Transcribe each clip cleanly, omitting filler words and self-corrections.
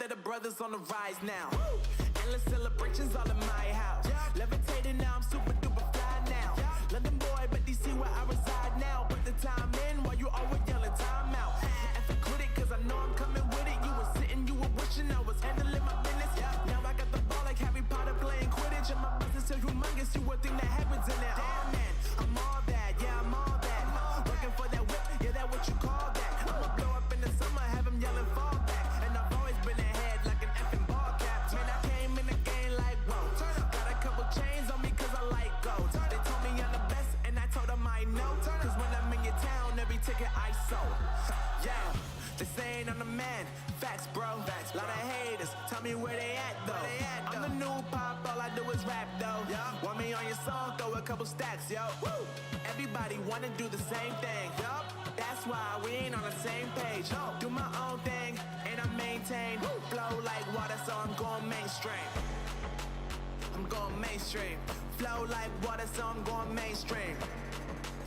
the brothers on the rise now. Endless celebrations all in my house. Levitating now, I'm super duper fly now. London boy, but DC where I reside now. Put the time in while you always yelling time out. And quit it, cause I know I'm coming with it. You were sitting, you were wishing I was handling my business. Now I got the ball like Harry Potter playing Quidditch. And my business is humongous, you would think that happens in it. Damn man, I'm all that, yeah I'm all that. Working for that whip, yeah that what you call that. I'ma blow up in the summer, have him yelling fall back. And I've always been ahead like an effing ball cap. Man, I came in the game like whoa. Got a couple chains on me cause I like gold. They told me I'm the best and I told them I know. Cause when I'm in your town, every ticket I sold. Yeah, they saying I'm the man. Facts bro, lot of haters, tell me where they at though. I'm the new pop, all I do is rap though. Want me on your song, throw a couple stacks, yo. Everybody wanna do the same thing, that's why we ain't on the same page. Do my own thing, and I maintain. Flow like water, so I'm going mainstream. I'm going mainstream. Flow like water, so I'm going mainstream.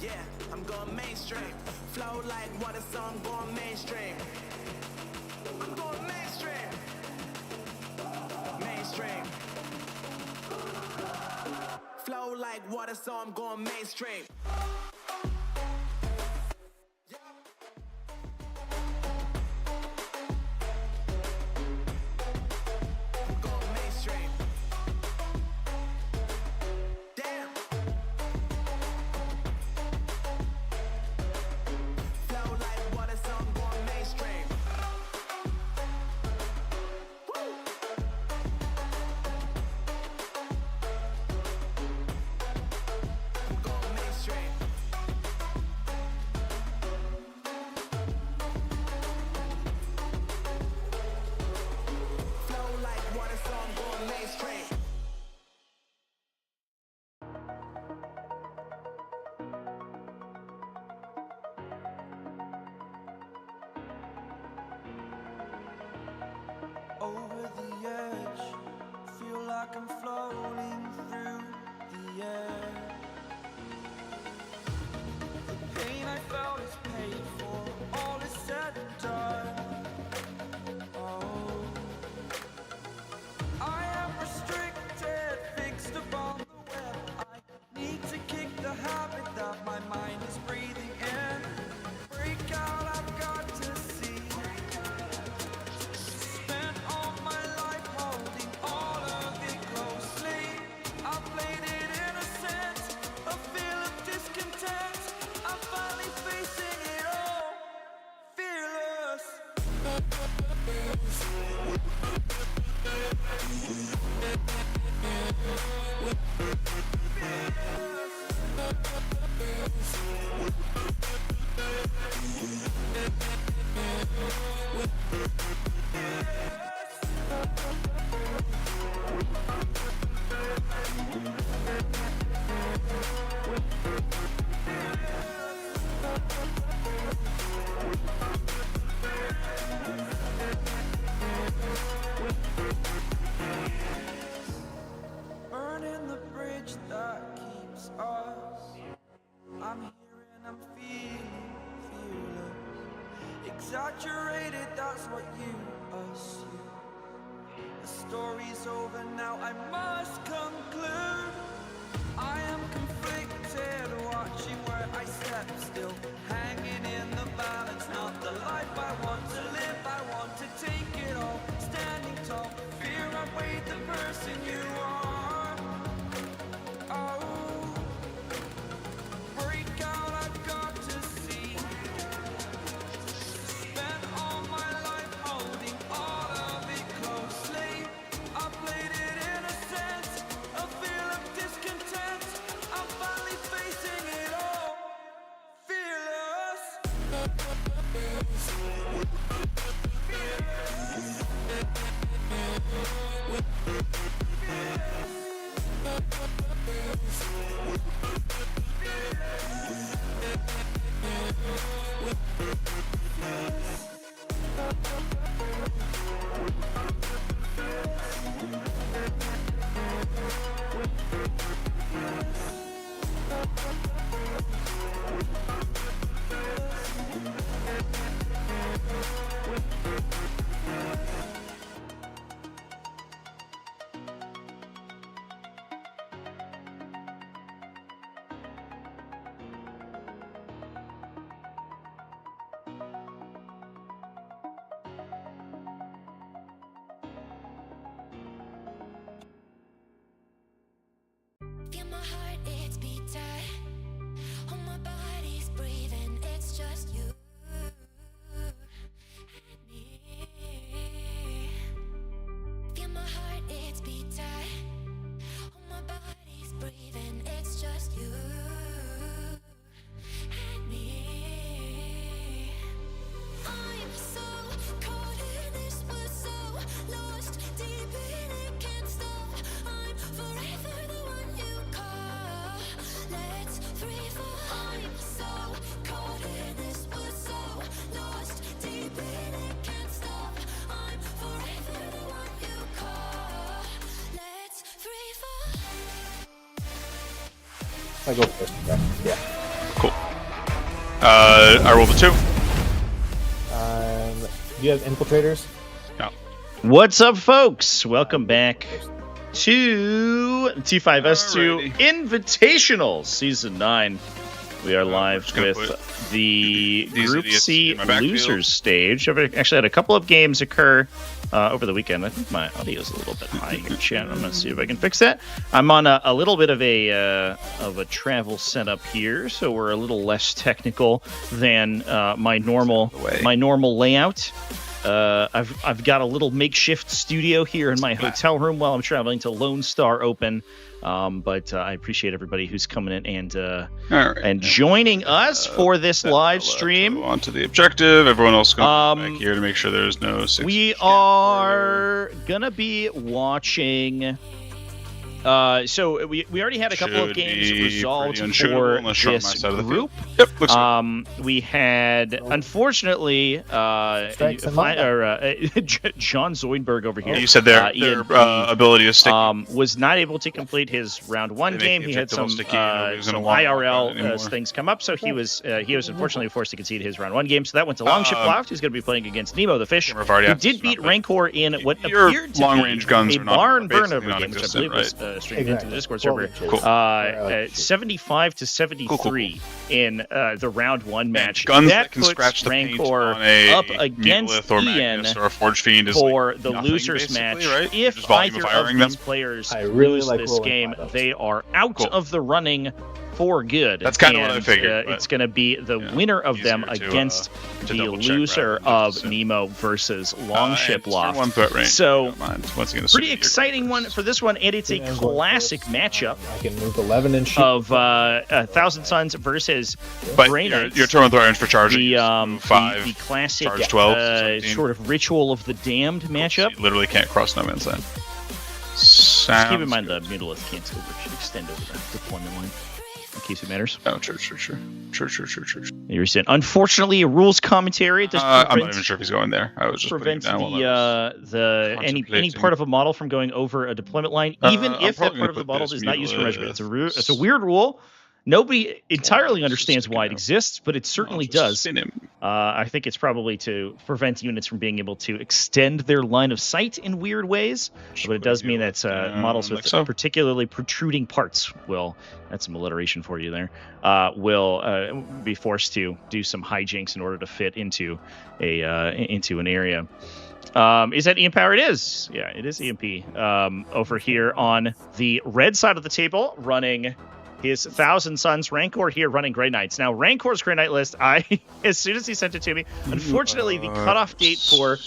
Yeah, I'm going mainstream. Flow like water, so I'm going mainstream. I'm going mainstream. Mainstream. Flow like water, so I'm going mainstream. Over the edge, feel like I'm floating through the air. The pain I felt is paid for, all is said and done. Oh, I am restricted, fixed upon the web. I need to kick the habit that my mind is breathing in. Break out, I've got to see. Burning the bridge that keeps us. I'm here and I'm feeling fearless. Exaggerated, that's what you assume. The story's over now, I must conclude. I am conflicted, watching where I step still, hanging in the balance. Not the life I want to live, I want to take it all. Standing tall, fear outweighed the person you are. Oh, break out, I've got to see. Spent all my life holding all of it closely. I played it innocent, a feel of discontent. I'm finally facing it all, fearless. my heart, it's beating. Oh, my body's breathing. It's just you and me. Feel my heart, it's beating. Oh, my body's breathing. It's just you and me. I'm so caught in this, we're so lost deep in it, can't stop. I'm forever the one you call. Let's free fall. I'm so caught in this, we're so lost deep in it, can't stop. I'm forever the one you call. Let's free fall. I go first. Okay. Yeah. Cool. I rolled a 2. Do you have infiltrators? No. What's up, folks? Welcome back to T5S2 Invitational Season 9. We are live with the Group C Losers stage. I've actually had a couple of games occur over the weekend. I think my audio is a little bit high here, chat. I'm going to see if I can fix that. I'm on a little bit of a travel setup here, so we're a little less technical than my normal layout. I've got a little makeshift studio here in my hotel room while I'm traveling to Lone Star Open. But I appreciate everybody who's coming in and joining us for this live stream. On to the objective. Everyone else going back here to make sure there's no 6. We are gonna be watching. So we already had a couple of games resolved for this group. Yep, looks we had, unfortunately, John Zoidberg over here. You said their ability to stick was not able to complete his round 1 game. He had some IRL things come up, so he was unfortunately forced to concede his round 1 game. So that went to Longship Loft, who's going to be playing against Nemo the Fish, who did beat Rancor in what appeared to be a barn burn over game, which I believe was streamed into the Discord server. Cool. 75 to 73 in the round 1 match. Guns that can puts scratch the Rancor paint up against or Ian or a Forge Fiend is for like the nothing, losers match. right? If either of these players lose this game, they are out of the running for good. That's kind of what I figured. It's going to be the winner of them against the loser of Nemo versus Longship Loft. So, pretty exciting one for this one, and it's a classic matchup. I can move 11 and shoot. Of Thousand Suns versus Grey Knights. Your turn 1 range for charging. The classic charge 12, sort of Ritual of the Damned matchup. You literally can't cross no man's land. Just keep in mind the Mutalith can't extend over the deployment line. In case it matters. Oh, sure. You're saying, unfortunately, a rules commentary. I'm not even sure if he's going there. I was just prevent any part of a model from going over a deployment line, even if that part of the model is not used for measurement. It's a weird rule. Nobody entirely understands why it exists, but it certainly does. I think it's probably to prevent units from being able to extend their line of sight in weird ways, but it does mean that models with particularly protruding parts will, that's some alliteration for you there, will be forced to do some hijinks in order to fit into an area. Is that EMP power? It is. Yeah, it is EMP. Over here on the red side of the table, running his Thousand Suns. Rancor here running Grey Knights. Now, Rancor's Grey Knight list, as soon as he sent it to me, unfortunately, the cutoff date for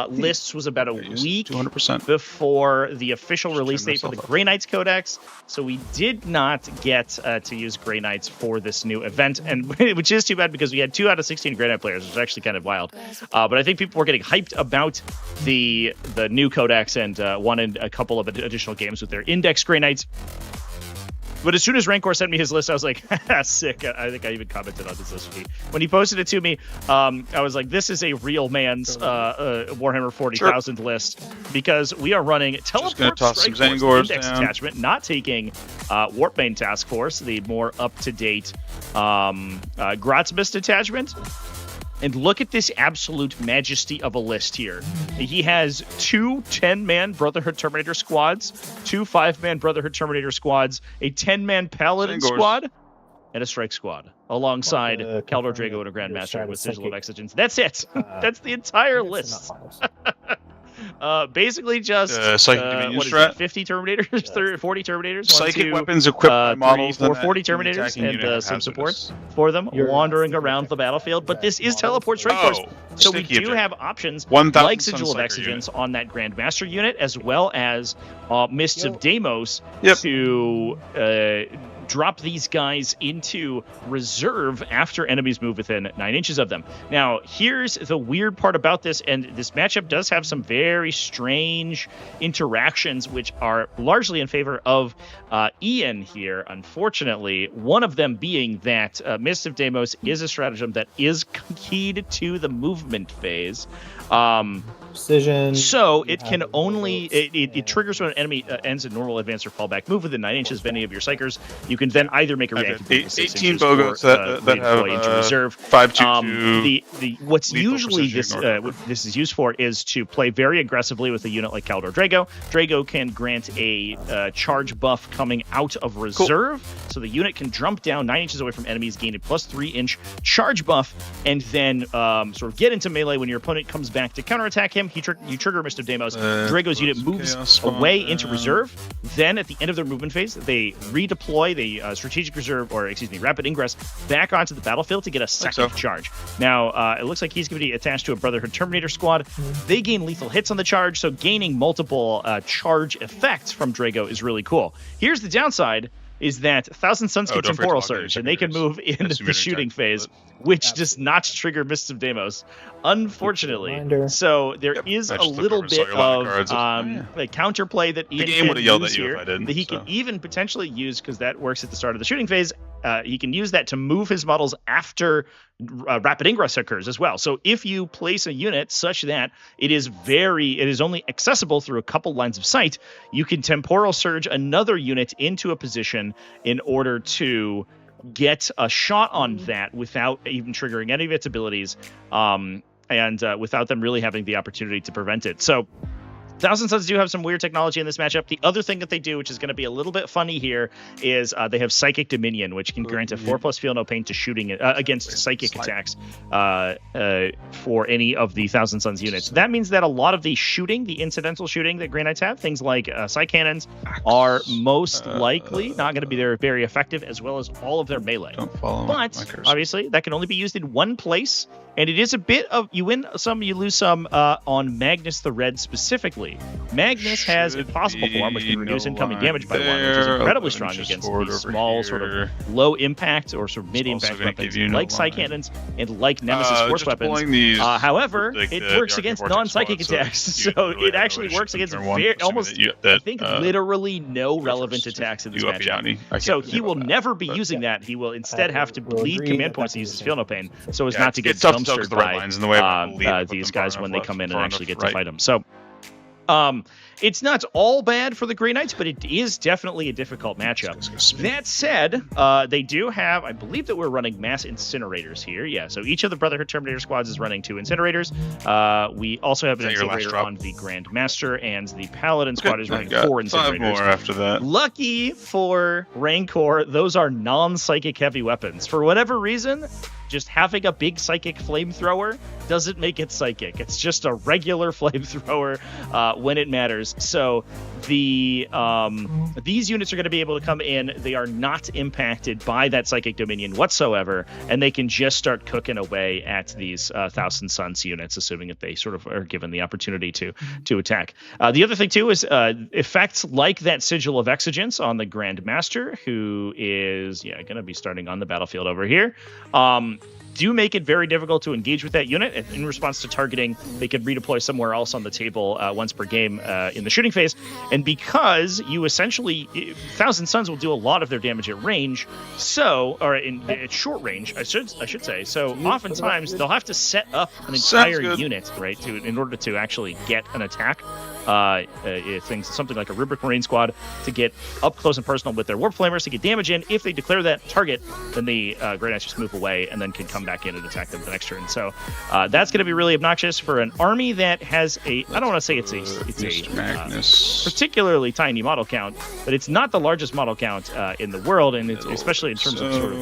lists was about a week 200%. before the official release date for the Grey Knights Codex, so we did not get to use Grey Knights for this new event, and which is too bad because we had 2 out of 16 Grey Knight players, which is actually kind of wild. But I think people were getting hyped about the new Codex and wanted a couple of additional games with their Index Grey Knights. But as soon as Rancor sent me his list, I was like, sick. I think I even commented on this list. When he posted it to me, I was like, this is a real man's Warhammer 40,000 list, because we are running Teleport Strike Force Index attachment, not taking Warpbane Task Force, the more up-to-date Grotzmist attachment. And look at this absolute majesty of a list here. He has 2 10-man Brotherhood Terminator squads, 2 5-man Brotherhood Terminator squads, a 10-man Paladin squad, and a Strike squad, alongside Kaldor Drago and a Grandmaster with Sigil of Exigence. That's it. That's the entire list. Basically just Psychic Dominion what is strat? it, 50 Terminators, 40 Terminators, Psychic weapons equipped by models 3, 4, that 40 the Terminators, attacking and unit some has support this. for them You're wandering around the battlefield. But this is teleport strike force, so we sticky do object. have options 1,000 like Sun Sigil of Psyker Exigence unit. on that Grandmaster unit, as well as Mists of Deimos Yep. to drop these guys into reserve after enemies move within 9 inches of them. Now, here's the weird part about this, and this matchup does have some very strange interactions, which are largely in favor of Ian here, unfortunately. One of them being that Mist of Deimos is a stratagem that is keyed to the movement phase. Precision. So it can only it triggers when an enemy ends a normal advance or fallback move within 9 inches of any of your psychers. You can then either make a reactive move to 6 18 inches Bogos or that redeploy have into reserve. 5/2/2 The what's lethal usually precision this ignore what this is used for is to play very aggressively with a unit like Caldor Drago. Drago can grant a charge buff coming out of reserve, so the unit can jump down 9 inches away from enemies, gain a +3-inch charge buff, and then sort of get into melee when your opponent comes back to counterattack him. You trigger Mist of Deimos. Drago's unit moves Chaos away Spawn, into reserve. Then at the end of their movement phase, they redeploy the strategic reserve, or excuse me, rapid ingress back onto the battlefield to get a second charge. Now, it looks like he's going to be attached to a Brotherhood Terminator squad. They gain lethal hits on the charge, so gaining multiple charge effects from Drago is really cool. Here's the downside, is that Thousand Suns get don't forget Temporal to log in Surge, and they can move in That's the shooting phase, which does not trigger Mists of Deimos, unfortunately. Reminder. So there is I a just little looked over, bit saw your line of of cards. a counterplay that Ian game can would've yelled use at you if here, I didn't, that he so. can even potentially use, because that works at the start of the shooting phase. He can use that to move his models after rapid ingress occurs as well. So if you place a unit such that it is only accessible through a couple lines of sight, you can temporal surge another unit into a position in order to get a shot on that without even triggering any of its abilities, and without them really having the opportunity to prevent it. So Thousand Suns do have some weird technology in this matchup. The other thing that they do, which is going to be a little bit funny here, is they have Psychic Dominion, which can grant a 4+ feel no pain to shooting against psychic attacks for any of the Thousand Suns units. That means that a lot of the shooting, the incidental shooting that Grey Knights have, things like Psy Cannons, are most likely not going to be very effective, as well as all of their melee. Don't follow my But cursor. obviously, that can only be used in one place, and it is a bit of you win some, you lose some on Magnus the Red specifically. Magnus has Impossible Should Form, which can be reduce no incoming line damage by 1, which is there. incredibly 11 strong inches against forward these over small, sort here. of low impact or sort of mid also impact gonna weapons give you no like Psy line. Cannons and like Nemesis Force Just weapons. pulling these, However, like it the works Arcane against Vortex non-psychic squad, attacks, you so really it have actually to works shoot against turn one, almost, that, I think, literally no relevant attacks in this you up, Yanni. I matchup. can't So believe he will that, never be but- using that. He will instead have to We'll bleed agree command that points that to use his is Feel No Pain, so as Yeah, not to get it's tough to tell 'cause dumpstered the red by line's in the way, but I believe I put these them far guys enough when they left, come in and far actually enough get to right. fight him. So it's not all bad for the Grey Knights, but it is definitely a difficult matchup. That said, they do have, I believe that we're running mass incinerators here. Yeah, so each of the Brotherhood Terminator squads is running 2 incinerators. We also have an Is that your last incinerator drop? on the Grandmaster, and the Paladin squad is I running got 4 5 incinerators. more after that. Lucky for Rancor, those are non-psychic heavy weapons. For whatever reason, just having a big psychic flamethrower doesn't make it psychic. It's just a regular flamethrower when it matters. So these units are going to be able to come in. They are not impacted by that Psychic Dominion whatsoever, and they can just start cooking away at these Thousand Suns units, assuming that they sort of are given the opportunity to attack. The other thing, too, is effects like that Sigil of Exigence on the Grandmaster, who is going to be starting on the battlefield over here. Do make it very difficult to engage with that unit. In response to targeting, they could redeploy somewhere else on the table once per game in the shooting phase. And because you essentially, Thousand Suns will do a lot of their damage at range, at short range, I should say. So oftentimes they'll have to set up an Sounds entire good. unit, right, in order to actually get an attack things, something like a Rubric Marine Squad, to get up close and personal with their Warp Flamers to get damage in. If they declare that target, then the Grey Knights just move away and then can come back in and attack them the next turn. So that's going to be really obnoxious for an army that has a, I don't want to say it's a particularly tiny model count, but it's not the largest model count in the world, and it's, especially in terms of sort of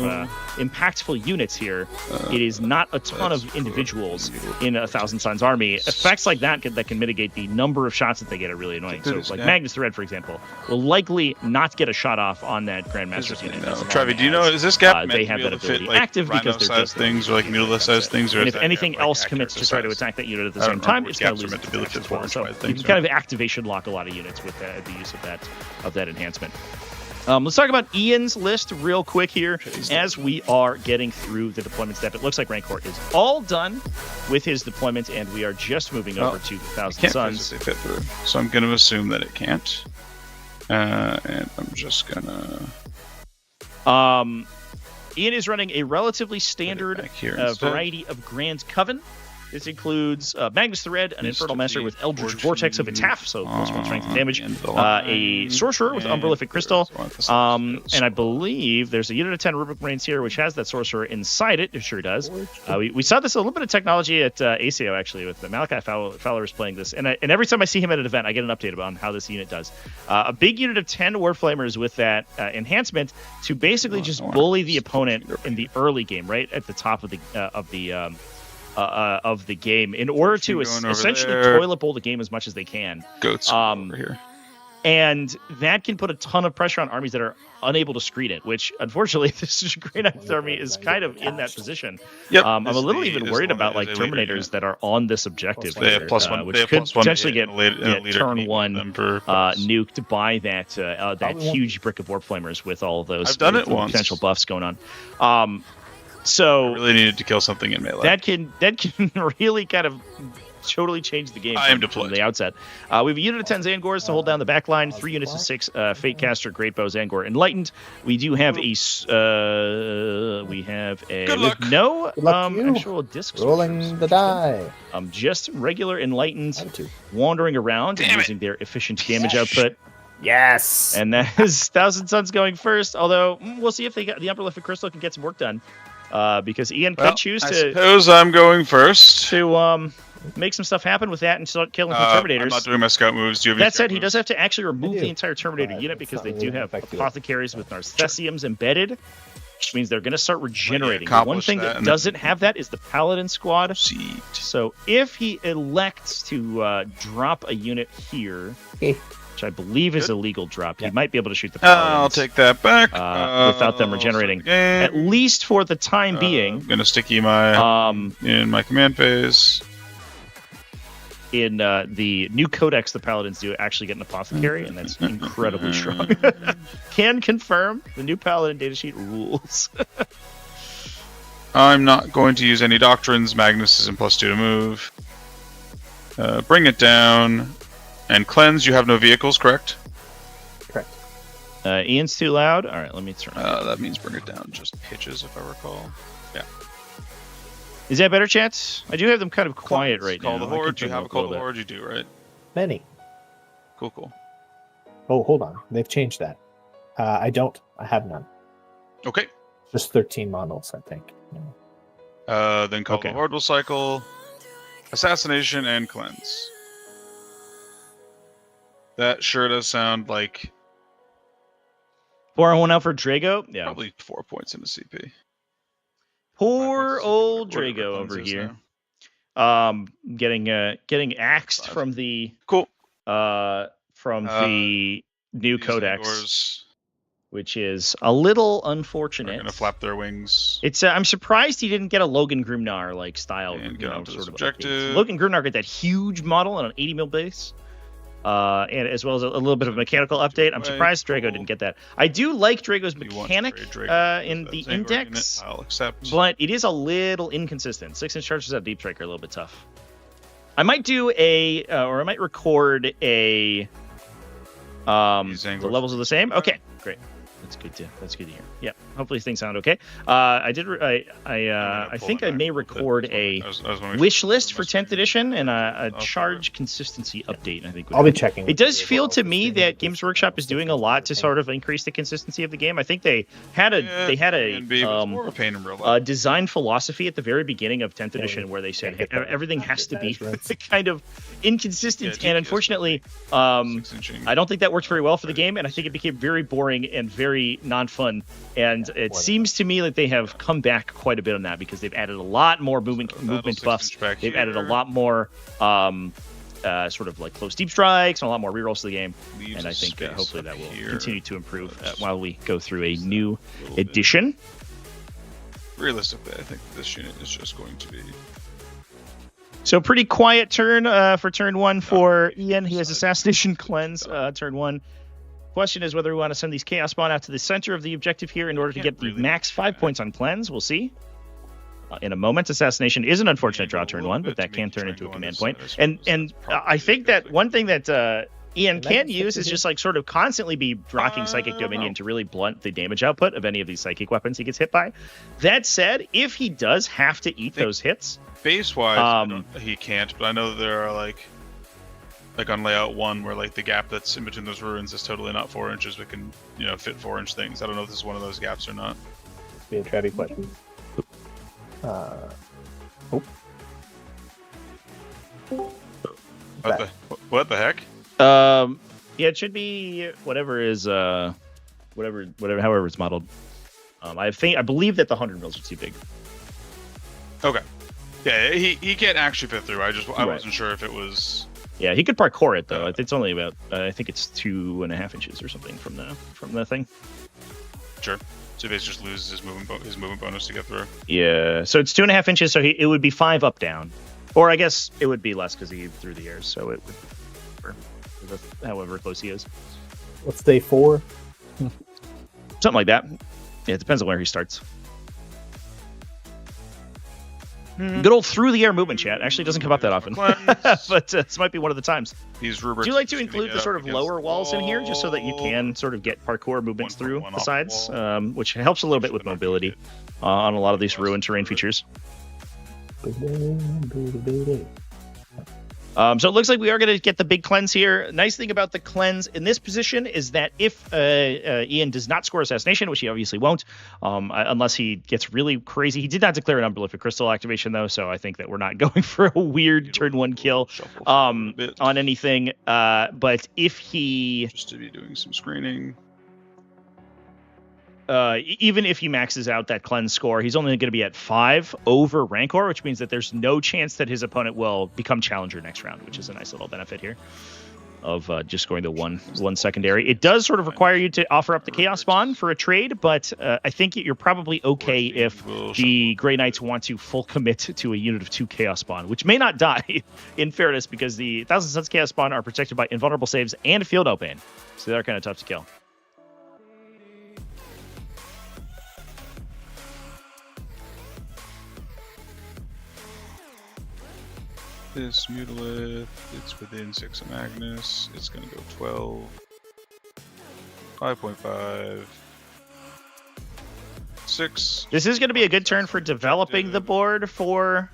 impactful units here, it is not a ton of individuals in a Thousand Suns army. Effects like that can mitigate the number of shots that they get are really annoying. So like Magnus the Red, for example, will likely not get a shot off on that Grandmaster's unit. Travi, do you know, is this gap they have that ability active because they're just things or like Mutalisk size things, or and if anything else commits to try to attack that unit at the same time, it's going to lose its effects as well. So you can kind of activation lock a lot of units with the use of that enhancement. Let's talk about Ian's list real quick here as we are getting through the deployment step. It looks like Rancor is all done with his deployment, and we are just moving over to the Thousand Suns. So I'm going to assume that it can't. And I'm just going to... Ian is running a relatively standard variety of Grand Coven. This includes Magnus the Red, an Infernal Master with Eldritch Vortex of Etaf, so +1 strength and damage, a Sorcerer with Umberlific Crystal, and I believe there's a unit of 10 Rubric Marines here, which has that Sorcerer inside it. It sure does. We saw this, a little bit of technology at ACO, actually, with Malachi Fowler is playing this, and every time I see him at an event, I get an update on how this unit does. A big unit of 10 Warflamers with that enhancement to basically just bully the opponent in the early game, right at the top of the game, in order to essentially toilet bowl the game as much as they can. Goats over here. And that can put a ton of pressure on armies that are unable to screen it, which unfortunately this Grey Knights army is kind of in that position. Yep. I'm a little even worried about like Terminators that are on this objective, they have +1, which could potentially get turn 1 nuked by that huge brick of Warp Flamers with all of those potential buffs going on. So I really needed to kill something in melee. That can really kind of totally change the game from the outset. We have a unit of 10 Zangors to hold down the back line, 3 units of 6 Fatecaster, Great Bow, Zangor, Enlightened. We do have with no actual discs. Rolling the die. Just regular Enlightened wandering around and using their efficient damage output. Yes. And that is Thousand Suns going first, although we'll see if the Umberlific Crystal can get some work done. Because Ian could choose I suppose I'm going first to make some stuff happen with that and start killing some Terminators. I'm not doing my scout moves. Do you have that said, he does have to actually remove the entire Terminator unit because they do have Apothecaries with Narcessiums embedded, which means they're going to start regenerating. One thing that doesn't have that is the Paladin Squad. So if he elects to drop a unit here, which I believe is a legal drop, he might be able to shoot the Paladins. I'll take that back. Without them regenerating. At least for the time being. I'm going to sticky my in my command phase. In the new codex, the Paladins do actually get an Apothecary, and that's incredibly strong. Can confirm the new Paladin datasheet rules. I'm not going to use any doctrines. Magnus is in +2 to move. Bring it down. And cleanse, you have no vehicles, correct? Correct. Ian's too loud. All right, let me turn. That means bring it down just pitches, if I recall. Yeah. Is that better, chat? I do have them kind of quiet right now. Call the Horde. You have a Call the Horde. You do, right? Many. Cool. Oh, hold on. They've changed that. I don't. I have none. Okay. Just 13 models, I think. Then Call the Horde will cycle. Assassination and cleanse. That sure does sound like 4-1 out for Drago. Yeah, probably 4 points in the CP. Poor old Drago over here. Getting axed from the the new codex, which is a little unfortunate. They're gonna flap their wings. It's I'm surprised he didn't get a Logan Grimnar like style. And get onto this sort objective. Logan Grimnar got that huge model on an 80 mil base. And as well as a little bit of a mechanical update. I'm surprised Drago didn't get that. I do like Drago's mechanic in the index, I'll accept. But it is a little inconsistent. 6-inch charges out Deep Strike are a little bit tough. I might do or I might record a. The levels are the same. Okay, great. That's good to hear. Yep. hopefully things sound okay. I think I may record a wish list for 10th edition and a charge consistency update. I think I'll be checking. It does feel to me that Games Workshop is doing a lot to sort of increase the consistency of the game. I think they had a more of a pain in real life. design philosophy at the very beginning of 10th edition where they said, hey, everything has to be kind of inconsistent, and unfortunately, I don't think that worked very well for the game, and I think it became very boring and very non-fun. And it seems to me that they have come back quite a bit on that because they've added a lot more movement buffs. They've added a lot more sort of like close deep strikes and a lot more rerolls to the game. And I think hopefully that will continue to improve while we go through a new edition. Realistically, I think this unit is just going to be... So pretty quiet turn for turn 1 for Ian. He has Assassination Cleanse turn 1. Question is whether we want to send these Chaos Spawn out to the center of the objective here in order to get the max 5 points on Cleanse. We'll see. In a moment, Assassination is an unfortunate draw turn 1, but that can turn into a command point. And I think that one thing that Ian can use is just like sort of constantly be rocking Psychic Dominion to really blunt the damage output of any of these psychic weapons he gets hit by. That said, if he does have to eat those hits... Base-wise, he can't, but I know that there are like on layout 1 where like the gap that's in between those ruins is totally not 4 inches, but can, fit 4-inch things. I don't know if this is one of those gaps or not. Be a chatty question. What the heck? Yeah, it should be whatever is however it's modeled. I believe that the 100 mils are too big. Okay. Yeah, he can't actually fit through. I wasn't sure if it was. Yeah, he could parkour it though. It's only about I think it's 2.5 inches or something from the thing. Sure. So he basically just loses his movement bonus to get through. Yeah, so it's 2.5 inches. So it would be 5 up down, or I guess it would be less because he threw the airs. So it would, however close he is. What's day 4? Something like that. Yeah, it depends on where he starts. Good old through the air movement chat actually doesn't come up that often, but this might be one of the times. These rubrics. Do you like to include the sort of lower walls in here just so that you can sort of get parkour movements through the sides, which helps a little bit with mobility on a lot of these ruin terrain features? So it looks like we are going to get the big cleanse here. Nice thing about the cleanse in this position is that if Ian does not score Assassination, which he obviously won't, unless he gets really crazy. He did not declare an Unprolific Crystal activation, though, so I think that we're not going for a weird turn 1 kill on anything. But if he... Just to be doing some screening. Even if he maxes out that cleanse score, he's only going to be at 5 over Rancor, which means that there's no chance that his opponent will become challenger next round, which is a nice little benefit here of just going to one secondary. It does sort of require you to offer up the Chaos Spawn for a trade, but I think you're probably okay if the Grey Knights want to full commit to a unit of 2 Chaos Spawn, which may not die, in fairness, because the 1,000 Suns Chaos Spawn are protected by invulnerable saves and field open, so they're kind of tough to kill. This Mutilith, it's within 6 of Magnus. It's going to go 12. 5.5. 6. This is going to be a good turn for developing the board for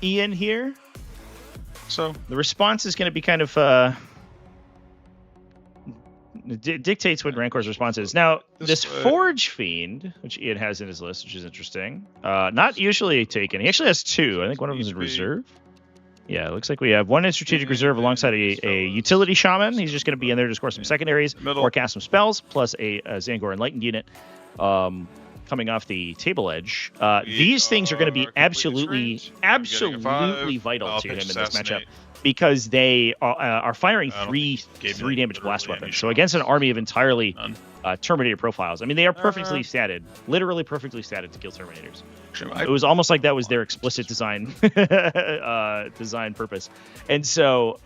Ian here. So the response is going to be kind of dictates what Rancor's response is. Now, this Forge Fiend, which Ian has in his list, which is interesting, not usually taken. He actually has 2. I think one of them is in reserve. Yeah, it looks like we have 1 in strategic reserve alongside a utility shaman. He's just going to be in there to score some secondaries or cast some spells, plus a Zangor Enlightened unit coming off the table edge. These things are going to be absolutely vital to him in this matchup because they are firing 3 damage blast weapons. So against an army of entirely Terminator profiles, I mean, they are perfectly statted, literally perfectly statted to kill Terminators. It was almost like that was their explicit design purpose. And so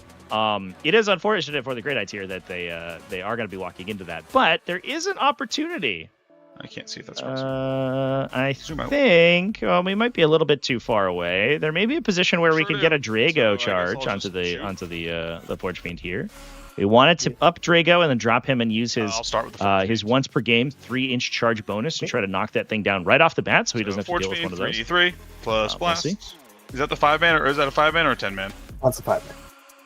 it is unfortunate for the Grey Knights here that they are going to be walking into that. But there is an opportunity. I can't see if that's possible. I think we might be a little bit too far away. There may be a position where we can get a Drago charge onto the Forge Fiend here. We wanted to up Drago and then drop him and use his I'll start with the his once per game 3-inch charge bonus to try to knock that thing down right off the bat, so he doesn't have to deal with one of those. 3d3 plus blast. see. Is that the 5-man or is that a 5-man or a 10-man? That's a 5-man.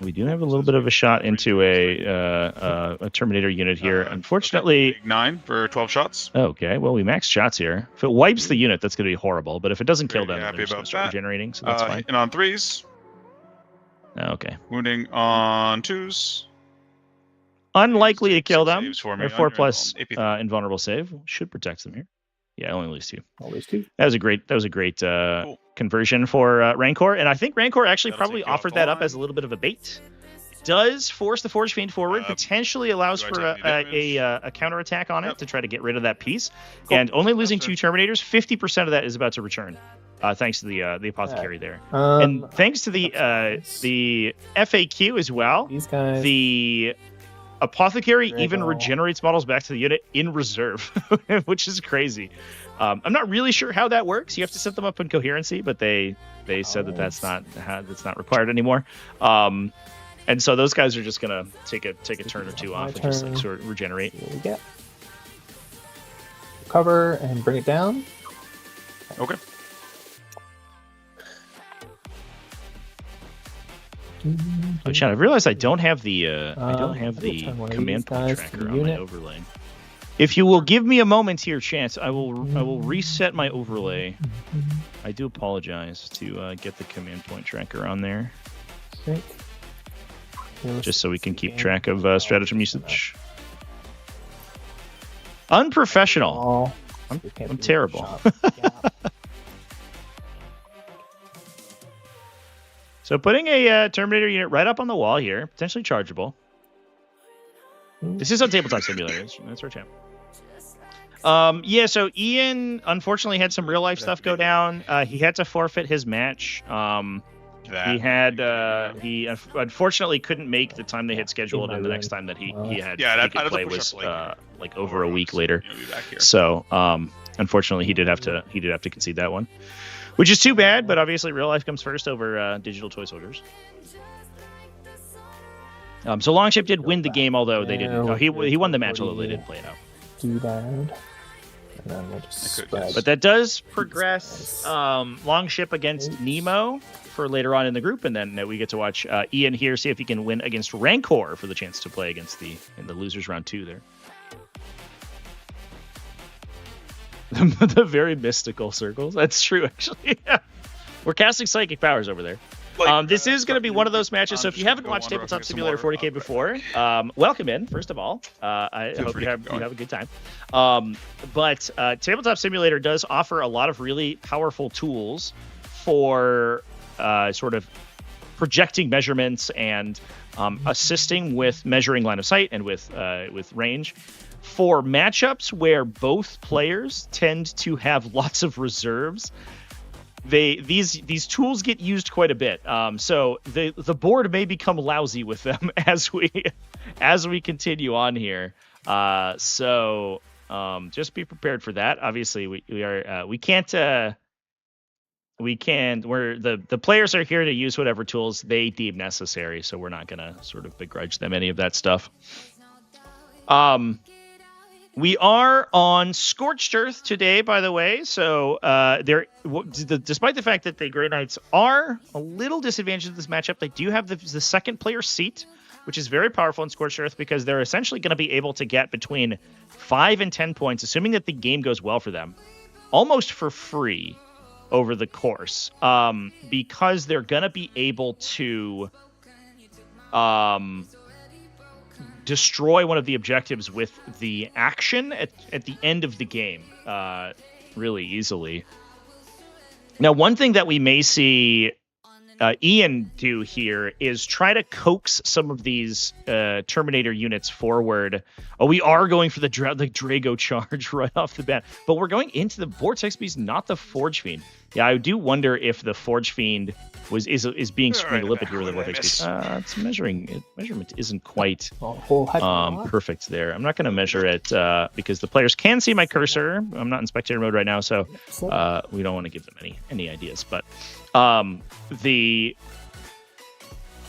We do have a little bit of a shot into a Terminator unit here. Unfortunately, Okay. 9 for 12 shots. okay, well, we maxed shots here. If it wipes the unit, that's going to be horrible. But if it doesn't kill Very them, happy they're just going about to start that. regenerating, so that's fine. And on 3s, Okay. wounding on 2s. Unlikely to kill them. Saves for me Their on your 4+ AP. invulnerable save should protect them here. Yeah, only lose 2. Always 2. That was a great Cool. conversion for Rancor, and I think Rancor actually That'll probably take you off offered the that up line. as a little bit of a bait. Does force the Forge Fiend forward, potentially allows do I for take any damage? a counterattack on it Yep. to try to get rid of that piece. Cool. And only losing That's 2 Terminators, 50% of that is about to return, thanks to the Apothecary there. Um, And thanks to the FAQ as well, these guys. the Apothecary There you even go. regenerates models back to the unit in reserve, which is crazy. I'm not really sure how that works. You have to set them up in coherency, but they said that that's not required anymore. And so those guys are just gonna take a turn or two My off and just like turn. sort of regenerate. Here we get. Cover and bring it down. Okay. Oh, Chad, I realized I don't have the I will turn one of command these point guys tracker to the on my unit. overlay. If you will give me a moment here, Chance, I will reset my overlay. I do apologize to get the command point tracker on there, Think. just so we can keep track of stratagem usage. Unprofessional. Oh, I'm terrible. So putting a Terminator unit right up on the wall here, potentially chargeable. This is on Tabletop Simulator. That's our champ. Yeah, so Ian unfortunately had some real life stuff go down. He had to forfeit his match. He unfortunately couldn't make the time they had scheduled, and the next time that he had he could play was like over a week later. So unfortunately, he did have to concede that one, which is too bad. But obviously, real life comes first over digital toy soldiers. So Longship did win the game, although they didn't. He won the match, although they didn't play it out. Do that. And then we'll just spread. But that does progress Longship against Nemo for later on in the group, and then we get to watch Ian here see if he can win against Rancor for the chance to play against in the losers round 2 there. The very mystical circles. That's true, actually. Yeah. We're casting psychic powers over there. This is going to be one of those matches. So if you haven't watched Tabletop Simulator 40K before, welcome in. First of all, I hope you have a good time. But Tabletop Simulator does offer a lot of really powerful tools for sort of projecting measurements and assisting with measuring line of sight and with range. For matchups where both players tend to have lots of reserves, these tools get used quite a bit. So the board may become lousy with them as we continue on here. So just be prepared for that. Obviously, the players are here to use whatever tools they deem necessary. So we're not gonna sort of begrudge them any of that stuff. We are on Scorched Earth today, by the way. So despite the fact that the Grey Knights are a little disadvantaged in this matchup, they do have the second player seat, which is very powerful in Scorched Earth because they're essentially going to be able to get between 5 and 10 points, assuming that the game goes well for them, almost for free over the course, because they're going to be able to destroy one of the objectives with the action at the end of the game really easily. Now, one thing that we may see Ian do here is try to coax some of these Terminator units forward. Oh, we are going for the Drago charge right off the bat, but we're going into the Vortex Beast, not the Forge Fiend. Yeah, I do wonder if the Forge Fiend is being screwed a little bit here with the Vortex Beast. It's measurement isn't quite perfect there. I'm not going to measure it because the players can see my cursor. I'm not in spectator mode right now, so we don't want to give them any ideas. But the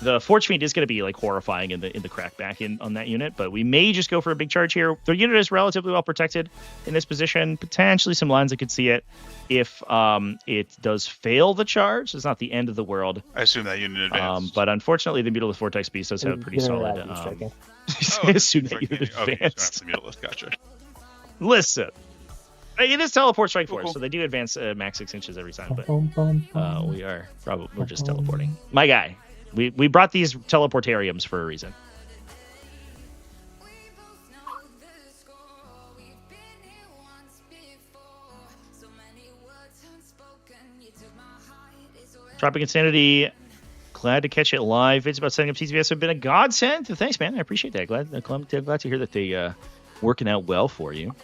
The Forge Fiend is going to be like horrifying in the crackback on that unit, but we may just go for a big charge here. The unit is relatively well protected in this position. Potentially some lines that could see it. If it does fail the charge, it's not the end of the world. I assume that unit advanced. But unfortunately, the Mutalith Vortex Beast does have a pretty solid. Assume that unit advanced. Gotcha. Listen, it is Teleport Strike Force, Cool. so they do advance max 6 inches every time. But we're just teleporting. My guy, we brought these teleportariums for a reason. We both know the score. We've been here once before. So many words unspoken. You took my heart. It's already Tropic Insanity, glad to catch it live. It's about setting up TCVS have been a godsend. Thanks, man. I appreciate that. Glad to hear that they working out well for you.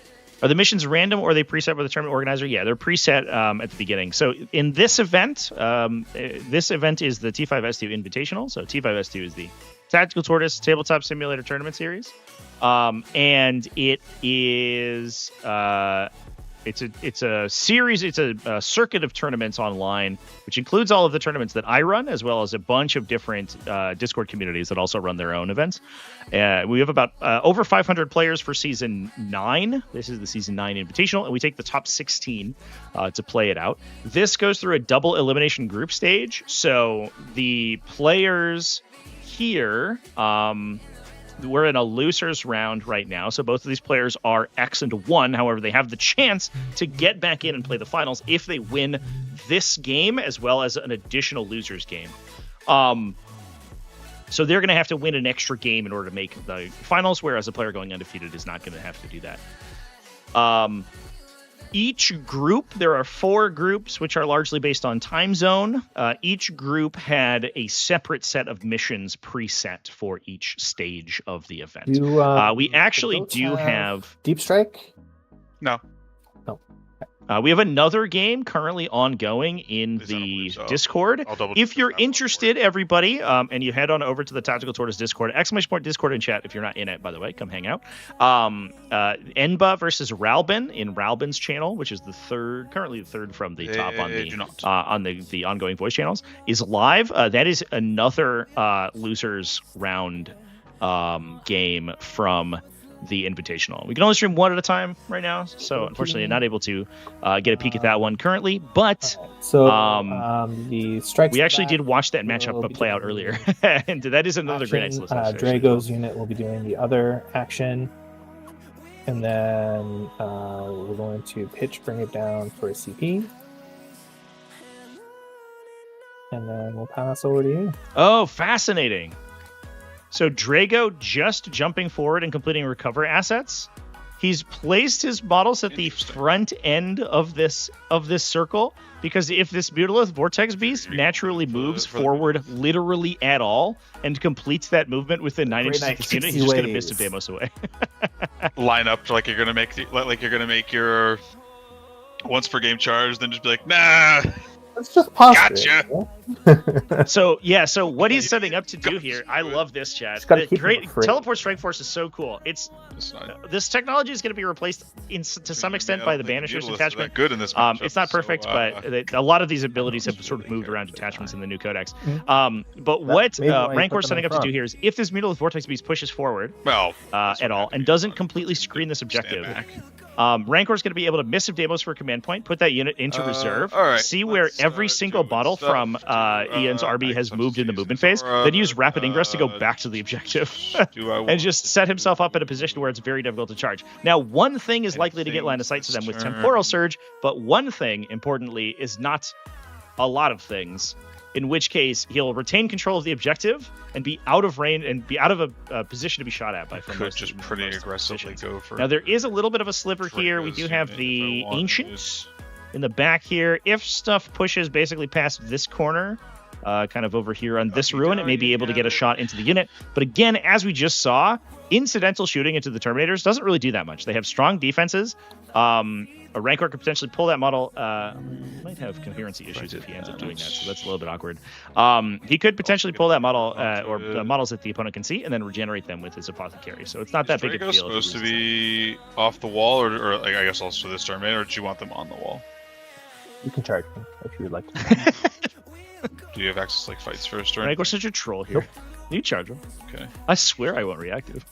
Are the missions random or are they preset by the tournament organizer? Yeah, they're preset at the beginning. So in this event is the T5S2 Invitational. So T5S2 is the Tactical Tortoise Tabletop Simulator Tournament Series. And it is it's a series, it's a circuit of tournaments online, which includes all of the tournaments that I run, as well as a bunch of different Discord communities that also run their own events. We have about over 500 players for Season 9. This is the Season 9 Invitational, and we take the top 16 to play it out. This goes through a double elimination group stage, so the players here... we're in a losers round right now, so both of these players are X and 1. However, they have the chance to get back in and play the finals if they win this game, as well as an additional losers game. So they're going to have to win an extra game in order to make the finals, whereas a player going undefeated is not going to have to do that. Each group, there are 4 groups, which are largely based on time zone. Each group had a separate set of missions preset for each stage of the event. We actually do have Deep Strike. No. we have another game currently ongoing in the Discord. If you're interested, everybody, and you head on over to the Tactical Tortoise Discord, ! Discord in chat if you're not in it, by the way, come hang out. Enba versus Ralbin in Ralbin's channel, which is currently the third from the top on the ongoing voice channels, is live. That is another losers round game from the Invitational. We can only stream one at a time right now, so unfortunately I'm not able to get a peek at that one currently, but the strikes we actually did watch that matchup play out earlier, and that is another great night. Drago's unit will be doing the other action, and then we're going to bring it down for a CP, and then we'll pass over to you. Oh, fascinating. So Drago just jumping forward and completing recover assets. He's placed his models at the front end of this circle, because if this Mutalith Vortex Beast naturally moves forward literally at all and completes that movement within 9 inches of the unit, he's just going to miss the Demos away. Line up like you're going to make your once per game charge, then just be like, nah. Let's just pause. Gotcha. So what he's setting up to do here, I love this, chat. Great Teleport Strike Force is so cool. This technology is going to be replaced to some extent by the Banisher's attachment. Good in this it's not perfect, but a lot of these abilities have sort of moved around detachments in the new codex. But what Rancor's setting up to do here is, if this Mutalith Vortex Beast pushes forward at all and doesn't completely screen this objective, Rancor's going to be able to miss a Demos for a command point, put that unit into reserve, see where every single bottle from Ian's RB has moved in the movement phase, then use Rapid Ingress to go back to the objective and just set himself up in a position where it's very difficult to charge. Now, one thing is likely to get line of sight to them with Temporal Surge, but one thing, importantly, is not a lot of things, in which case he'll retain control of the objective and be out of range and be out of a position to be shot at by could just pretty aggressively go for. Now, there is a little bit of a sliver here. We do have the Ancient in the back here. If stuff pushes basically past this corner, kind of over here on this ruin, it may be able to get a shot into the unit. But again, as we just saw, incidental shooting into the Terminators doesn't really do that much. They have strong defenses. A Rancor could potentially pull that model. Might have coherency issues if he ends up doing that, so that's a little bit awkward. He could potentially pull that model, or the models that the opponent can see, and then regenerate them with his Apothecary. So it's not that big a deal. Is supposed to be off the wall, or like, I guess also this Terminator, or do you want them on the wall? You can charge them if you would like to. Do you have access to like fights first or Rancor's such a troll here. You charge him. Okay. I swear I won't reactive.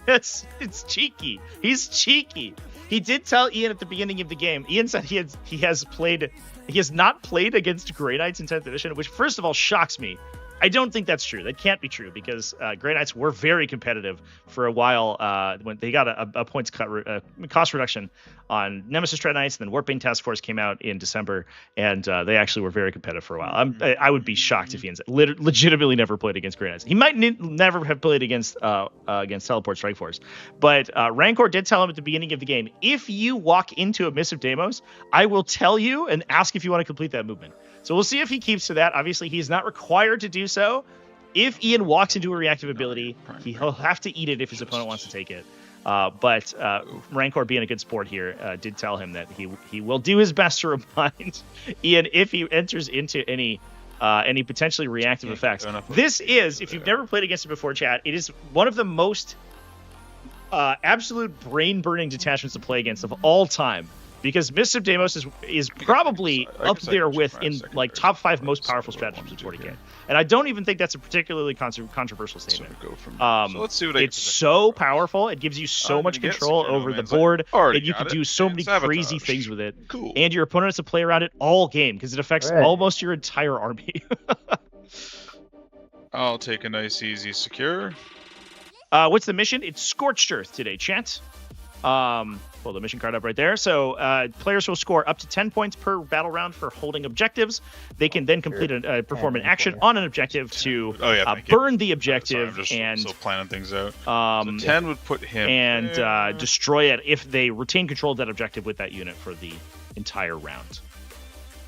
it's cheeky. He's cheeky. He did tell Ian at the beginning of the game. Ian said he has not played against Grey Knights in 10th edition, which first of all shocks me. I don't think that's true. That can't be true because Grey Knights were very competitive for a while when they got a points cost reduction on Nemesis Dread Knights, and then Warping Task Force came out in December, and they actually were very competitive for a while. I would be shocked if Ian's legitimately never played against Grey Knights. He might never have played against Teleport Strike Force, but Rancor did tell him at the beginning of the game, if you walk into a Missive Deimos, I will tell you and ask if you want to complete that movement. So we'll see if he keeps to that. Obviously, he's not required to do so. If Ian walks into a reactive ability, he'll have to eat it if his opponent wants to take it. But Rancor, being a good sport here, did tell him that he will do his best to remind Ian if he enters into any potentially reactive effects. This is, if you've never played against it before, chat, it is one of the most absolute brain-burning detachments to play against of all time. Because Mists of Deimos is probably up there with in like top 5 most powerful stratagems in 40k, and I don't even think that's a particularly controversial statement. So let's see what it's so powerful; it gives you so much control over the board, and you can do so many crazy things with it. Cool. And your opponent has to play around it all game because it affects almost your entire army. I'll take a nice, easy, secure. What's the mission? It's Scorched Earth today, chat. Pull the mission card up right there. So players will score up to 10 points per battle round for holding objectives. They can then complete perform an action on an objective to burn the objective. Sorry, and still planning things out. So 10 would put him and destroy it if they retain control of that objective with that unit for the entire round.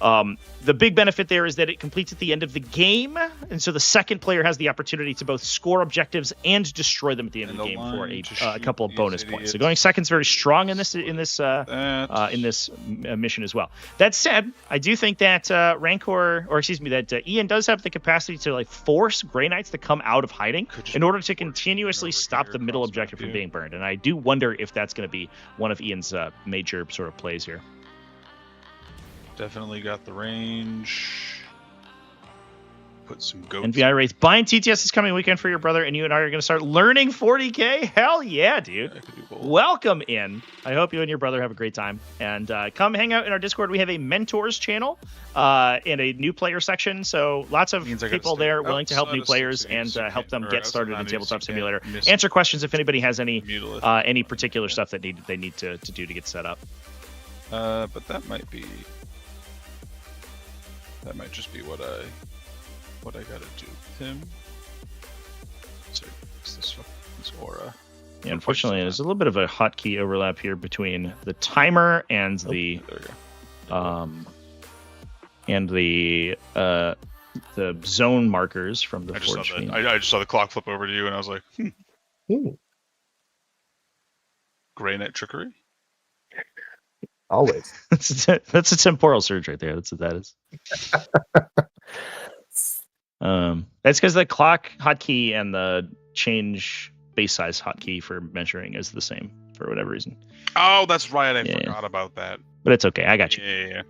The big benefit there is that it completes at the end of the game, and so the second player has the opportunity to both score objectives and destroy them at the end of the game for a couple of bonus points. So going second's very strong in this mission as well. That said, I do think that Ian does have the capacity to like force Grey Knights to come out of hiding in order to continuously stop the middle objective from being burned, and I do wonder if that's going to be one of Ian's major sort of plays here. Definitely got the range. Put some goats. NVI rates. Buying TTS this coming weekend for your brother, and you and I are going to start learning 40k? Hell yeah, dude. I could do both. Welcome in. I hope you and your brother have a great time. And come hang out in our Discord. We have a mentors channel and a new player section. So lots of people there willing to help new players and help them get started in Tabletop Simulator. Answer questions if anybody has any particular stuff that they need to do to get set up. But that might just be what I gotta do with him. So this aura. Yeah, unfortunately, there's a little bit of a hotkey overlap here between the timer and the zone markers from the Forge. I just saw the clock flip over to you, and I was like, Grey Knight trickery. Always. That's a temporal surge right there. That's what that is. That's because the clock hotkey and the change base size hotkey for measuring is the same for whatever reason. Oh, that's right. I forgot about that. But it's okay. I got you. Yeah.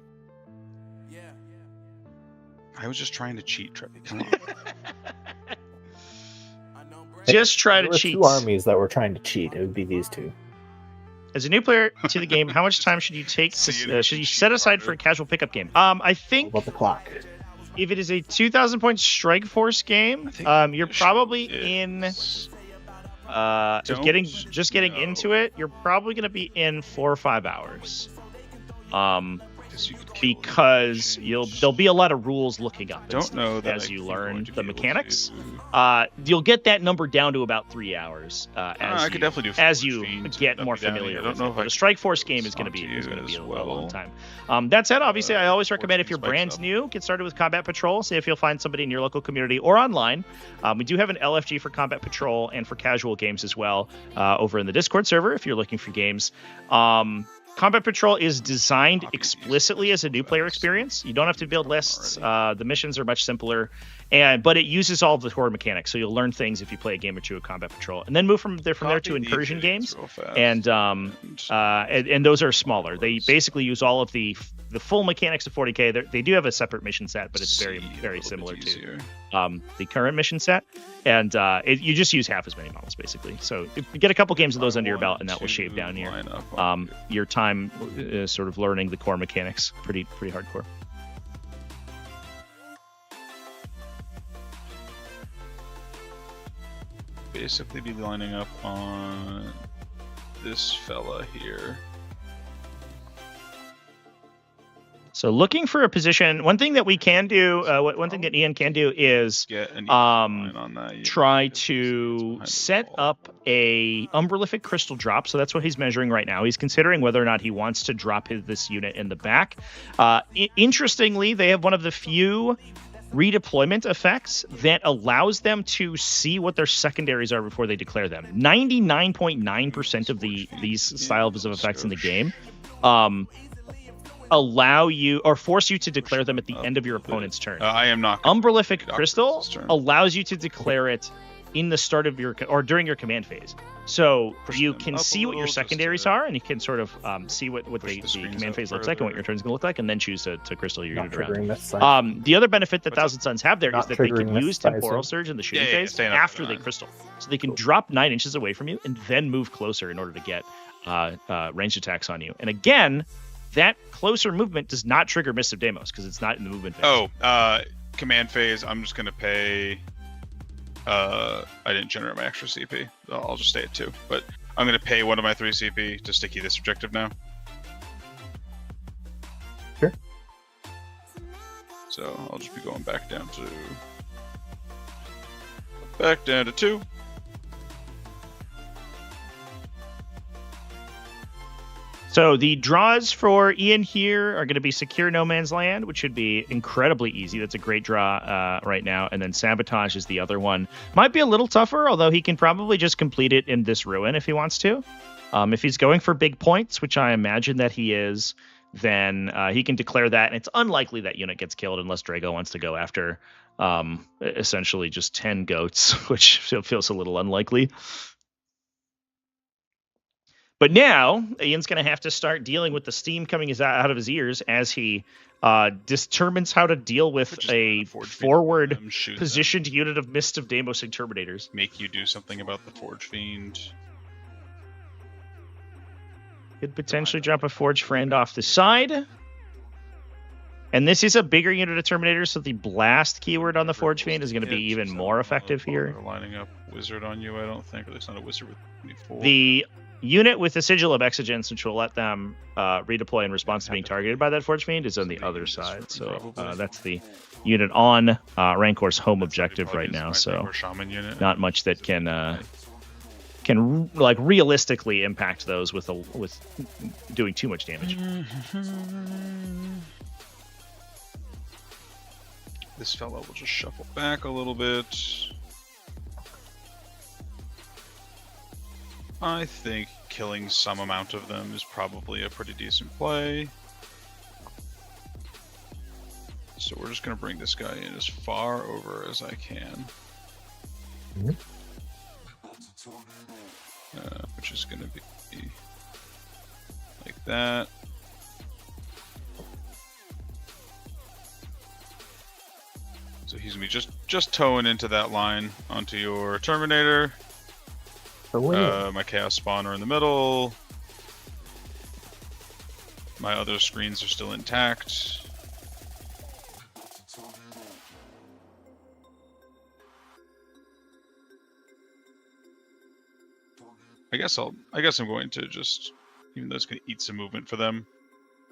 I was just trying to cheat, Trevi. Come on. Just try to cheat. Two armies that were trying to cheat. It would be these two. As a new player to the game, how much time should you take? Should you set aside for a casual pickup game? I think about the clock. If it is a 2,000 point Strike Force game, you're probably in. Getting into it, you're probably going to be in 4 or 5 hours. Because there'll be a lot of rules looking up as you learn the mechanics. You'll get that number down to about 3 hours as you get more familiar with it. But a Strike Force game is going to be a long time. That said, obviously, I always recommend if you're brand new, get started with Combat Patrol. See if you'll find somebody in your local community or online. We do have an LFG for Combat Patrol and for casual games as well over in the Discord server if you're looking for games. Combat Patrol is designed explicitly as a new player experience. You don't have to build lists. The missions are much simpler, but it uses all of the core mechanics. So you'll learn things if you play a game or two of Combat Patrol, and then move from there to incursion games. And those are smaller. They basically use all of the full mechanics of 40K. They do have a separate mission set, but it's very, very similar to the current mission set. And you just use half as many models, basically. So you get a couple games of those under your belt, and that will shave down your time sort of learning the core mechanics. Pretty hardcore. Basically be lining up on this fella here. So looking for a position, one thing that we can do, one thing that Ian can do is try to set up a Umberlific crystal drop. So that's what he's measuring right now. He's considering whether or not he wants to drop this unit in the back. Interestingly, they have one of the few redeployment effects that allows them to see what their secondaries are before they declare them. 99.9% of these styles of effects in the game allow you or force you to declare them at the end of your opponent's turn. I am not. Umberlific Crystal allows you to declare it in the start of your or during your command phase. So you can see what your secondaries are, and you can sort of see what the command phase looks like and what your turn's going to look like, and then choose to crystal your unit around. The other benefit that Thousand Suns have there is that they can use Temporal Surge in the shooting phase after they crystal. So they can drop 9 inches away from you and then move closer in order to get ranged attacks on you. And again, that closer movement does not trigger Mist of Deimos because it's not in the movement phase. Command phase, I'm just going to pay... I didn't generate my extra CP. I'll just stay at 2. But I'm going to pay one of my 3 CP to sticky this objective now. Sure. So I'll just be going back down to 2. So the draws for Ian here are going to be Secure No Man's Land, which should be incredibly easy. That's a great draw right now. And then Sabotage is the other one. Might be a little tougher, although he can probably just complete it in this ruin if he wants to. If he's going for big points, which I imagine that he is, then he can declare that. And it's unlikely that unit gets killed unless Drago wants to go after essentially just 10 goats, which feels a little unlikely. But now, Ian's going to have to start dealing with the steam coming out of his ears as he determines how to deal with a forward positioned unit of Mist of Deimos Terminators. Make you do something about the Forge Fiend. Could potentially drop a Forge Friend off the side. And this is a bigger unit of Terminators, so the blast keyword on the Forge Fiend is going to be even more effective here. They're lining up Wizard on you, I don't think. Or at least not a Wizard with 24. The unit with the Sigil of Exigence, which will let them redeploy in response to being targeted by that Forge Fiend, is on the other side. So that's the unit on Rancor's home objective right now. So not much that can like realistically impact those with doing too much damage. This fellow will just shuffle back a little bit. I think killing some amount of them is probably a pretty decent play. So we're just going to bring this guy in as far over as I can. Which is going to be like that. So he's going to be just towing into that line onto your Terminator. My Chaos Spawner in the middle. My other screens are still intact. I guess I'm going to just, even though it's going to eat some movement for them,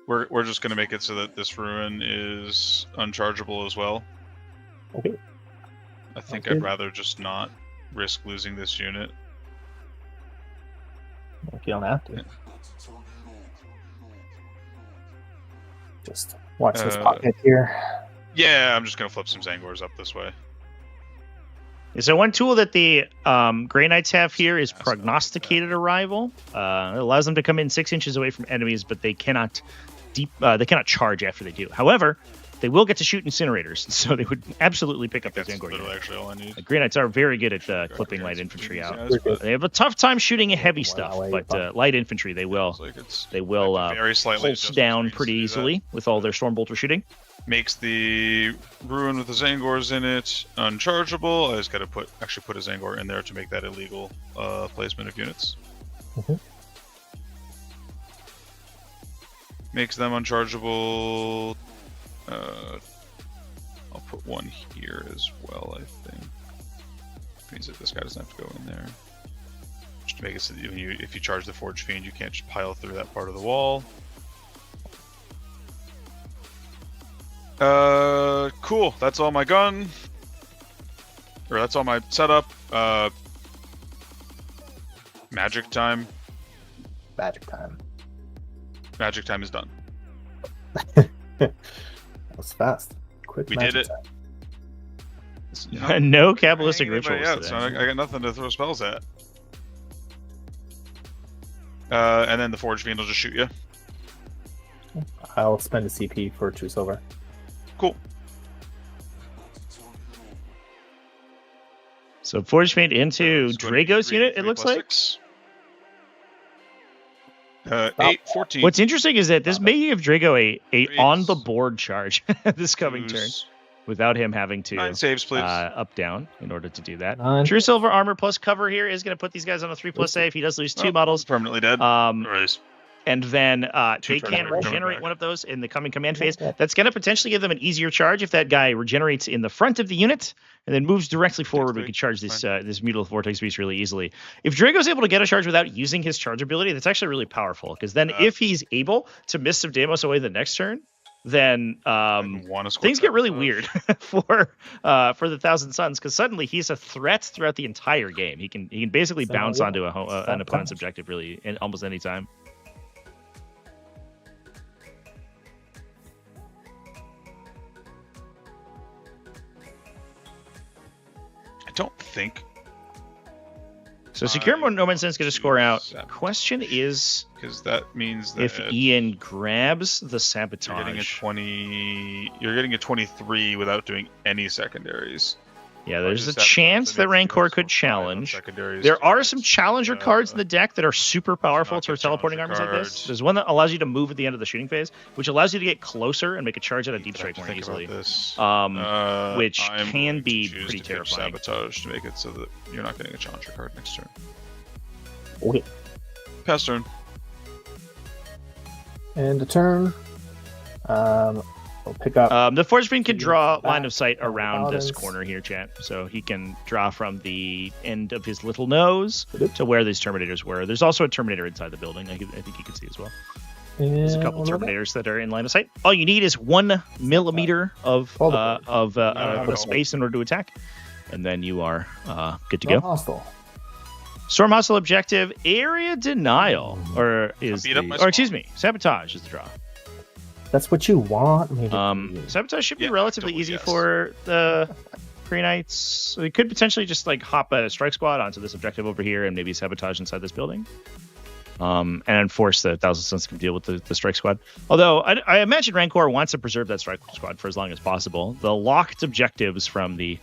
we're just going to make it so that this ruin is unchargeable as well. Okay. I think I'd rather just not risk losing this unit. You don't have to. Just watch this pocket here. Yeah, I'm just going to flip some Zangors up this way. So one tool that the Grey Knights have here is prognosticated arrival. It allows them to come in 6 inches away from enemies, but they cannot charge after they do. However, they will get to shoot incinerators, so they would absolutely pick up the Zangor. Literally actually all I need. The Grey Knights are very good at clipping light infantry out. They have a tough time shooting heavy stuff, but light infantry they will very slightly pulse down pretty easily with all their Stormbolter shooting. Makes the ruin with the Zangors in it unchargeable. I just got to put a Zangor in there to make that illegal placement of units. Makes them unchargeable. I'll put one here as well, I think. Means that this guy doesn't have to go in there. Just to make it so that if you charge the Forge Fiend, you can't just pile through that part of the wall. Cool. That's all my gun. Or that's all my setup. Magic time. Magic time. Magic time is done. That was fast. Quick. We did it. No Kabbalistic rituals. Yeah, Today. so I got nothing to throw spells at. And then the Forge Fiend will just shoot you. I'll spend a CP for 2 silver. Cool. So Forge Fiend into Drago's unit, it looks like. 8, 14. What's interesting is that this may give Drago a on the board charge this coming turn, without him having to 9 saves, please. up down in order to do that. 9. True Silver Armor plus cover here is going to put these guys on a 3+ save. He does lose 2 models. Permanently dead. And then they can turns regenerate back. one of those in the coming command phase. That's going to potentially give them an easier charge if that guy regenerates in the front of the unit and then moves directly forward. We can charge this this Mutilate Vortex Beast really easily. If Drago's able to get a charge without using his charge ability, that's actually really powerful. Because then if he's able to miss some Deimos away the next turn, then things get really weird for the 1,000 Suns, because suddenly he's a threat throughout the entire game. He can basically bounce onto an opponent's objective really in almost any time. Don't think. So Secure No Man's Land is going to score out. Question is, because that means that if Ian grabs the Sabotage, you're getting a 20. You're getting a 23 without doing any secondaries. Yeah, there's a chance that Rancor could challenge. There are some challenger cards in the deck that are super powerful for teleporting armies like this. There's one that allows you to move at the end of the shooting phase, which allows you to get closer and make a charge at a deep strike more easily, which can be pretty terrifying. Sabotage to make it so that you're not getting a challenger card next turn. Okay. Pass turn. And a turn. We'll pick up. The Forge Fiend can draw line of sight around this corner here, chat. So he can draw from the end of his little nose to where these Terminators were. There's also a Terminator inside the building. I think you can see as well. There's a couple Terminators that are in line of sight. All you need is 1 millimeter of space in order to attack, and then you are good to go. Hostile. Storm Hostile objective, Area Denial, excuse me, Sabotage is the draw. That's what you want. Maybe. Sabotage should be relatively easy for the Grey Knights. So we could potentially just like hop a strike squad onto this objective over here and maybe sabotage inside this building. And force the 1,000 Suns to deal with the strike squad. Although I imagine Rancor wants to preserve that strike squad for as long as possible. The locked objectives from the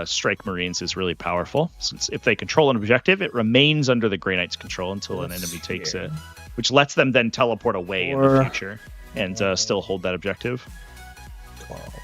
Strike Marines is really powerful, since if they control an objective, it remains under the Grey Knight's control until an enemy takes it, which lets them then teleport away in the future and still hold that objective. 12.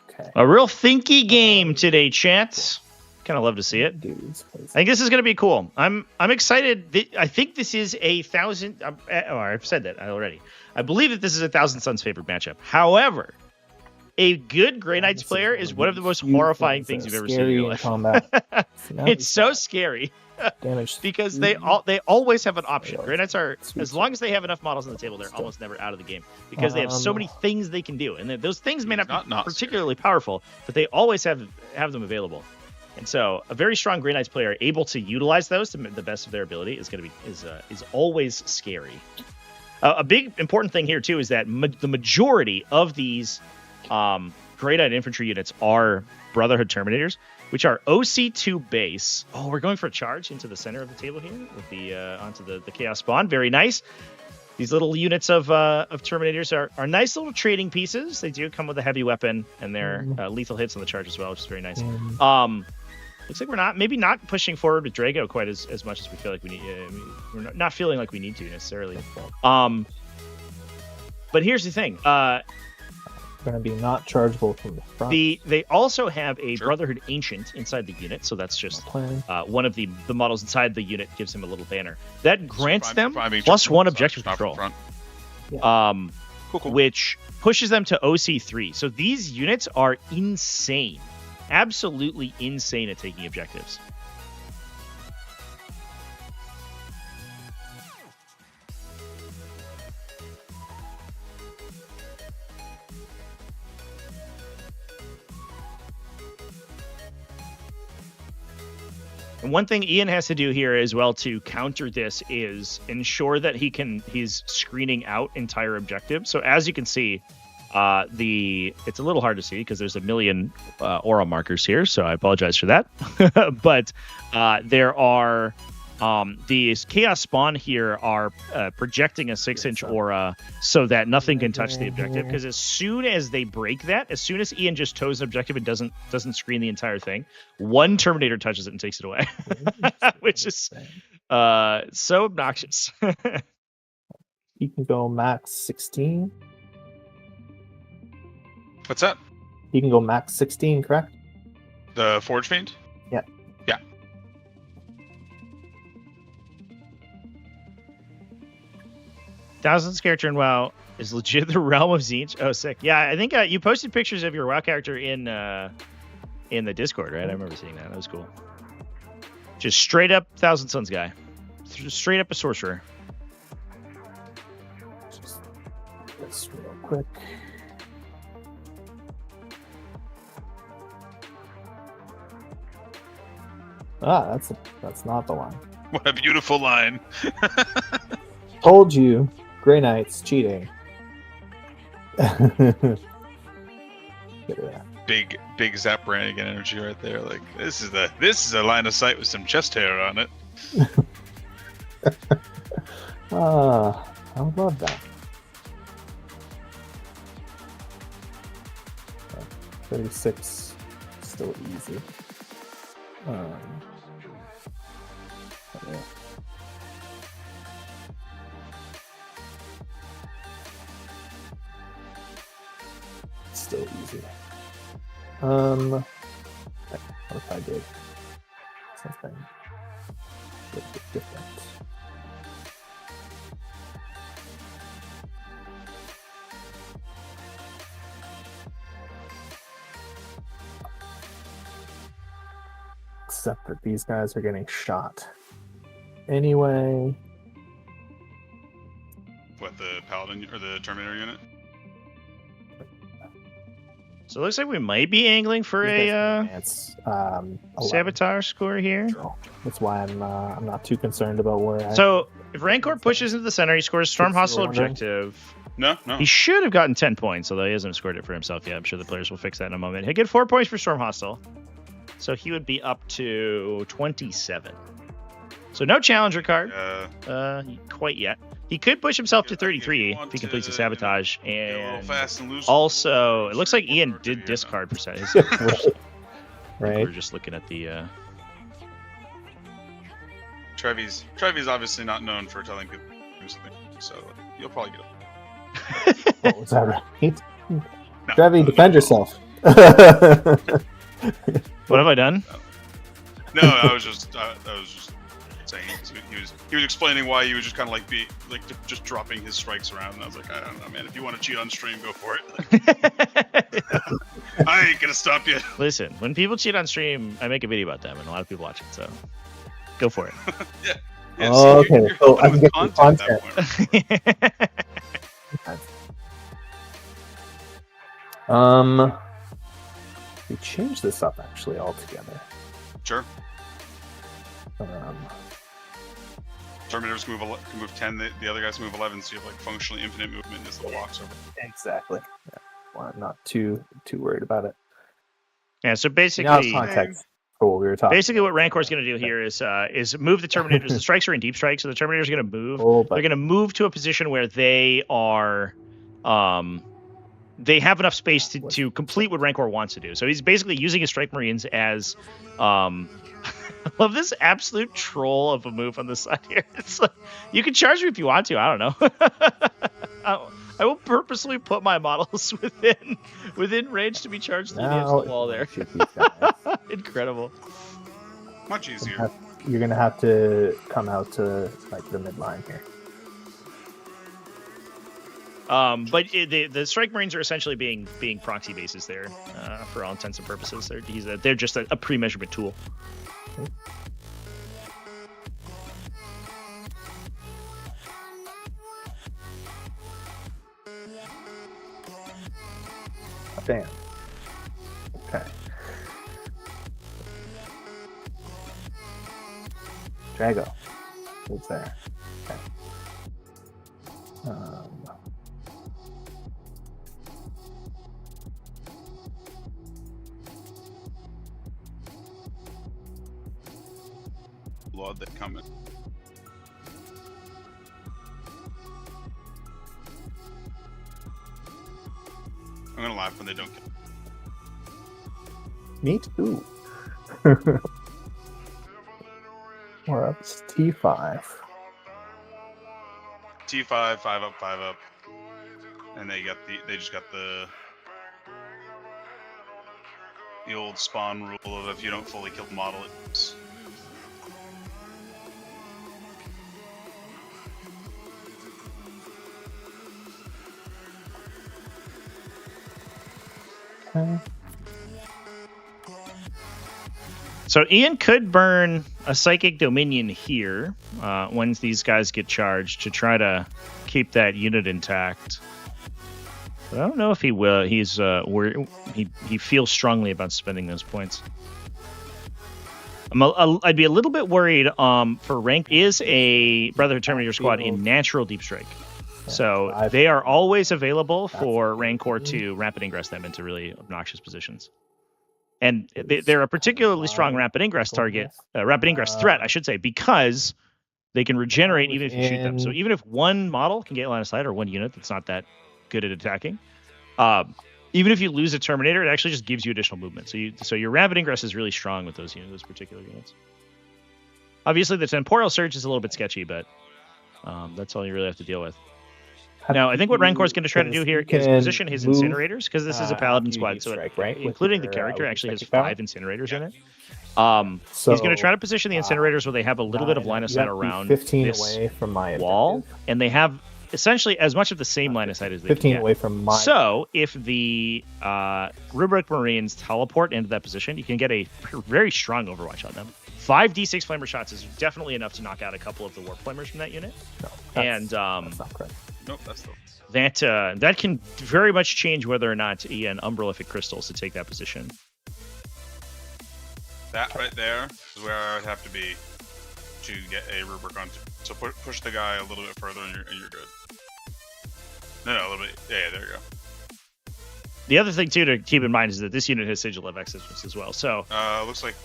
Okay. A real thinky game today, chat. Kind of love to see it. I think this is going to be cool. I'm excited. I think this is a 1,000. I've said that already. I believe that this is a 1,000 Suns favored matchup. However, a good Grey Knights player is one of the most horrifying things you've ever seen in your life. It's so scary. Damage. because they always have an option. Yeah. Grey Knights are, Sweet. as long as they have enough models on the table, they're almost never out of the game because they have so many things they can do, and those things may not be particularly powerful, but they always have them available. And so, a very strong Grey Knights player able to utilize those to the best of their ability is going to be is always scary. A big important thing here too is that the majority of these Grey Knight infantry units are Brotherhood Terminators, which are OC2 base. Oh, we're going for a charge into the center of the table here with the onto the Chaos Spawn. Very nice. These little units of Terminators are nice little trading pieces. They do come with a heavy weapon, and they're lethal hits on the charge as well, which is very nice. Looks like we're not pushing forward with Drago quite as much as we feel like we need. We're not feeling like we need to necessarily. But here's the thing. Going to be not chargeable from the front. They also have a Brotherhood Ancient inside the unit, so that's just one of the models inside the unit gives him a little banner that grants them +1 objective control, Cool. which pushes them to OC3. So these units are insane, absolutely insane at taking objectives. And one thing Ian has to do here as well to counter this is ensure that he's screening out entire objectives. So as you can see, it's a little hard to see because there's a million aura markers here, so I apologize for that. But there are these Chaos Spawn here are projecting a 6-inch aura so that nothing can touch the objective, because as soon as they break that, as soon as Ian just toes an objective and doesn't screen the entire thing, one Terminator touches it and takes it away, which is so obnoxious. You can go max 16. What's that? You can go max 16, correct? The Forge Fiend? Yeah. Yeah. Thousands character in WoW is legit the realm of Zinch. Oh, sick. Yeah, I think you posted pictures of your WoW character in the Discord, right? I remember seeing that. That was cool. Just straight up Thousand Suns guy. Straight up a sorcerer. Just this real quick. That's not the one. What a beautiful line. Told you, Grey Knights cheating. Big Zap Brannigan energy right there. Like this is a line of sight with some chest hair on it. I love that. 36, still easy. Yeah. Still easy. What if I did something a little bit different? Except that these guys are getting shot anyway. What, the Paladin or the Terminator unit? So it looks like we might be angling for a sabotage score here. That's why I'm not too concerned about where. So if Rancor pushes into the center, he scores Storm Hostile objective. No. He should have gotten 10 points, although he hasn't scored it for himself yet. I'm sure the players will fix that in a moment. He'll get 4 points for Storm Hostile. So he would be up to 27. So no challenger card quite yet. He could push himself to 33 if he completes the sabotage. And also, it looks like Ian did discard for his right. We're just looking at the... Trevi's obviously not known for telling people something, so you'll probably get it. What was that, right? No, Trevi, defend yourself. What have I done? No, I was just saying he was explaining why he was just kind of just dropping his strikes around, and I was like, I don't know, man. If you want to cheat on stream, go for it. I ain't gonna stop you. Listen, when people cheat on stream, I make a video about them, and a lot of people watch it. So Go for it. Yeah. Oh, see, okay, you're so I helping can with get some content at that point. We changed this up actually altogether. Sure. Um, Terminators can move 10, the other guys move 11, so you have like functionally infinite movement in this little box over. exactly. Yeah. Well, I'm not too worried about it. Yeah, so Now basically, context for what we were talking. basically what Rancor is going to do here is move the Terminators. The strikes are in deep strike, so the Terminators are going to move. Oh, They're going to move to a position where they are, they have enough space to complete what Rancor wants to do. So he's basically using his Strike Marines as, I love this absolute troll of a move on the side here. It's like, you can charge me if you want to. I don't know. I will purposely put my models within range to be charged through the wall there. Incredible. Much easier. You're gonna have to come out to like the midline here. But the Strike Marines are essentially being proxy bases there, for all intents and purposes. They're just a pre-measurement tool. Damn. Okay. Drago. Who's there? Okay. Lord, they're coming. I'm gonna laugh when they don't kill. Me too. We're up to T5. T5, 5 up, 5 up. And they just got the old spawn rule of if you don't fully kill the model, it's Okay. So Ian could burn a Psychic Dominion here once these guys get charged to try to keep that unit intact. But I don't know if he will. He's he feels strongly about spending those points. I'd be a little bit worried. For rank is a Brotherhood Terminator squad in natural deep strike, so they are always available for Rancor to rapid ingress them into really obnoxious positions. And they're a particularly strong rapid ingress target, rapid ingress threat, I should say, because they can regenerate even if you shoot them. So even if one model can get line of sight or one unit that's not that good at attacking, even if you lose a Terminator, it actually just gives you additional movement. So your rapid ingress is really strong with those particular units. Obviously, the Temporal Surge is a little bit sketchy, but that's all you really have to deal with. Now, I think what Rancor is going to try to do here is position his incinerators, because this is a Paladin squad, so including the character actually has 5 incinerators in it. He's going to try to position the incinerators where they have a little bit of line of sight around 15 this away from my wall, objective. and they have essentially as much of the same line of sight as they 15 can get. away from my. So if the Rubric Marines teleport into that position, you can get a very strong Overwatch on them. 5 D6 Flamer shots is definitely enough to knock out a couple of the Warp Flamers from that unit. No, that's not correct. nope, that's the that can very much change whether or not Ian Umbralific Crystals to take that position. that right there is where I would have to be to get a rubric on. So push the guy a little bit further, and you're good. No, a little bit. Yeah, there you go. The other thing too to keep in mind is that this unit has Sigil of Exodus as well. So looks like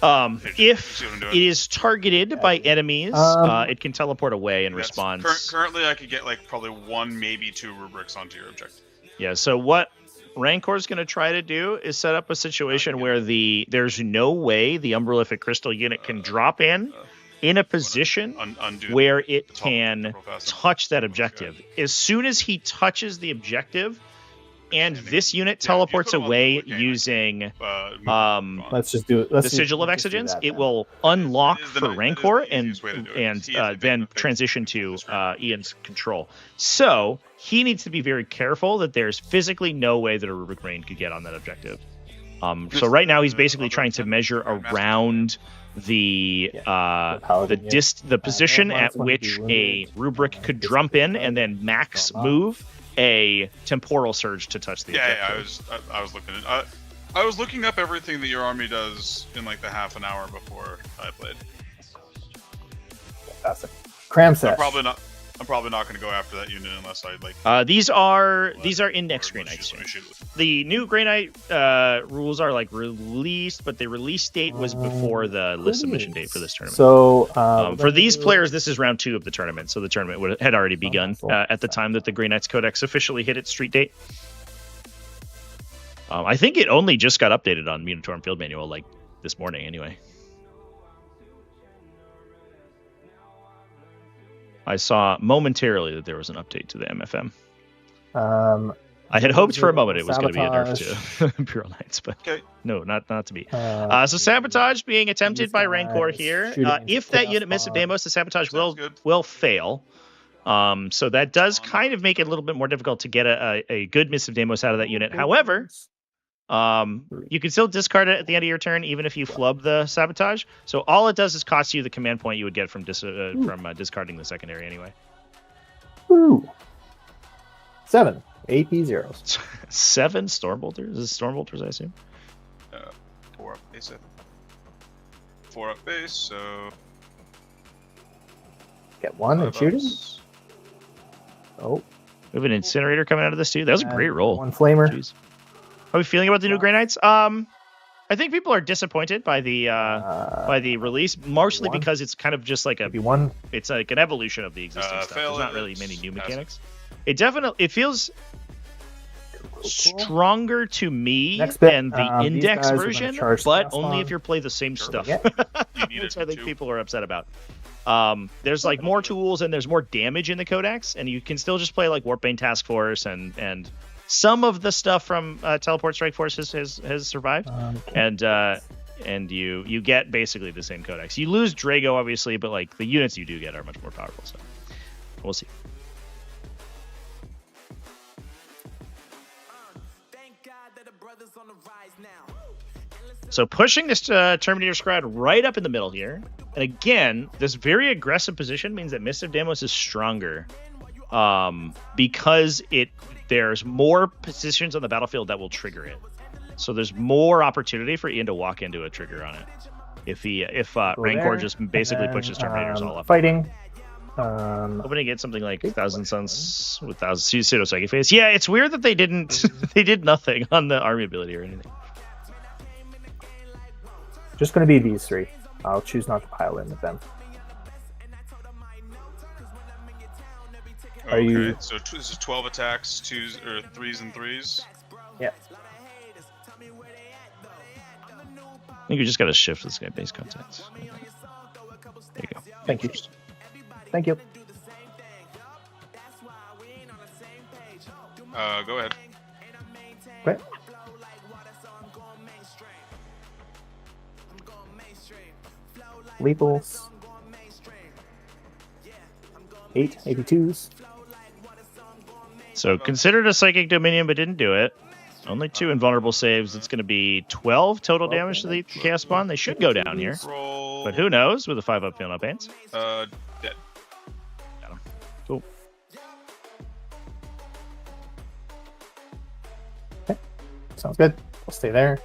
if it is targeted by enemies, it can teleport away in response. Currently, I could get like probably 1, maybe 2 rubrics onto your objective. Yeah. So what Rancor is going to try to do is set up a situation where there's no way the Umbralific Crystal unit can drop in a position where it can touch that objective. As soon as he touches the objective, and this unit teleports away using Let's just do it. the Sigil of Exigence, it will unlock for Rancor and then transition to Ian's control. So he needs to be very careful that there's physically no way that a Rubric Marine could get on that objective. So right now he's basically trying to measure around the position at which a rubric could jump in and then max move a temporal surge to touch the objective. I was looking at I was looking up everything that your army does in like the half an hour before I played. Fantastic. Cram set. I'm probably not going to go after that unit unless I like. These are index Grey Knights. The new Grey Knight rules are like released, but the release date was before the list submission date for this tournament. So for these players, this is round 2 of the tournament, so the tournament had already begun at the time that the Grey Knights Codex officially hit its street date. I think it only just got updated on Munitorum Field Manual like this morning, anyway. I saw momentarily that there was an update to the MFM. I had hoped for a moment it was going to be a nerf to Imperial Knights, but no, not to be. So sabotage being attempted by Rancor here. If that unit misses Deimos, the sabotage will fail. So that does kind of make it a little bit more difficult to get a good miss of Deimos out of that unit. However, you can still discard it at the end of your turn, even if you flub the sabotage. So all it does is cost you the command point you would get from discarding the secondary anyway. Woo. 7 AP zeros. 7 Stormbolters? Is it Stormbolters, I assume? 4 up base. 4 up base, so... Get 1 and shoot him? Oh. We have an Incinerator coming out of this too. That was a great roll. 1 Flamer. Jeez. How are we feeling about the new Grey Knights? I think people are disappointed by the release, mostly because it's kind of just like it's like an evolution of the existing stuff. There's not really many new mechanics. It feels stronger to me than the index version, but only if you play the same stuff, which I think people are upset about. There's like more tools and there's more damage in the Codex, and you can still just play like Warpbane Task Force and some of the stuff from Teleport Strike Force has survived, and you get basically the same Codex. You lose Drago obviously, but like the units you do get are much more powerful. So we'll see. So pushing this Terminator squad right up in the middle here, and again, this very aggressive position means that Mists of Deimos is stronger, because there's more positions on the battlefield that will trigger it. So there's more opportunity for Ian to walk into a trigger on it if Rancor just basically pushes Terminators all up. Fighting. Hoping to get something like 1,000 Suns with 1,000 Pseudo Psychic Phase. Yeah, it's weird that they did nothing on the army ability or anything. Just going to be these 3. I'll choose not to pile in with them. Are you? So this is 12 attacks, 2s or 3s and 3s. Yeah. I think you just got to shift this guy base contacts. There you go. Thank you. Thank you. Go ahead. Okay. Lethals. 8 AP2s. So considered a Psychic Dominion, but didn't do it. Only 2 invulnerable saves. It's going to be 12 total damage to the Chaos Spawn. They should go down here. But who knows with a 5-up Field Up Hands. Dead. Got him. Cool. Okay. Sounds good. I'll stay there.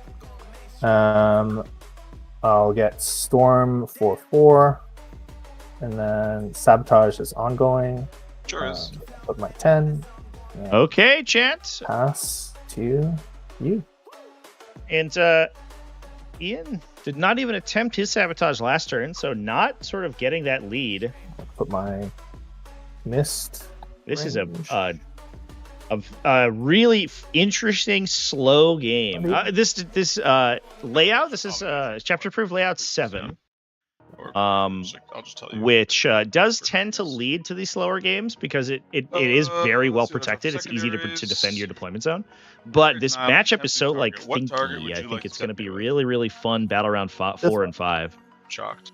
I'll get Storm for 4. And then Sabotage is ongoing. Sure is. Put my 10. Okay, chat. Pass to you. And Ian did not even attempt his sabotage last turn, so not sort of getting that lead. Put my mist. This range. Is a really interesting slow game. This layout. This is chapter proof layout 7. I'll just tell you. Which does tend to lead to these slower games because it is very well protected. It's easy to defend your deployment zone. But this matchup is so like thinky. I think it's going to be really, really fun battle round 4 and 5. Shocked.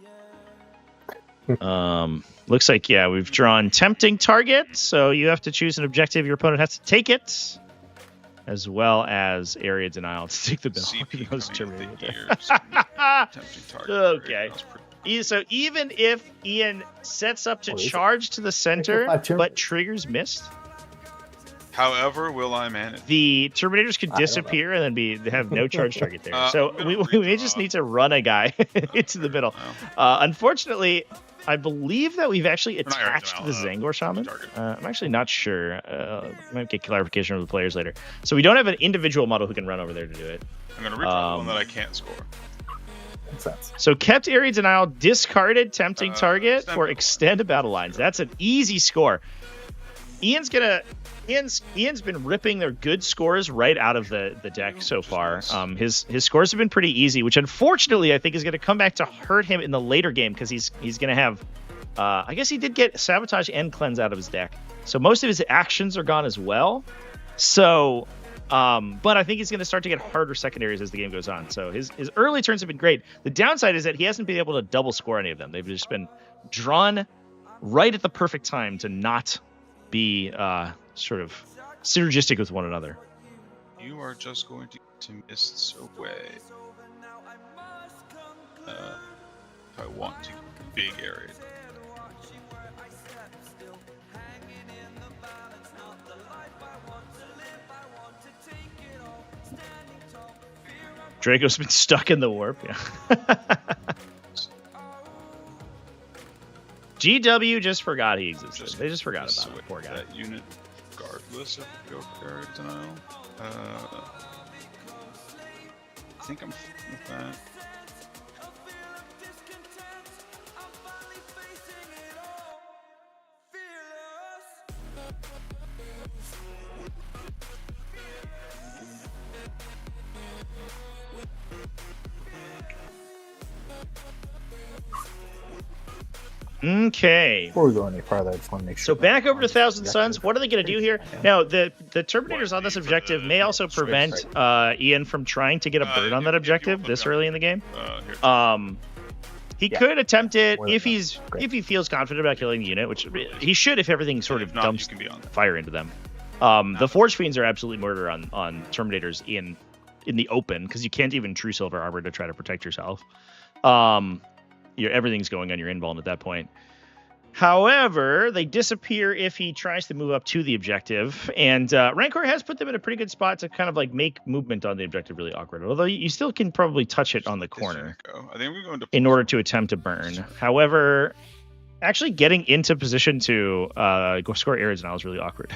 Looks like, yeah, we've drawn tempting target. So you have to choose an objective. Your opponent has to take it. as well as area denial to take the bill. CP Those coming in terminated the there. ears. Tempting target. Okay. That's pretty- So even if Ian sets up to Oh, is it? charge to the center, 5-2. but triggers missed, However, will I manage? the Terminators could I don't know. disappear and then have no charge target there. So I'm gonna we may just redraw. need to run a guy into the middle. Unfortunately, I believe that we've actually not area attached the denial, Zangor Shaman. target. I'm actually not sure. Might get clarification from the players later. So we don't have an individual model who can run over there to do it. I'm going to redraw the one that I can't score. Makes sense. So kept area denial, discarded tempting target extend for battle extended battle lines. That's an easy score. Ian's been ripping their good scores right out of the deck so far. His scores have been pretty easy, which unfortunately I think is going to come back to hurt him in the later game because he's going to have. I guess he did get sabotage and cleanse out of his deck, so most of his actions are gone as well. So. But I think he's going to start to get harder secondaries as the game goes on. So his early turns have been great. The downside is that he hasn't been able to double score any of them. They've just been drawn right at the perfect time to not be sort of synergistic with one another. You are just going to mists away. If I want to big area. Draco's been stuck in the warp. Yeah. GW just forgot he existed. They just forgot about it. Poor guy. That unit, regardless if we go for area denial. I think I'm fine with that. Okay. Before we go any farther, I just want to make sure. So back over to Thousand Suns. What are they going to do here? Now, the Terminators on this objective may also prevent Ian from trying to get a bird on that objective this early in the game. Here. He could attempt it More than if enough. Great. he feels confident about killing the unit, which he should if everything sort of If not, dumps you can be on that. fire into them. The Forge Fiends are absolute murder on Terminators in the open because you can't even True Silver Armor to try to protect yourself. Everything's going on your invuln at that point. However, they disappear if he tries to move up to the objective, and Rancor has put them in a pretty good spot to kind of like make movement on the objective really awkward. Although you still can probably touch it on the corner I think we're going to in order to attempt to burn. However, actually getting into position to go score areas now is really awkward.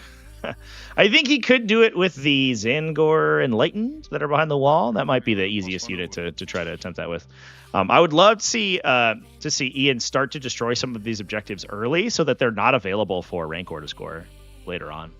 I think he could do it with the Zangor Enlightened that are behind the wall. That might be the easiest unit to try to attempt that with. I would love to see Ian start to destroy some of these objectives early so that they're not available for Rancor to score later on.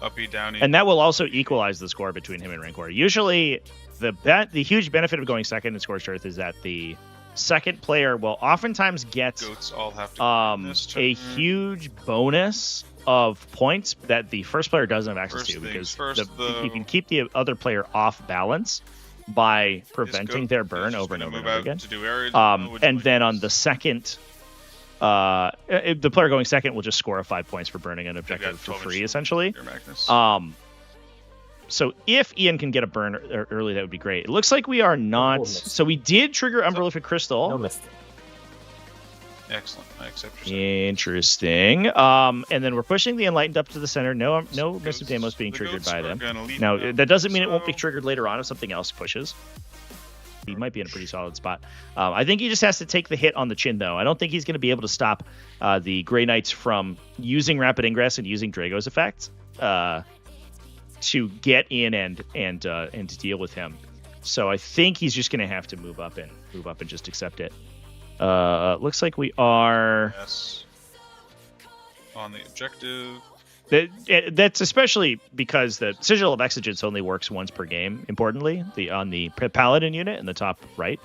uppy, downy. And that will also equalize the score between him and Rancor. Usually, the huge benefit of going second in Scorched Earth is that the second player will oftentimes get Goats all have to this turn. a huge bonus of points that the first player doesn't have access First to things because first, though. you can keep the other plair off balance by preventing goat their is burn just over and gonna over and move over out again. to do area, And then on the second, the player going second will just score 5 points for burning an objective for 12 free, inches. essentially. Magnus. So if Ian can get a burn early, that would be great. It looks like we are not. missed. So we did trigger Umberlific Crystal. No mistake. Excellent. I accept your Interesting. And then we're pushing the Enlightened up to the center. No Mist of Deimos being The triggered goats by are them. gonna lead Now, them, that doesn't mean it won't be so- triggered later on if something else pushes. He might be in a pretty solid spot. I think he just has to take the hit on the chin, though. I don't think he's going to be able to stop the Grey Knights from using Rapid Ingress and using Drago's effect to get in and to deal with him. So I think he's just going to have to move up and just accept it. Looks like we are. Yes. On the objective. That's especially because the Sigil of Exigence only works once per game, importantly, on the Paladin unit in the top right.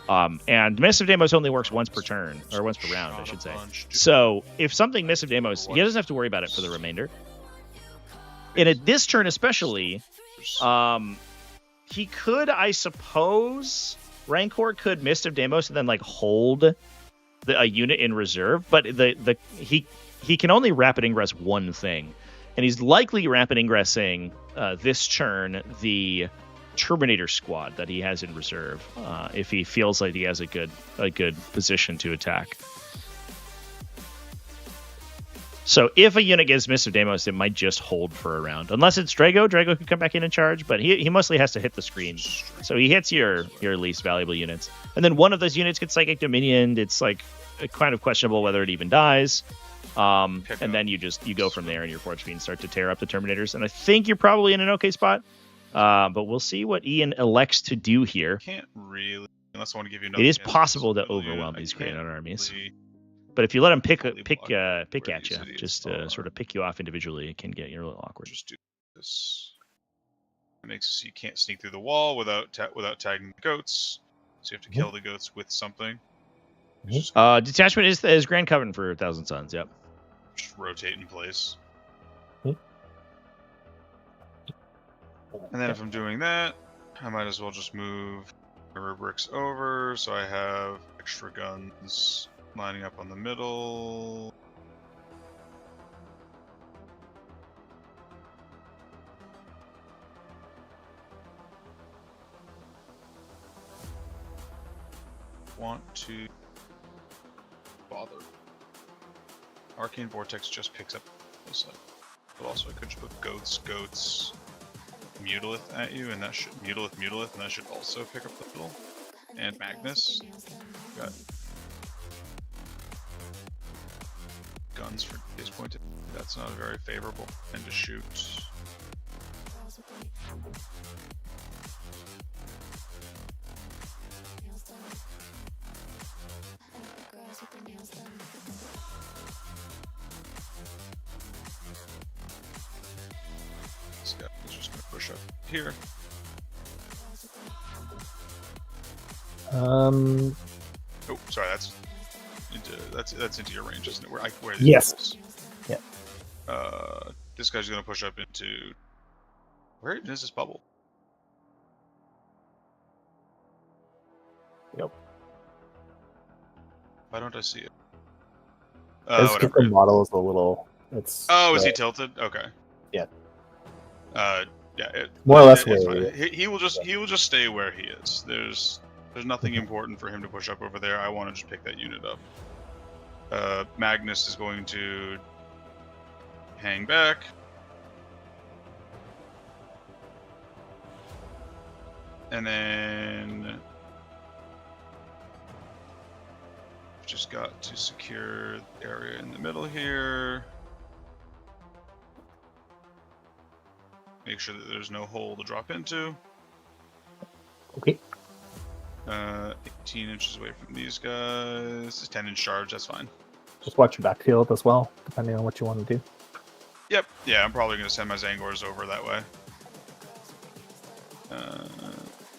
And Mist of Deimos only works once per turn, or once per round, I should say. So if something Mist of Deimos, he doesn't have to worry about it for the remainder. And at this turn especially, he could, I suppose, Rancor could Mist of Deimos and then like hold a unit in reserve, but he can only Rapid Ingress one thing. and he's likely rapid ingressing this turn the Terminator squad that he has in reserve if he feels like he has a good position to attack. So if a unit gets Mists of Deimos, it might just hold for a round. Unless it's Drago. Drago can come back in and charge, but he mostly has to hit the screen. So he hits your least valuable units. And then one of those units gets Psychic Dominion. It's like kind of questionable whether it even dies. And then you go from there, and your Forge Fiends start to tear up the Terminators. And I think you're probably in an okay spot. But we'll see what Ian elects to do here. Can't really, unless I want to give you another. It is possible to overwhelm these Grey Knight armies. But if you let them pick at you, just sort of pick you off individually, it can get you a little awkward. Just do this. It makes it so you can't sneak through the wall without tagging the goats. So you have to kill the goats with something. Detachment is Grand Covenant for 1,000 Suns. Yep. Just rotate in place. And then if I'm doing that, I might as well just move river bricks over, so I have extra guns lining up on the middle. Want to bother. Arcane Vortex just picks up this side. But also I could just put goats, Mutilith at you, and that should Mutilith, and that should also pick up the middle. And Magnus. Got guns for his point. That's not a very favorable and to shoot. This guy is just gonna push up here. Um. Oh, sorry. That's into your range, isn't it? Where Yes. Yeah. This guy's gonna push up into. Where is this bubble? Yep. Why don't I see it? It's because the model is a little. It's. Oh, is he tilted? Okay. Yeah. Yeah. More or less it's where fine. He will just stay where he is. There's nothing important for him to push up over there. I want to just pick that unit up. Magnus is going to hang back. And then just got to secure the area in the middle here. Make sure that there's no hole to drop into. Okay. 18 inches away from these guys. It's 10-inch charge, that's fine. Just watch your backfield as well, depending on what you want to do. Yep. Yeah, I'm probably going to send my Zangors over that way.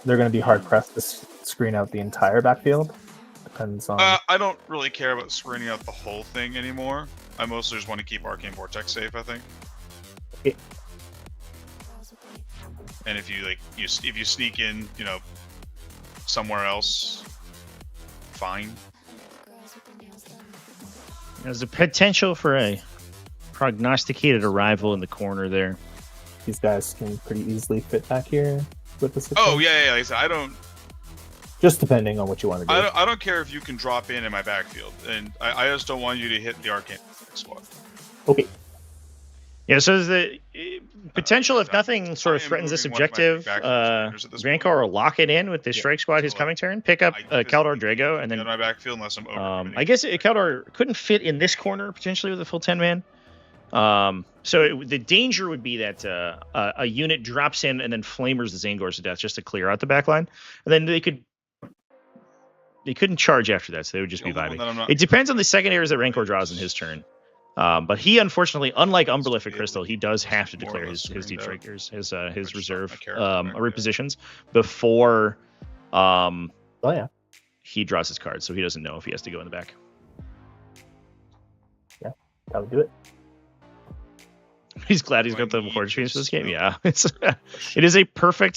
They're going to be hard pressed to screen out the entire backfield. Depends on. I don't really care about screening out the whole thing anymore. I mostly just want to keep Arcane Vortex safe, I think. Okay. And if you if you sneak in, somewhere else, fine. There's a potential for a prognosticated arrival in the corner there. These guys can pretty easily fit back here with the system. Oh yeah. Like I said, I don't. Just depending on what you want to do. I don't care if you can drop in my backfield, and I just don't want you to hit the Arcane squad. Okay. Yeah, so the potential, if nothing sort of threatens this objective, Rancor will lock it in with the Strike Squad his coming turn, pick up Kaldor Drago, and then my backfield unless I'm over. I guess Kaldor couldn't fit in this corner potentially with a full 10-man. So the danger would be that a unit drops in and then flamers the Zangors to death just to clear out the backline, and then they couldn't charge after that, so they would just be vibing. It depends on the secondaries that Rancor draws in his turn. But he, unfortunately, unlike Umberlific Crystal, he does have to declare his deep triggers, his reserve repositions before he draws his card, so he doesn't know if he has to go in the back. Yeah, that would do it. He's glad he's got the Forge Fiends for this game. Yeah, it is a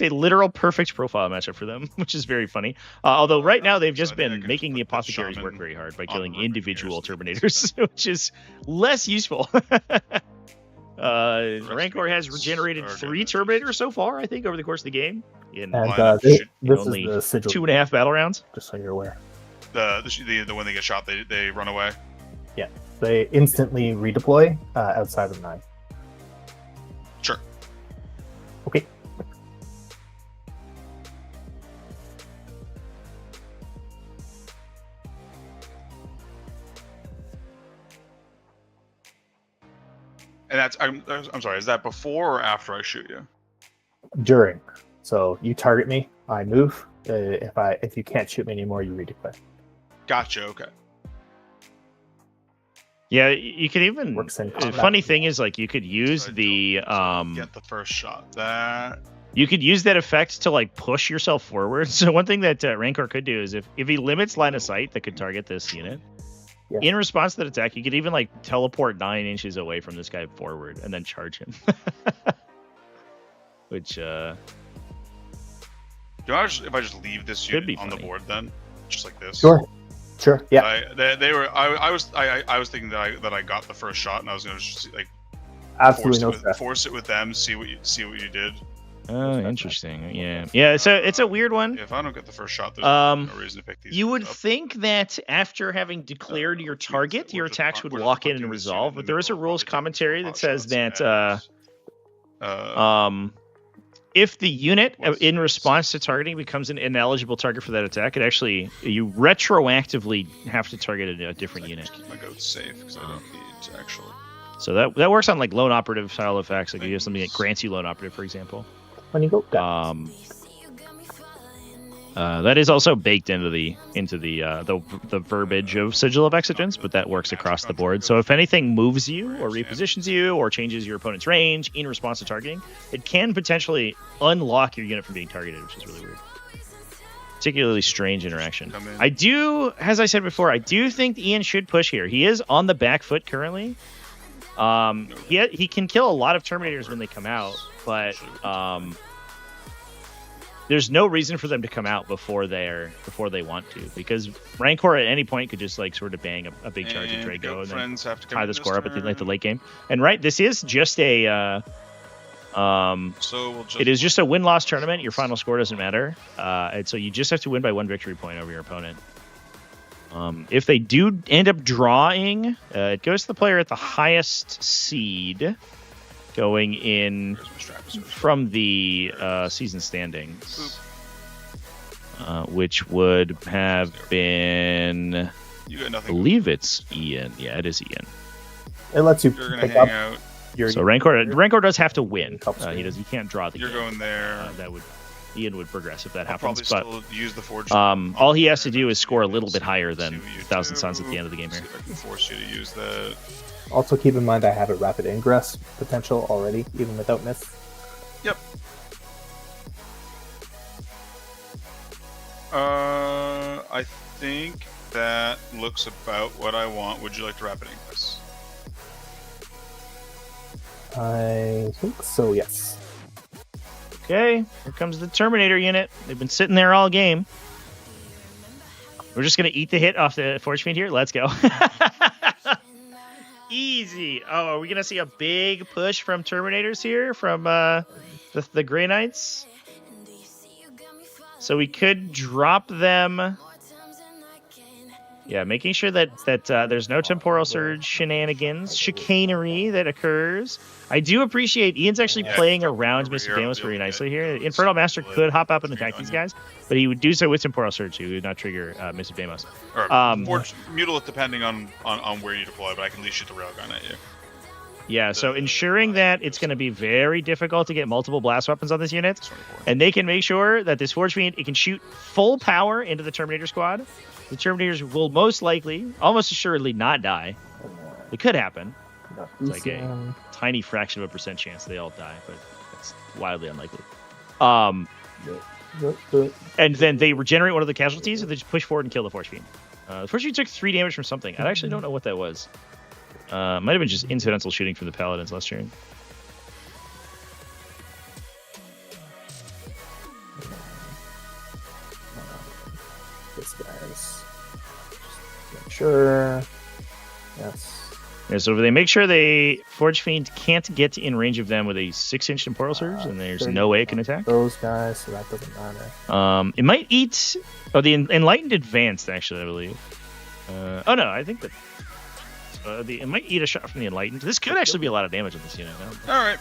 literal perfect profile matchup for them, which is very funny. Although right now they've just been making the Apothecaries work very hard by killing individual Terminators, which is less useful. Rancor has regenerated 3 Terminators so far, I think, over the course of the game. In And Lineup this should is only the sigil. 2.5 battle rounds. Just so you're aware. The when they get shot, they run away. Yeah, they instantly redeploy outside of 9. Sure. Okay. And that's I'm sorry. Is that before or after I shoot you? During. So you target me, I move. If you can't shoot me anymore, you redeploy. Gotcha. Okay. Yeah, you could even. Works in The combat. funny thing is, like, you could use So I the Get the first shot. That. you could use that effect to like push yourself forward. So one thing that Rancor could do is if he limits line of sight that could target this unit, Yeah. in response to that attack, you could even like teleport 9 inches away from this guy forward and then charge him. Which Do I if I just leave this Could be unit on the funny. board then, just like this? Sure. Yeah. I was thinking that I got the first shot and I was gonna just like Absolutely no stress. force it with them. See what you did. oh, interesting. Yeah. So it's a weird one. If I don't get the first shot, there's no reason to pick these. You would up. think that after having declared your target, your attacks would lock in and resolve, but there is a rules commentary that says that if the unit in response to targeting becomes an ineligible target for that attack, you retroactively have to target a different unit. Keep my goats safe because I don't need to actually. So that works on like lone operative style effects. Like you have something that grants you lone operative, for example. When you go down. That is also baked into the verbiage of Sigil of Exigence, but that works across the board. So if anything moves you or repositions you or changes your opponent's range in response to targeting, it can potentially unlock your unit from being targeted, which is really weird. Particularly strange interaction. As I said before, I do think Ian should push here. He is on the back foot currently. He can kill a lot of Terminators when they come out, but there's no reason for them to come out before they want to, because Rancor at any point could just like sort of bang a big charge at Draco and then tie the score up at the late game. And this is just a it is just a win-loss tournament. Your final score doesn't matter, and so you just have to win by 1 victory point over your opponent. If they do end up drawing, it goes to the player at the highest seed, going in from the season standings, which would have been, You got I nothing. believe it's Ian. Yeah, it is Ian. It lets you You're gonna pick hang up out. your. So Rancor does have to win. Cup He can't draw the You're game. going there. Ian would progress if that I'll happens. probably But still use the forge. all he has to do is score a little bit higher than See what you 1,000 Suns at do. the end of the game See here. if I can force you to use that. Also keep in mind I have a rapid ingress potential already, even without miss. Yep. I think that looks about what I want. Would you like to rapid ingress? I think so, yes. Okay, here comes the Terminator unit. They've been sitting there all game. We're just going to eat the hit off the Forge Fiend here. Let's go. Easy. Oh, are we going to see a big push from Terminators here from the Grey Knights? So we could drop them. Yeah, making sure that there's no temporal surge shenanigans, chicanery that occurs. I do appreciate Ian's actually playing around Mr. Damos very nicely here. Infernal Master could hop up and attack these guys, but he would do so with temporal surge, so he would not trigger Mr. Damos. Or forge mutilate depending on where you deploy, but I can at least shoot the railgun at you. Yeah, so ensuring that it's going to be very difficult to get multiple blast weapons on this unit, and they can make sure that this Forge Fiend, it can shoot full power into the Terminator squad. The Terminators will most likely, almost assuredly, not die. It could happen. It's like a tiny fraction of a % chance they all die, but it's wildly unlikely. And then they regenerate one of the casualties, and they just push forward and kill the Forge Fiend. The Forge Fiend took 3 damage from something. I actually don't know what that was. Might have been just incidental shooting from the Paladins last turn. This guy's. Just make sure. Yes. Yeah, so they make sure they Forge Fiend can't get in range of them with a 6-inch Temporal Surge, and there's no way it can attack. Those guys, so that doesn't matter. It might eat. Oh, the Enlightened Advanced, actually, I believe. Oh no, I think that. It might eat a shot from the Enlightened. This could actually be a lot of damage on this unit. All right.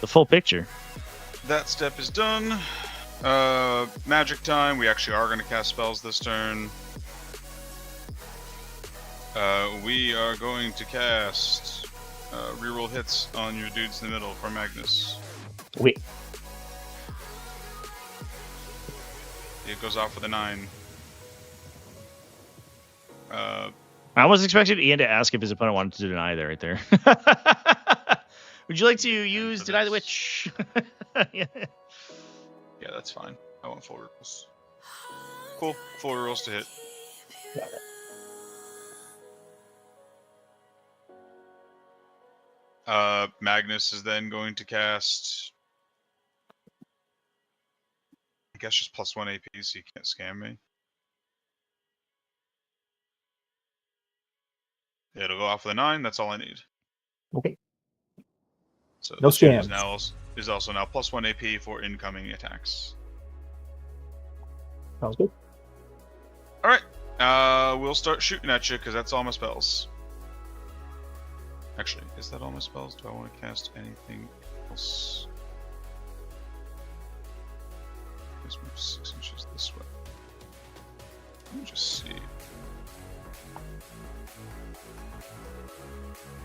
The full picture. That step is done. Magic time. We actually are going to cast spells this turn. We are going to cast reroll hits on your dudes in the middle for Magnus. Wait. It goes off with a 9. I was expecting Ian to ask if his opponent wanted to deny there, right there. Would you like to use Deny the Witch? Yeah. Yeah, that's fine. I want full rerolls. Cool. Full rerolls to hit. Got it. Magnus is then going to cast, I guess, just +1 AP, so you can't scam me. It'll go off with a 9. That's all I need. Okay. So No this unit scams. is also now +1 AP for incoming attacks. Sounds good. All right. We'll start shooting at you because that's all my spells. Actually, is that all my spells? Do I want to cast anything else? Let's move 6 inches this way. Let me just see.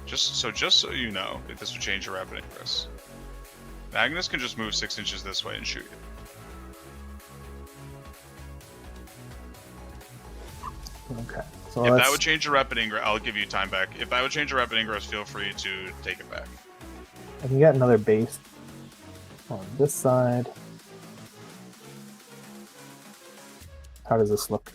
Just so you know, if this would change your rapid ingress, Magnus can just move 6 inches this way and shoot you. Okay. So If that would change your rapid ingress, I'll give you time back. If that would change your rapid ingress, feel free to take it back. I can get another base on this side. How does this look?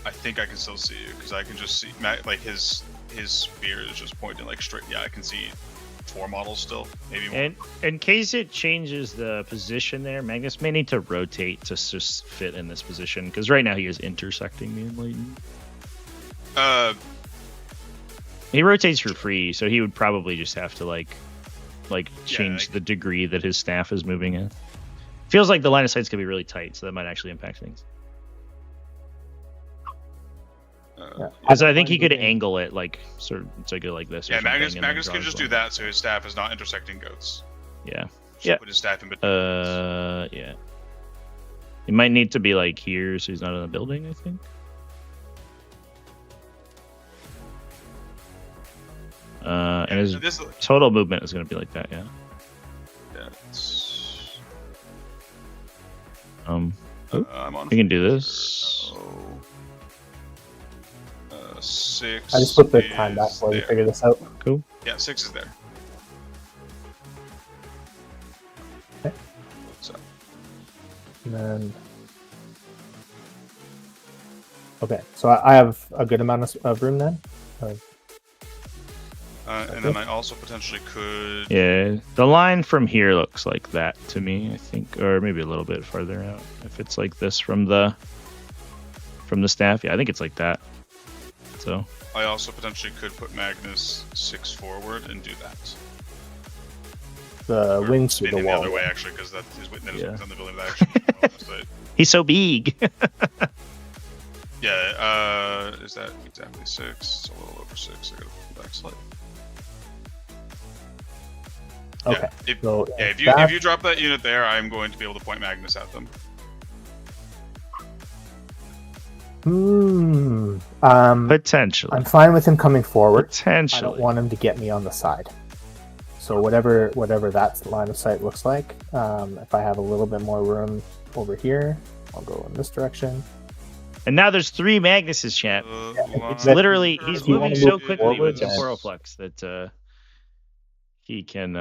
I think I can still see you because I can just see like his spear is just pointing like straight. Yeah, I can see 4 models still, maybe more. And in case it changes the position there, Magnus may need to rotate to just fit in this position, because right now he is intersecting the Enlightened. He rotates for free, so he would probably just have to like change the degree that his staff is moving in. Feels like the line of sight's gonna be really tight, so that might actually impact things. Because I think he could angle it like sort of to go like this. Or Yeah, something, Magnus and then can draw just his do that so his staff is not intersecting goats. Yeah. Just Yeah. put his staff in between. Yeah. He might need to be like here, so he's not in the building, I think. And his This, total movement is going to be like that, yeah. it's, Oh, I'm on. we can do this. 6. I just put the time back is while you there. figure this out. Cool. Yeah, 6 is there. Okay. So And then... Okay, so I have a good amount of room then. and then I also potentially could. Yeah, the line from here looks like that to me, I think, or maybe a little bit farther out. If it's like this from the staff, yeah, I think it's like that. So I also potentially could put Magnus 6 forward and do that. The Or wings to spin the him wall. the other way actually, because that his witness Yeah. is on the building that actually. he's so big. Yeah, is that exactly 6? It's a little over 6. I gotta pull back slightly. Okay. Yeah, so if you drop that unit there, I'm going to be able to point Magnus at them. Potentially. I'm fine with him coming forward. I Potentially. don't want him to get me on the side. So whatever that line of sight looks like, if I have a little bit more room over here, I'll go in this direction. And now there's 3 Magnuses, chat. It's That- literally, he's if you moving wanna so move quickly forward, with then- Temporal Flex that he can.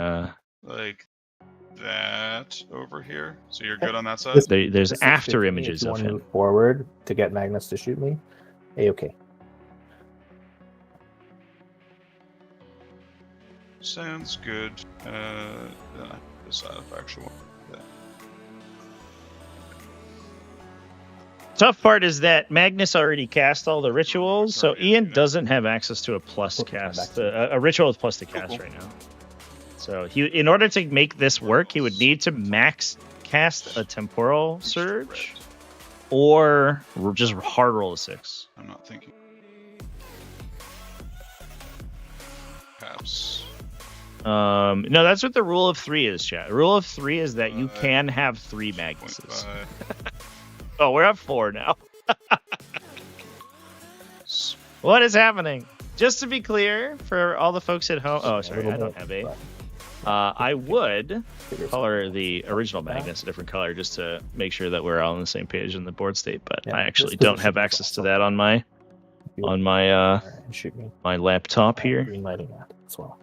Like that over here. So you're good on that side? This- There's This after 650, images if you of want to him. move forward to get Magnus to shoot me. Okay. Sounds good. Then I decide if I actually want that. Tough part is that Magnus already cast all the rituals, so Ian doesn't have access to a plus cast, a ritual with plus to cast right now. So in order to make this work, he would need to max cast a temporal surge, or just hard roll a 6. I'm not thinking. Perhaps. No, that's what the rule of 3 is, chat. The rule of 3 is that you can have 3 Magnuses. Oh, we're at 4 now. What is happening? Just to be clear, for all the folks at home. Oh, sorry, I don't have a. I would color the original Magnus a different color just to make sure that we're all on the same page in the board state. But I actually don't have access to that on my my laptop here. Green lighting that as well.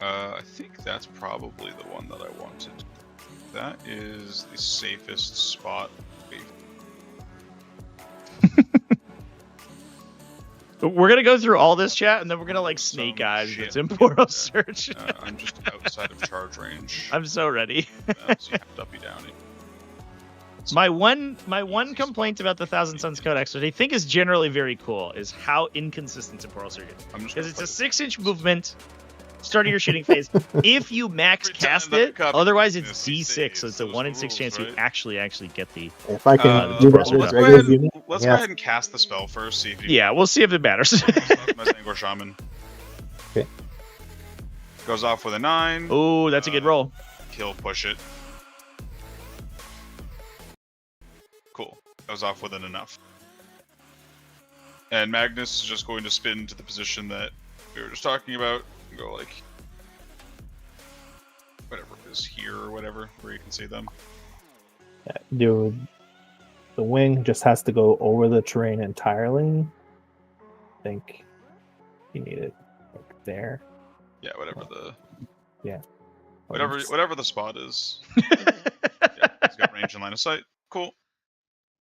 I think that's probably the one that I wanted. That is the safest spot. We're gonna go through all this chat, and then we're gonna like snake eyes the temporal search. I'm just outside of charge range. I'm so ready. So you have to up you down. My one complaint about the Thousand Suns Codex, which I think is generally very cool, is how inconsistent temporal search is. Because it's a 6-inch movement. Start of your shooting phase. If you max cast it, otherwise it's D6, so it's a 1 in 6 chance you actually get the. If I can do that with let's go ahead and cast the spell first. See if you yeah, we'll see if it matters. my Zangor Shaman. Okay. Goes off with a 9. Oh, that's a good roll. He'll push it. Cool. Goes off with an enough. And Magnus is just going to spin to the position that we were just talking about. Go like whatever is here or whatever where you can see them. The wing just has to go over the terrain entirely. I think you need it like there. Yeah, whatever the Whatever whatever the spot is. Yeah, he's got range and line of sight. Cool.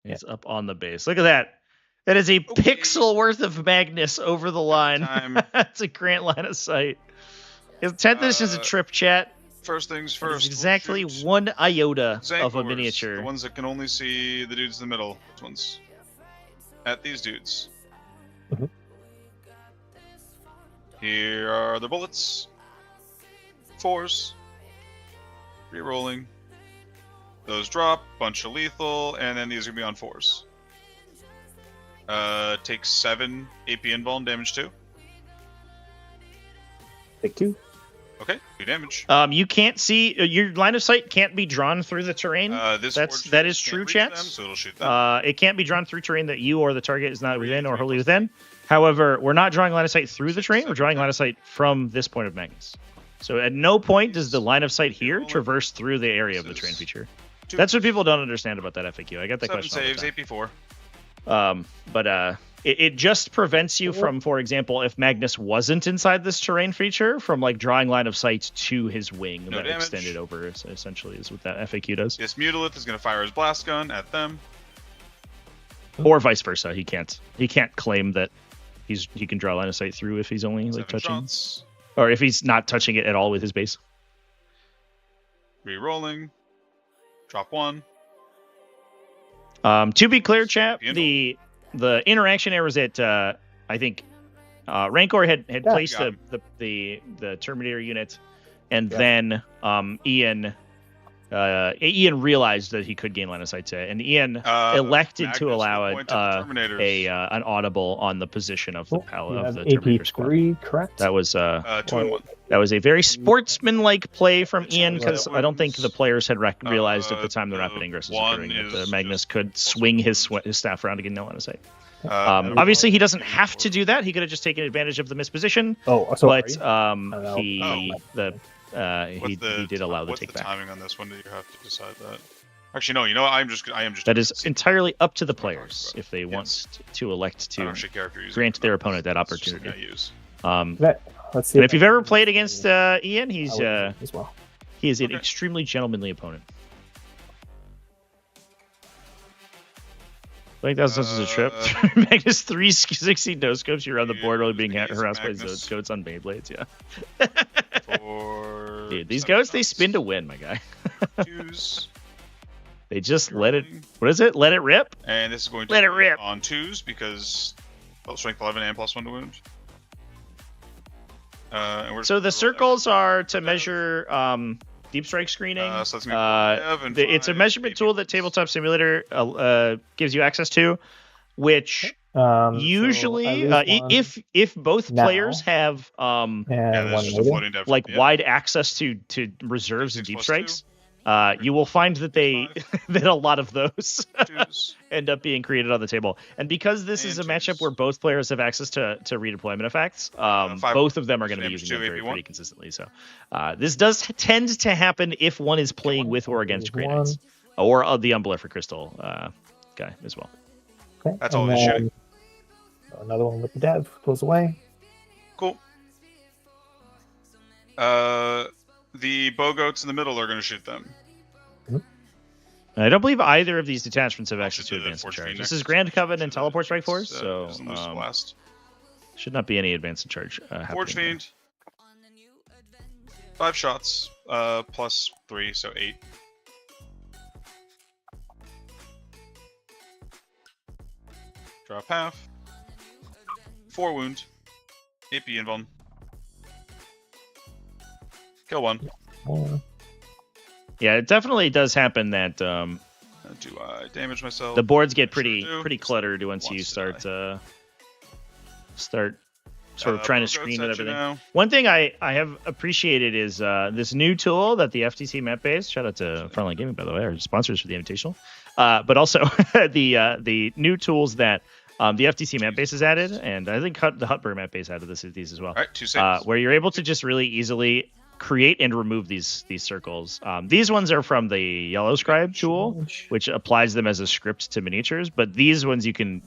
It's up on the base. Look at that. That is a pixel worth of Magnus over the line. That's a grant line of sight. His 10th edition is a trip, chat. First things first. Exactly 1 iota of a miniature. The ones that can only see the dudes in the middle. These ones. At these dudes. Mm-hmm. Here are the bullets. 4s. Rerolling. Those drop. Bunch of lethal. And then these are going to be on 4s. Take 7 AP invuln damage 2. Take 2. Okay, 2 damage. You can't see your line of sight can't be drawn through the terrain. That is true, chat. So it'll shoot them. It can't be drawn through terrain that you or the target is not within or wholly within. However, we're not drawing line of sight through the terrain. We're drawing line of sight from this point of Magnus. So at no point does the line of sight here traverse through the area of the terrain feature. That's what people don't understand about that FAQ. I got that 7 question all the saves, time. AP4. But it just prevents you from, for example, if Magnus wasn't inside this terrain feature, from like drawing line of sight to his wing that damage. extended over. Essentially, is what that FAQ does. This Mutalith is going to fire his blast gun at them, or vice versa. He can't claim that he can draw line of sight through if he's only like 7 touching, shots. or if he's not touching it at all with his base. Rerolling. Drop 1. To be clear, chat, the interaction error was at I think Rancor had placed the Terminator unit, and then Ian realized that he could gain line of sight to it, and Ian elected to allow an audible on the position of the Terminator squad. AP3, correct? That was 2 and 1. that was a very sportsmanlike play from Ian, because I don't think the players had realized at the time the rapid ingress was occurring that Magnus could swing his staff around to get no line of sight. Obviously, he doesn't have to do that. He could have just taken advantage of the misposition. Sorry. But he did allow the what's take the back. timing on this? When do you have to decide that? Actually, no. You know, I am just. That is entirely up to the players if they want to elect to grant their opponent that opportunity. Let's see. And if you've ever played against Ian, he is an extremely gentlemanly opponent. I think that was a trip. Magnus 360 no scopes. You're on the board, only being harassed by goats on Beyblades. Yeah. For Dude, these goats, they spin to win, my guy. They just let it. What is it? Let it rip. And this is going to Let it be rip. on 2s because strength 11 and +1 to wound. And we're So the just gonna roll circles are to measure deep strike screening. So that's gonna be It's a measurement tool that Tabletop Simulator gives you access to, which usually, if both now. players have and that's one just a later. floating depth. like Yeah. wide access to reserves and 6 deep plus strikes, you will find that that a lot of those 2s. end up being created on the table. And because this is a And matchup twos. where both players have access to redeployment effects, both of them are going to be damage using them to AP1. pretty consistently. So this does tend to happen if one is playing with or against Grey Knights, or the Unbelievable Crystal guy as well. Okay. That's and all he's then shooting. Another one with the dev goes away. Cool. The bow goats in the middle are going to shoot them. I don't believe either of these detachments have access Should to do the advanced Forge charge. Fiend This next. is Grand Coven and Should do Teleport the- Strike Force, it's, so doesn't lose the blast. should not be any advanced charge happening. Forge there. Fiend. 5 shots, +3, so 8. Drop half. 4 wound. AP invuln. Kill 1. Oh, Yeah, it definitely does happen that Do I damage myself? the boards get Sure pretty do. cluttered once you Wants to start die. start sort of trying to Bow screen goats and at you everything. now. One thing I have appreciated is this new tool that the FTC map base, shout out to Frontline Gaming, by the way, our sponsors for the Invitational, but also the new tools that the FTC map base has added, and I think the Hutberg map base added these as well, Alright, 2 saves. where you're able to just really easily create and remove these circles. These ones are from the Yellow Scribe tool, which applies them as a script to miniatures, but these ones you can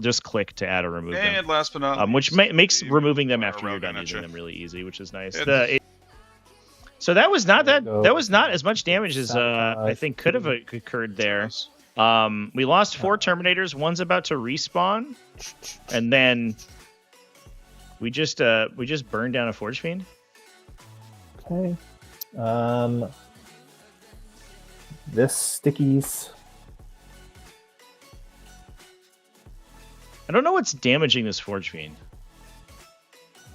just click to add or remove them. And last but not Which least, makes the removing them fire after you're done railgun at using you. them really easy, which is nice. It's- So that was not There you go. that was not as much damage as I think could have occurred there. We lost 4 Terminators. One's about to respawn, and then we just burned down a Forge Fiend. okay. This stickies. I don't know what's damaging this Forge Fiend.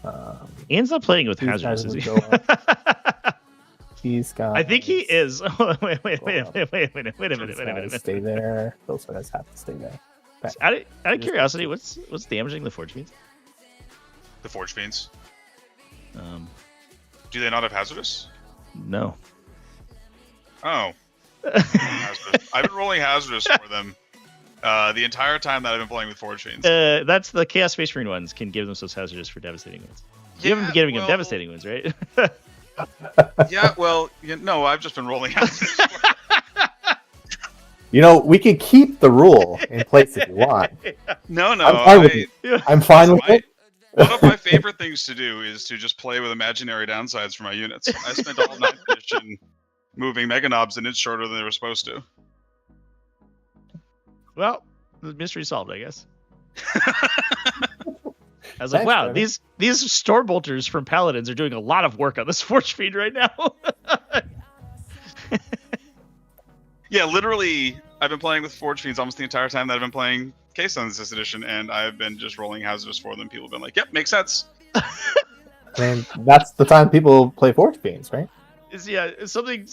Um, Ian's not playing with these hazardous, guys is he? would go up. These guys. I think he is. wait a minute. These guys stay there. Those guys have to stay there. Okay. Out of curiosity, what's damaging the Forge Fiends? The Forge Fiends. Um, Do they not have hazardous? no. Oh. Hazardous. I've been rolling hazardous for them the entire time that I've been playing with Forge Fiends. That's the Chaos Space Marine ones can give themselves hazardous for devastating wounds. You haven't been giving them devastating wounds, right? Yeah, well, no, I've just been rolling hazardous. You know, we could keep the rule in place if you want. No, I'm fine with it. I'm fine with it. One of my favorite things to do is to just play with imaginary downsides for my units. I spent all 9th edition moving Mega Knobs an inch shorter than they were supposed to. Well, the mystery solved, I guess. I was like, Thanks, wow, Brandon. these store bolters from Paladins are doing a lot of work on this Forge Fiend right now. Yeah, literally, I've been playing with Forge Fiends almost the entire time that I've been playing K-Suns this edition, and I've been just rolling hazardous for them. People have been like, yep, makes sense. I mean, that's the time people play Forge Fiends, right? It's something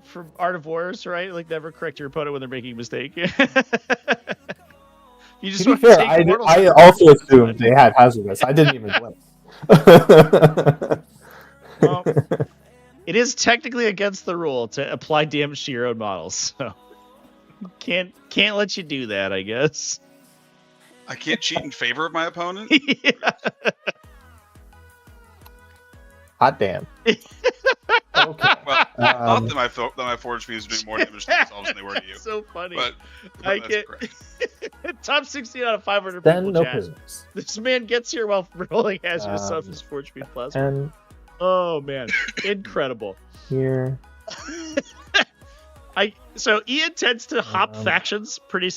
from Art of Wars, right? Like never correct your opponent when they're making a mistake. You just To be want fair, take Immortals. I also assumed they had hazardous. I didn't even blink. Well, it is technically against the rule to apply damage to your own models, so can't let you do that, I guess. I can't cheat in favor of my opponent. Yeah. Hot damn. Okay. Well, I thought that my Forge Fiends were doing more damage to themselves than they were to you. So funny. But I that's get correct. top 16 out of 500 Then people. no Jazz. prisoners. This man gets here while rolling hazardous stuff his Forge Fiend Plasma. And Oh man, incredible. here. So Ian tends to hop Um, factions pretty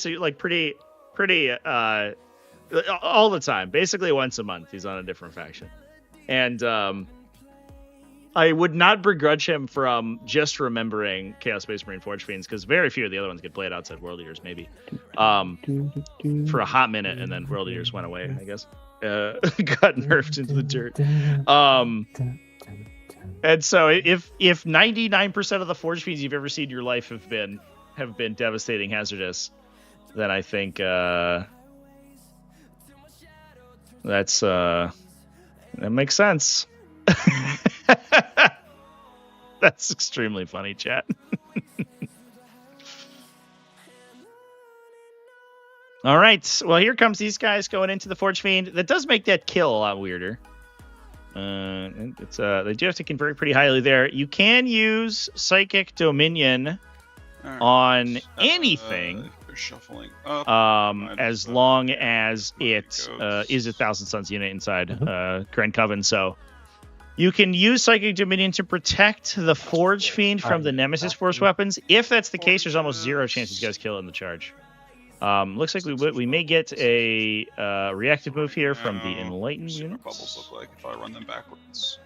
all the time. Basically once a month he's on a different faction. And I would not begrudge him from just remembering Chaos Space Marine Forge Fiends, because very few of the other ones get played outside World Eaters, maybe. For a hot minute, and then World Eaters went away, I guess. Got nerfed into the dirt. And so if 99% of the Forge Fiends you've ever seen in your life have been devastating hazardous, then I think that's that makes sense. That's extremely funny, chat. All right. Well, here comes these guys going into the Forge Fiend. That does make that kill a lot weirder. It's they do have to convert pretty highly there. You can use Psychic Dominion on anything. Shuffling up. As long as it is a Thousand Suns unit inside Grand Coven. So you can use Psychic Dominion to protect the Forge Fiend from the Nemesis Force weapons. If that's the case, there's almost zero chance these guys kill it in the charge. Looks like we may get a reactive move here from the Enlightened units. Bubbles look like if I run them backwards.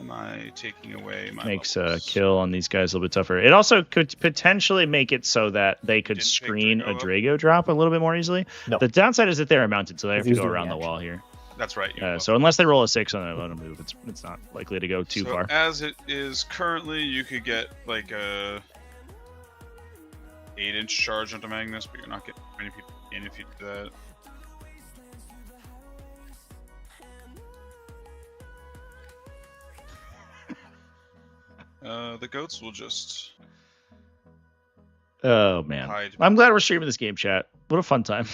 Am I taking away my Makes bubbles? a kill on these guys a little bit tougher. It also could potentially make it so that they could Didn't pick screen a Drago Drago drop a little bit more easily. No. The downside is that they're mounted, so they have to He's go doing around the action. wall here. That's right. So unless they roll a 6 on a move, it's not likely to go too So far. as it is currently, you could get like a 8-inch charge onto Magnus, but you're not getting many people in if you do that. The goats will just Oh man, hide. I'm glad we're streaming this game, chat. What a fun time.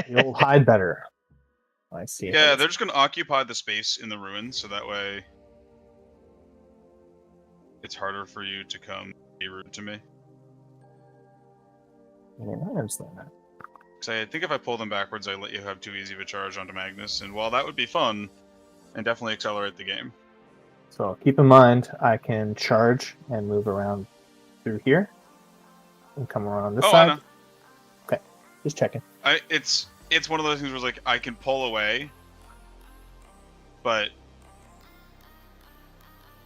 You'll hide better. I see. Yeah, they're just going to occupy the space in the ruins, so that way it's harder for you to come be rude to me. Yeah, I understand that. Because I think if I pull them backwards, I let you have too easy of a charge onto Magnus, and while that would be fun, and definitely accelerate the game. So keep in mind, I can charge and move around through here and come around this I side. know. Okay, just checking. It's one of those things where it's like I can pull away, but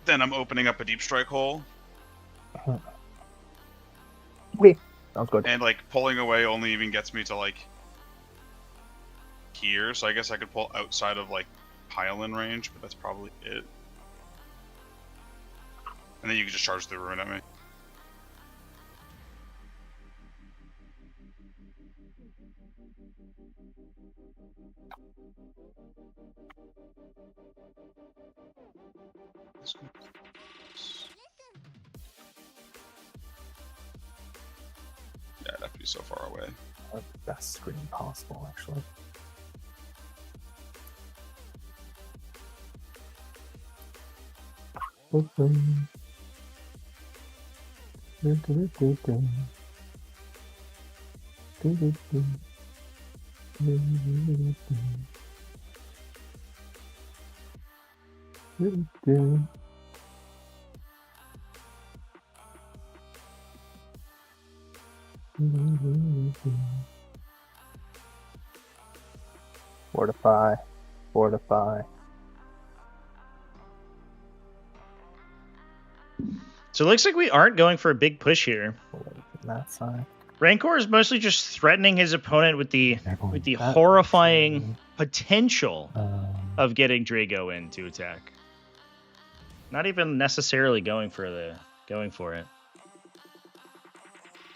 then I'm opening up a deep strike hole, Okay, sounds good. and like pulling away only even gets me to like here. So I guess I could pull outside of like pile-in range, but that's probably it. And then you can just charge the ruin at me. Yeah, it'd have to be so far away. The best screen possible, actually. Fortify, fortify. So it looks like we aren't going for a big push here. Away from that side. Rancor is mostly just threatening his opponent with the They're going that horrifying potential way. of getting Drago in to attack. Not even necessarily going for it.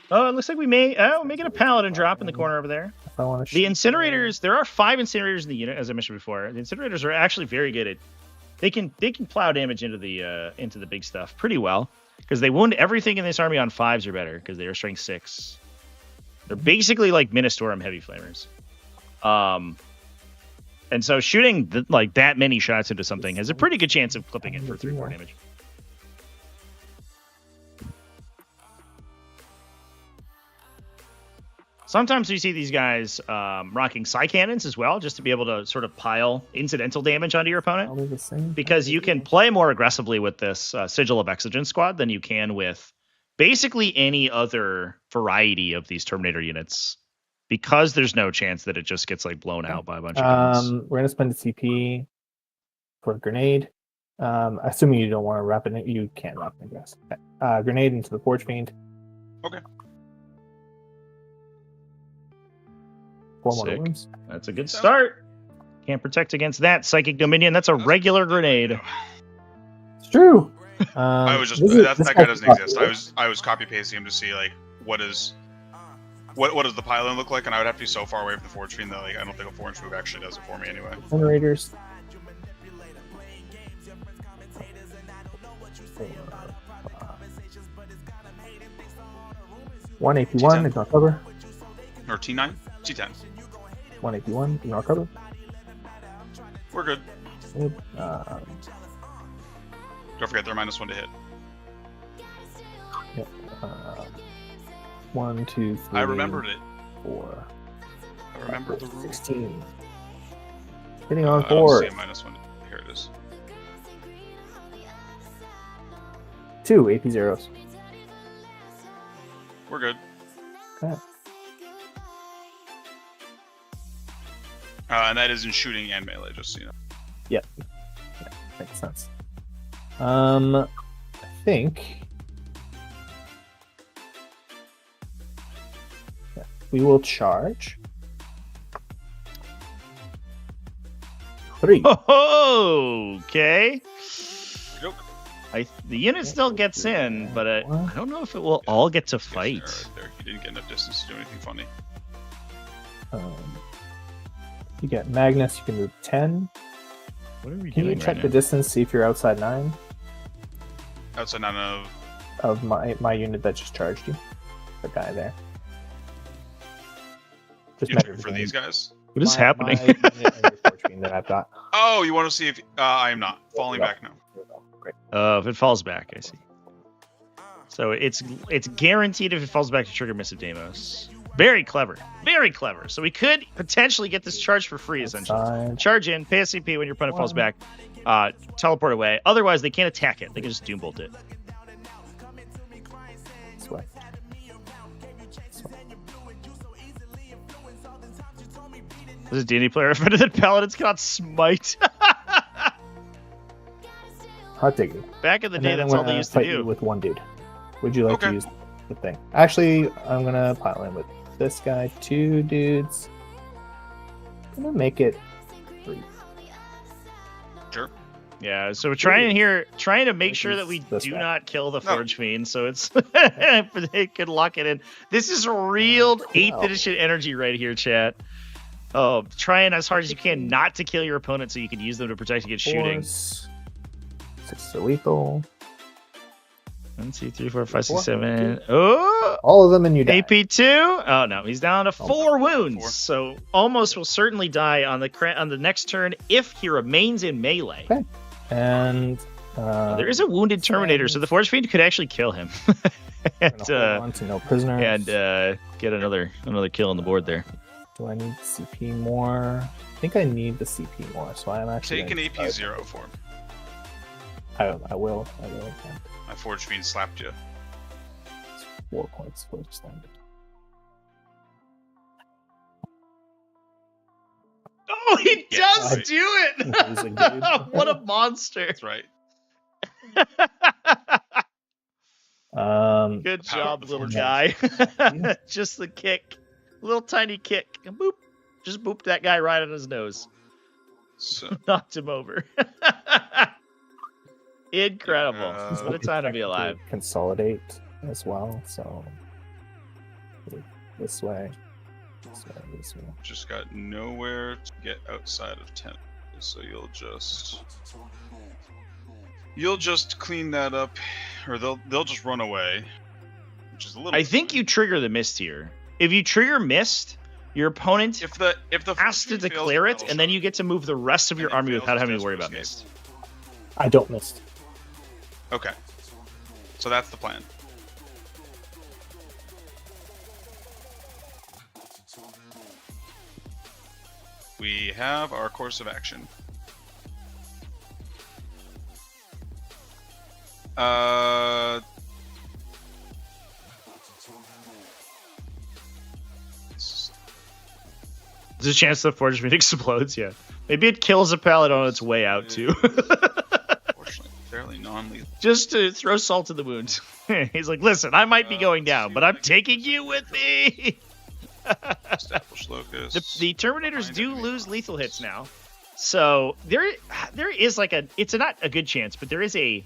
Oh, it looks like we may get a Paladin drop in the corner over there. If I want to The incinerators, there are 5 incinerators in the unit, as I mentioned before. The incinerators are actually very good at they can plow damage into the big stuff pretty well, because they wound everything in this army on 5s or better, because they are strength 6. They're basically like Ministorum heavy flamers. And so shooting that many shots into something has a pretty good chance of clipping it for 3-4 damage. Sometimes we see these guys rocking Psy Cannons as well, just to be able to sort of pile incidental damage onto your opponent. Probably the same. Because you can play more aggressively with this Sigil of Exigence squad than you can with basically any other variety of these Terminator units. Because there's no chance that it just gets like blown out by a bunch of guns. We're gonna spend a CP for a grenade. Assuming you don't want to wrap it, you can't wrap it in grass. Okay. Grenade into the Forge Fiend. Okay. 4 more Sick. wounds. That's a good start. Can't protect against that. Psychic Dominion. That's a regular grenade. It's true. I was just this is- that this guy guy's doesn't exist. popular. I was copy pasting him to see like what does the pylon look like, and I would have to be so far away from the Forge Fiend that like I don't think a 4-inch move actually does it for me anyway. Generators. 1 AP1, ignore cover. Or T9, T10. 1 AP1, ignore cover. We're good. Good. Don't forget they're -1 to hit. Yep. 1, 2, 3. I remembered it. 4. I remember the rule. 16. Hitting on I don't 4. see a -1. Here it is. 2 AP zeros. We're good. Okay. And that is in shooting and melee, just so you know. Yep. Yeah, makes sense. I think we will charge 3. Oh, okay. Joke. The unit still gets in, but I don't know if it will all get to fight. Right there. You didn't get enough distance to do anything funny. You get Magnus, you can move 10. What are we Can you doing check right the distance, see if you're outside 9 Outside none of of my unit that just charged you? The guy there. Just you measure for the these game. guys. What is happening? My unit and your Forge Fiend that I've got. Oh, you want to see if I am not falling back now. Great. If it falls back, I see. So it's guaranteed if it falls back to trigger Missive Deimos. Very clever. Very clever. So we could potentially get this charge for free, essentially. Outside. Charge in, pay a CP when your opponent falls back, teleport away. Otherwise, they can't attack it. They can just Doombolt it. This way. This way. This is a D&D player offended that Paladins cannot smite. Hot diggity. Back in the And day, then that's I'm all they gonna used to fight you do. with one dude. Would you like to Okay. use the thing? Actually, I'm gonna pile in with this guy. 2 dudes. I'm gonna make it 3. Sure. Yeah, so we're trying to make sure that we This do guy. not kill the No. Forge Fiend, so it's they could lock it in. This is real 8th edition energy right here, chat. Oh, trying as hard as you can not to kill your opponent so you can use them to protect against shooting. 6 is lethal. 1, 2, 3, 4, 5, 6, 4. 7. Oh, All of them, and you die. AP2. Oh no, he's down to 4 wounds. 4. So almost will certainly die on the next turn if he remains in melee. Okay. And There is a wounded Terminator, so the Forge Fiend could actually kill him gonna hold on to no prisoners. and get another kill on the board there. Do I need CP more? I think I need the CP more, so I'm actually Take an gonna AP start- 0 for him. I will. Attempt. My Forge Fiend slapped you. It's 4 points for stand. Oh, he Yeah, does right. do He's a dude. it! What a monster! That's right. Good Power job, of the little Forge guy. Just the kick, little tiny kick, and boop, just booped that guy right on his nose, So knocked him over. Incredible! Uh, What a time to be alive. Consolidate as well. So this way, this way, this way. just got nowhere to get outside of 10. So you'll just clean that up, or they'll just run away, which is a little. I think you trigger the mist here. If you trigger mist, your opponent if the has to declare it, and then you get to move the rest of your army without having to worry about mist. I don't miss. Okay, so that's the plan. We have our course of action. There's a chance the Forge Fiend explodes, yeah. Maybe it kills a paladin on its way out, too. Forge non-lethal. Just to throw salt in the wounds. He's like, listen, I might be going down, but I'm taking you with me. Establish locus. The Terminators do lose lethal hits now. So there is like it's not a good chance, but there is a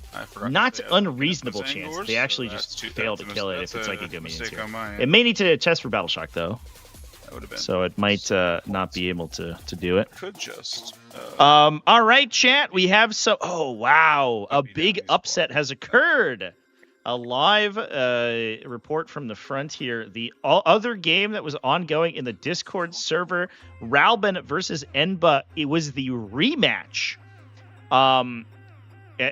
not unreasonable chance they actually just fail to kill it if it's like a Dominions here. It may need to test for Battle Shock though. That would have been. So it might not be able to do it. Could just. All right, chat. We have oh wow, a big upset has occurred. A live report from the front here. The other game that was ongoing in the Discord server, Ralben versus Enba. It was the rematch.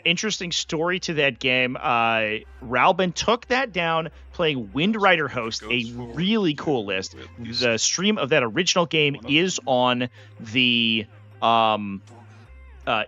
Interesting story to that game. Ralben took that down playing Wind Rider Host, a really cool list. The stream of that original game is on the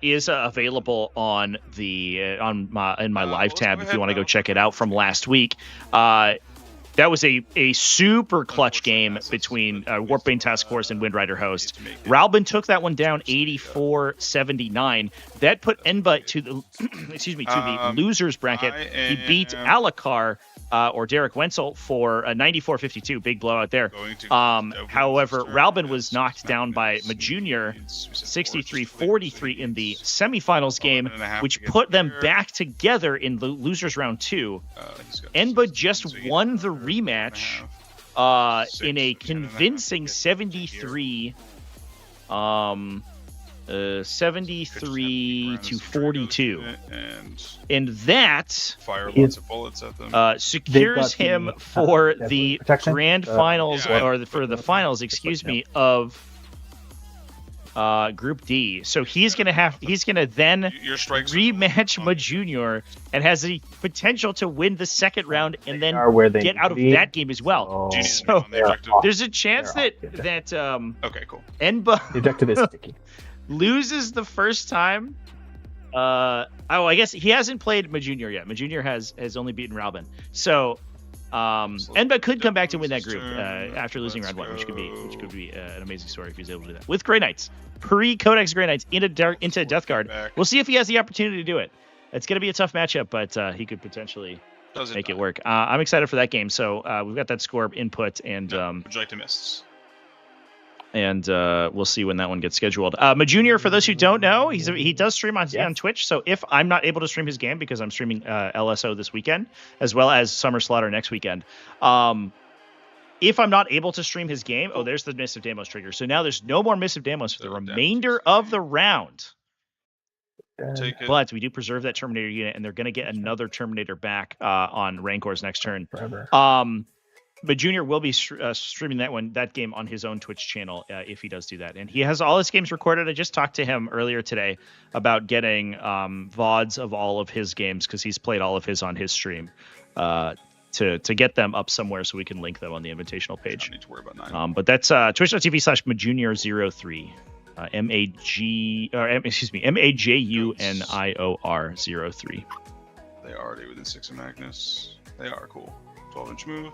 is available on the in my live tab if you want to go check it out from last week. That was a super clutch game between Warpbane Task Force and Wind Rider Host. Ralben took that one down 84-79. That put Enba to the the losers bracket. He beat Alakar or Derek Wenzel for a 94-52, big blowout there. However, Ralben was knocked down by Majunior 63-43 in the semifinals game, which put them back together in the losers round 2. Enba just won the rematch in a convincing 73 to 42, and that fire lots of bullets at them. secures him for the grand finals for the finals, excuse me, of Group D. So he's gonna then rematch Majunior and has the potential to win the second round and then get out of that game as well. So there's a chance that okay, cool. Enba The objective is sticky. loses the first time. I guess he hasn't played Majunior yet. Majunior has only beaten Ralben. So Enba could come back to win that group after losing round 1, which could be an amazing story if he's able to do that with Grey Knights, pre-Codex Grey Knights into Death Guard. We'll see if he has the opportunity to do it. It's going to be a tough matchup, but he could potentially make it work. I'm excited for that game. So we've got that score input and Projectimists. And we'll see when that one gets scheduled. Majunior, for those who don't know, he does stream on Twitch. So if I'm not able to stream his game because I'm streaming LSO this weekend, as well as Summer Slaughter next weekend, if I'm not able to stream his game, there's the Missive Damos trigger. So now there's no more Missive Damos for the remainder of the round. But we do preserve that Terminator unit, and they're going to get another Terminator back on Rancor's next turn. But Junior will be streaming that game on his own Twitch channel if he does do that. And he has all his games recorded. I just talked to him earlier today about getting VODs of all of his games because he's played all of his on his stream to get them up somewhere so we can link them on the invitational page. I don't need to worry about 9. But that's twitch.tv/Majunior03. MAJUNIOR03. They are already within 6 of Magnus. They are cool. 12-inch move.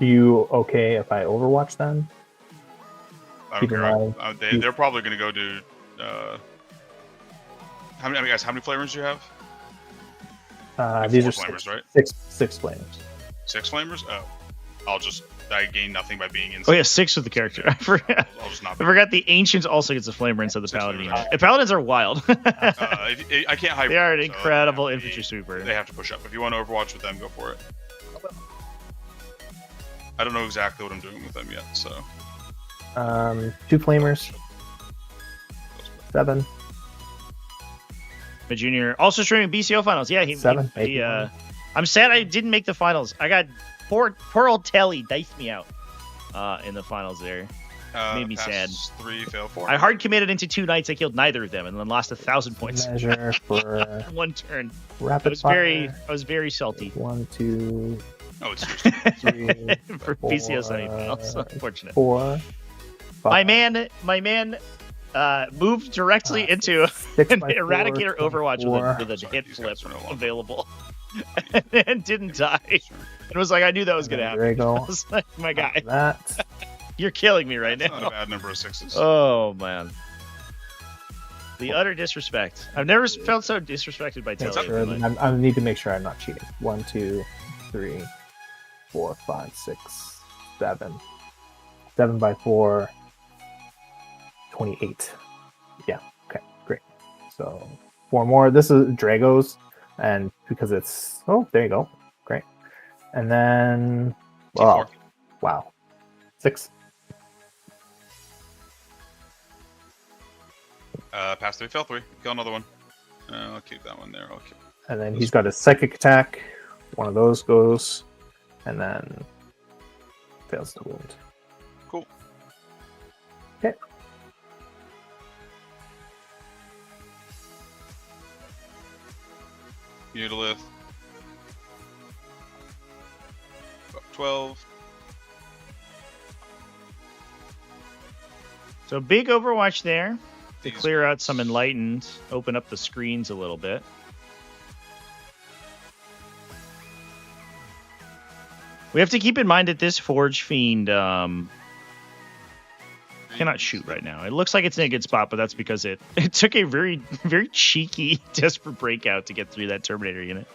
You okay if I overwatch them? I don't care. They're probably going to go do. How many flamers do you have? These are flamers, right? Six flamers. 6 flamers? Oh, I gain nothing by being inside. Oh yeah, 6 with the character. I forgot. I'll just not. I forgot the Ancients also gets a flamer instead of the Paladin. The Paladins are wild. I can't hybrid. They are an incredible infantry sweeper. They have to push up. If you want to Overwatch with them, go for it. I don't know exactly what I'm doing with them yet, so. 2 flamers. 7. Junior also streaming BCO finals. Yeah, 7. I'm sad I didn't make the finals. I got poor old Telly diced me out in the finals there. Made me sad. 3, fail 4. I hard committed into 2 nights. I killed neither of them and then lost 1,000 points. Measure for one turn. Rapid fire. I was very salty. 1, 2. Oh, it's 3 for 4, BCO semifinals. Unfortunate. 4. 5. My man moved directly into 6 an by 4, Eradicator Overwatch 24. with a Sorry, hit these flip guys are no longer- available. And didn't die. It was like, I knew that was And going to then happen. I Drago. was like, my guy, That. you're killing me right That's not a now. bad number of 6s. Oh, man. The utter disrespect. I've never felt so disrespected by Make Telly. sure that I need to make sure I'm not cheating. 1, 2, 3, 4, 5, 6, 7. 7 by 4. 28. Yeah. Okay. Great. So 4 more. This is Drago's, and because it's there you go. Great. And then T4. wow. 6. Pass 3, fail 3. Kill another one. I'll keep that one there. Okay. And then he's got a psychic attack. One of those goes, and then fails to wound. Cool. Okay. Mutalith. 12. So big Overwatch there to These clear out ones. some Enlightened, open up the screens a little bit. We have to keep in mind that this Forge Fiend cannot shoot right now. It looks like it's in a good spot, but that's because it took a very, very cheeky, desperate breakout to get through that Terminator unit.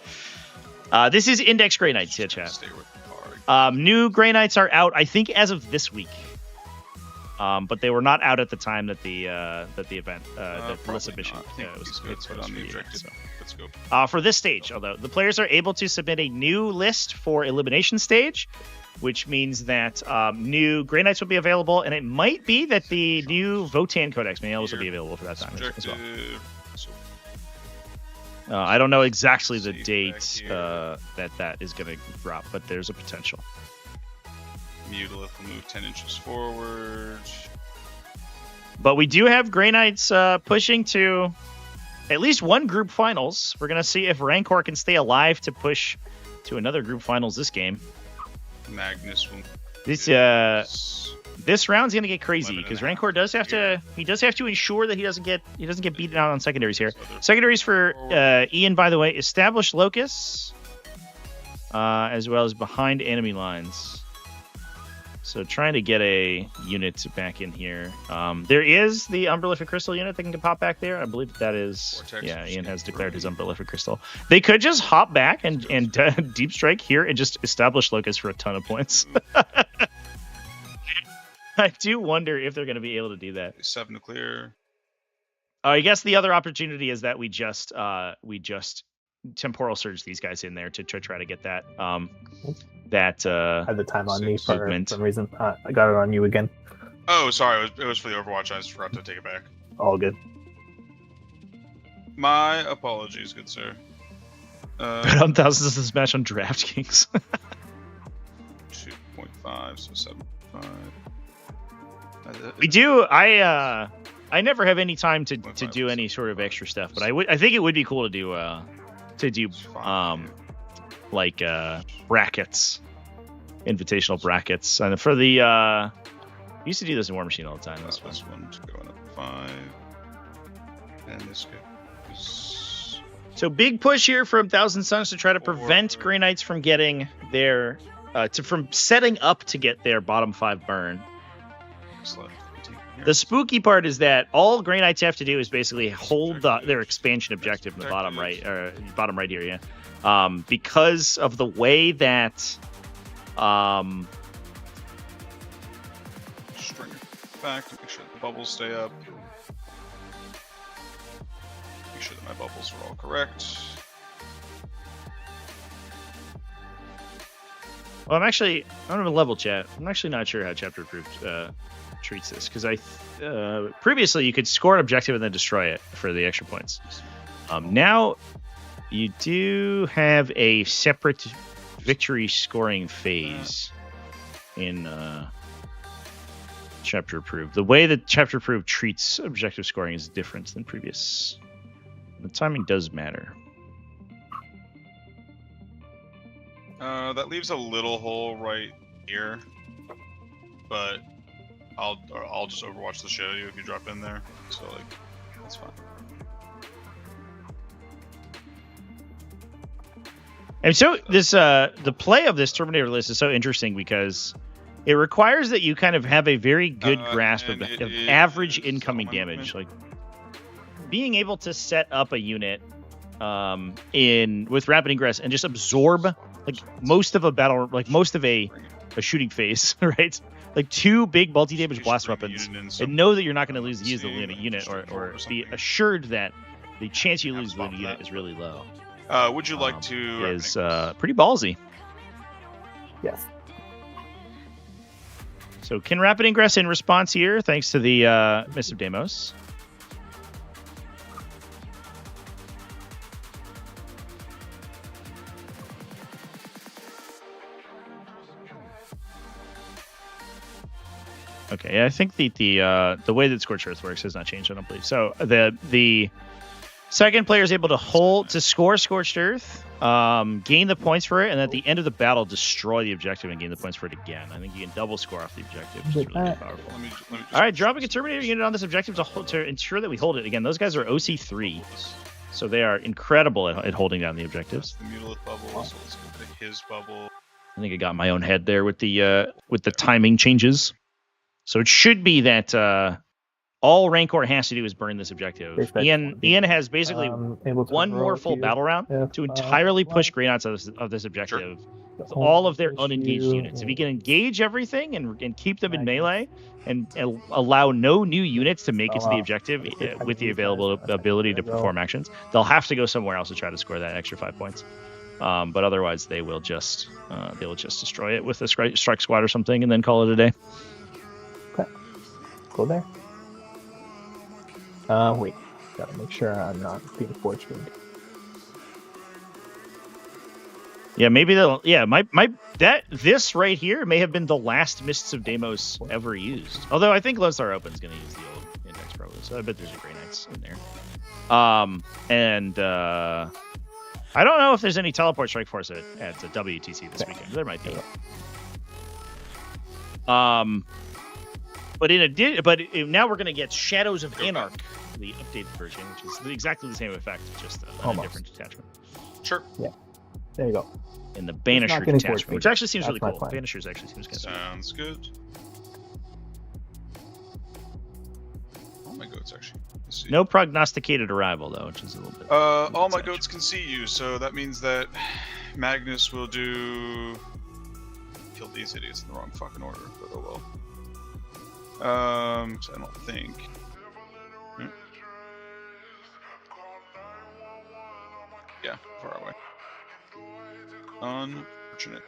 This is Index Grey Knights, yeah, chat. Stay with the card. New Grey Knights are out, I think, as of this week. But they were not out at the time that the event, the Probably submission not. I think was these guys put on the objective. so. Let's go. For this stage, although the players are able to submit a new list for elimination stage, which means that new Grey Knights will be available, and it might be that the new Votan Codex may also be available for that time as well. Objective. So I don't know exactly the See date back here. that is going to drop, but there's a potential. Mutalith will move 10 inches forward. But we do have Grey Knights pushing to at least one group finals. We're going to see if Rancor can stay alive to push to another group finals this game. Magnus will. This round's going to get crazy 11 because and a half. Rancor does have to ensure that he doesn't get beaten out on secondaries here. So they're Secondaries for forward. Ian, by the way, establish locus as well as behind enemy lines. So trying to get a unit back in here. There is the Umbralific Crystal unit that can pop back there. I believe that is... Vortex yeah, Ian has is declared his green. Umbralific Crystal. They could just hop back and deep strike here and just establish locus for a ton of points. I do wonder if they're going to be able to do that. 7 to clear. I guess the other opportunity is that we just temporal surge these guys in there to try to get that Had the time on me for movement. some reason. I got it on you again. Oh, sorry. It was for the Overwatch. I just forgot to take it back. All good. My apologies, good sir. Bet on thousands of this match on DraftKings. 2.5, so 7.5. We do. I never have any time to do any sort of extra stuff, but I think it would be cool to do brackets, invitational brackets, and for the I used to do this in War Machine all the time. That's fun. This one's going up 5, and this goes. So big push here from Thousand Suns to try to prevent Forward. Grey Knights from getting their from setting up to get their bottom 5 burn. The spooky part is that all Grey Knights have to do is basically hold their expansion objective in the bottom right here, yeah. Because of the way that String it back to make sure the bubbles stay up. Make sure that my bubbles are all correct. well, I don't have a level chat. I'm actually not sure how chapter group treats this because previously you could score an objective and then destroy it for the extra points. Now you do have a separate victory scoring phase in chapter approved. The way that chapter approved treats objective scoring is different than previous. The timing does matter. That leaves a little hole right here, but I'll just overwatch the shit out of you if you drop in there. So like, that's fine. And so this the play of this Terminator list is so interesting because it requires that you kind of have a very good grasp of average incoming damage. Like being able to set up a unit with rapid ingress and just absorb like most of a battle, like most of a shooting phase, right? Like 2 big multi-damage blast weapons, and know that you're not going to lose the use of the unit, or be assured that the chance you lose the unit is really low. Would you like to? Is pretty ballsy. Yes. So can rapid ingress in response here, thanks to the Mists of Deimos. Okay, I think the way that Scorched Earth works has not changed, I don't believe. So the second player is able to score Scorched Earth, gain the points for it, and at the end of the battle, destroy the objective and gain the points for it again. I think you can double score off the objective, which is really powerful. Let me All right, dropping a Terminator unit on this objective to ensure that we hold it. Again, those guys are OC3, so they are incredible at holding down the objectives. The Mutilith bubble, so let's go pick his bubble. I think I got my own head there with the timing changes. So it should be that all Rancor has to do is burn this objective. Ian has basically one more full battle round to entirely push Grey Knights of this objective with all of their unengaged units. If he can engage everything and keep them in melee and allow no new units to make it to the objective with the available ability to perform actions, they'll have to go somewhere else to try to score that extra 5 points. But otherwise, they will just destroy it with a strike squad or something and then call it a day. Go there. Wait. Gotta make sure I'm not being fortunate. Yeah, maybe this right here may have been the last Mists of Deimos ever used. Although I think Lone Star Open's gonna use the old index probably, so I bet there's a Grey Knights in there. I don't know if there's any teleport strike force at WTC this weekend. There might be. But now we're going to get Shadows of Anarch, the updated version, which is exactly the same effect, just a different detachment. Sure. Yeah. There you go. And the Banisher detachment, which actually seems really cool. Banishers actually seems good. Sounds good. All my goats actually. Let's see. No prognosticated arrival though, which is a little bit. All my goats can see you, so that means that Magnus will kill these idiots in the wrong fucking order, but oh well. So I don't think. Yeah, far away. Unfortunate.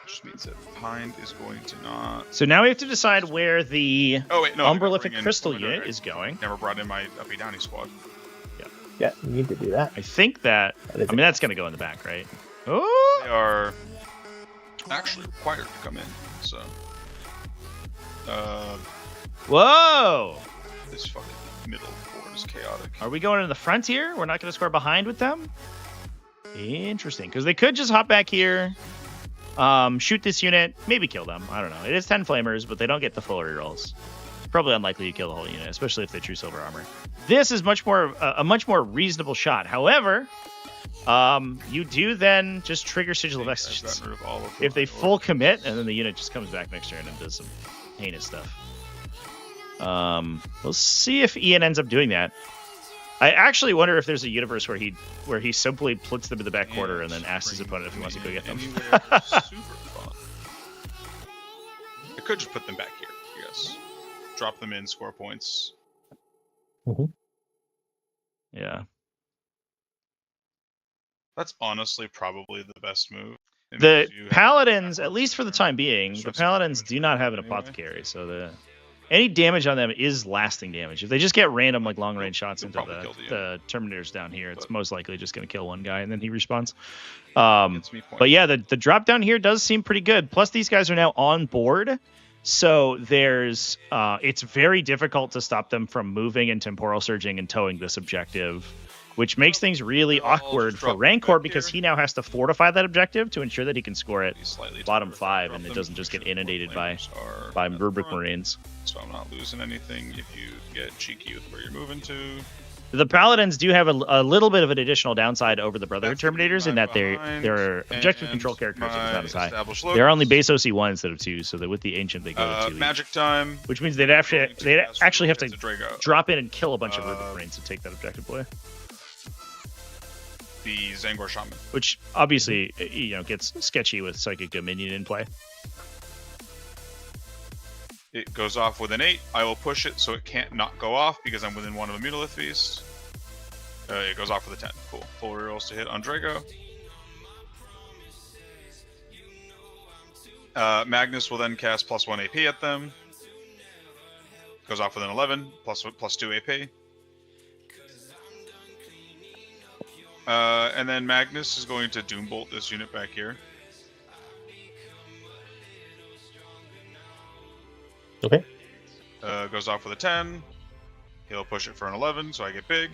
Which means that Pine is going to not. So now we have to decide where the Umberlific Crystal unit is going. Never brought in my uppy downy squad. Yeah, you need to do that. I think that's going to go in the back, right? Oh! They are actually required to come in, so. Whoa! This fucking middle board is chaotic. Are we going to the front here? We're not going to score behind with them? Interesting, because they could just hop back here, shoot this unit, maybe kill them. I don't know. It is 10 flamers, but they don't get the full rerolls. It's probably unlikely to kill the whole unit, especially if they true silver armor. This is a much more reasonable shot. However, you do then just trigger Sigil of Executions if they full commit, and then the unit just comes back next turn and does some heinous stuff. We'll see if Ian ends up doing that. I actually wonder if there's a universe where he simply puts them in the back quarter and then asks his opponent if he wants to go get them. Super fun. I could just put them back here, yes. Drop them in, score points. Mm-hmm. Yeah. That's honestly probably the best move. The Paladins, at least for the time being, the Paladins do not have an apothecary, so any damage on them is lasting damage. If they just get random like long range shots into the Terminators down here, it's most likely just going to kill one guy and then he respawns. But yeah, the drop down here does seem pretty good. Plus these guys are now on board, so it's very difficult to stop them from moving and temporal surging and towing this objective which makes things really awkward for Rancor because he now has to fortify that objective to ensure that he can score it bottom 5 and it doesn't just get inundated by Rubric Marines. So I'm not losing anything if you get cheeky with where you're moving to. The Paladins do have a little bit of an additional downside over the Brotherhood Terminators in that their objective control characteristic is not as high. They're only base OC1 instead of 2, so that with the Ancient they go to 2. Magic time. Which means they'd actually have to drop in and kill a bunch of Rubric Marines to take that objective away. The Zangor Shaman. Which obviously, gets sketchy with Psychic Dominion in play. It goes off with an 8. I will push it so it can't not go off because I'm within 1 of the Mutolith Feast. It goes off with a 10. Cool. Full rerolls to hit on Drago. Magnus will then cast +1 AP at them. Goes off with an 11, plus 2 AP. And then Magnus is going to Doombolt this unit back here. Okay. Goes off with a 10. He'll push it for an 11, so I get big.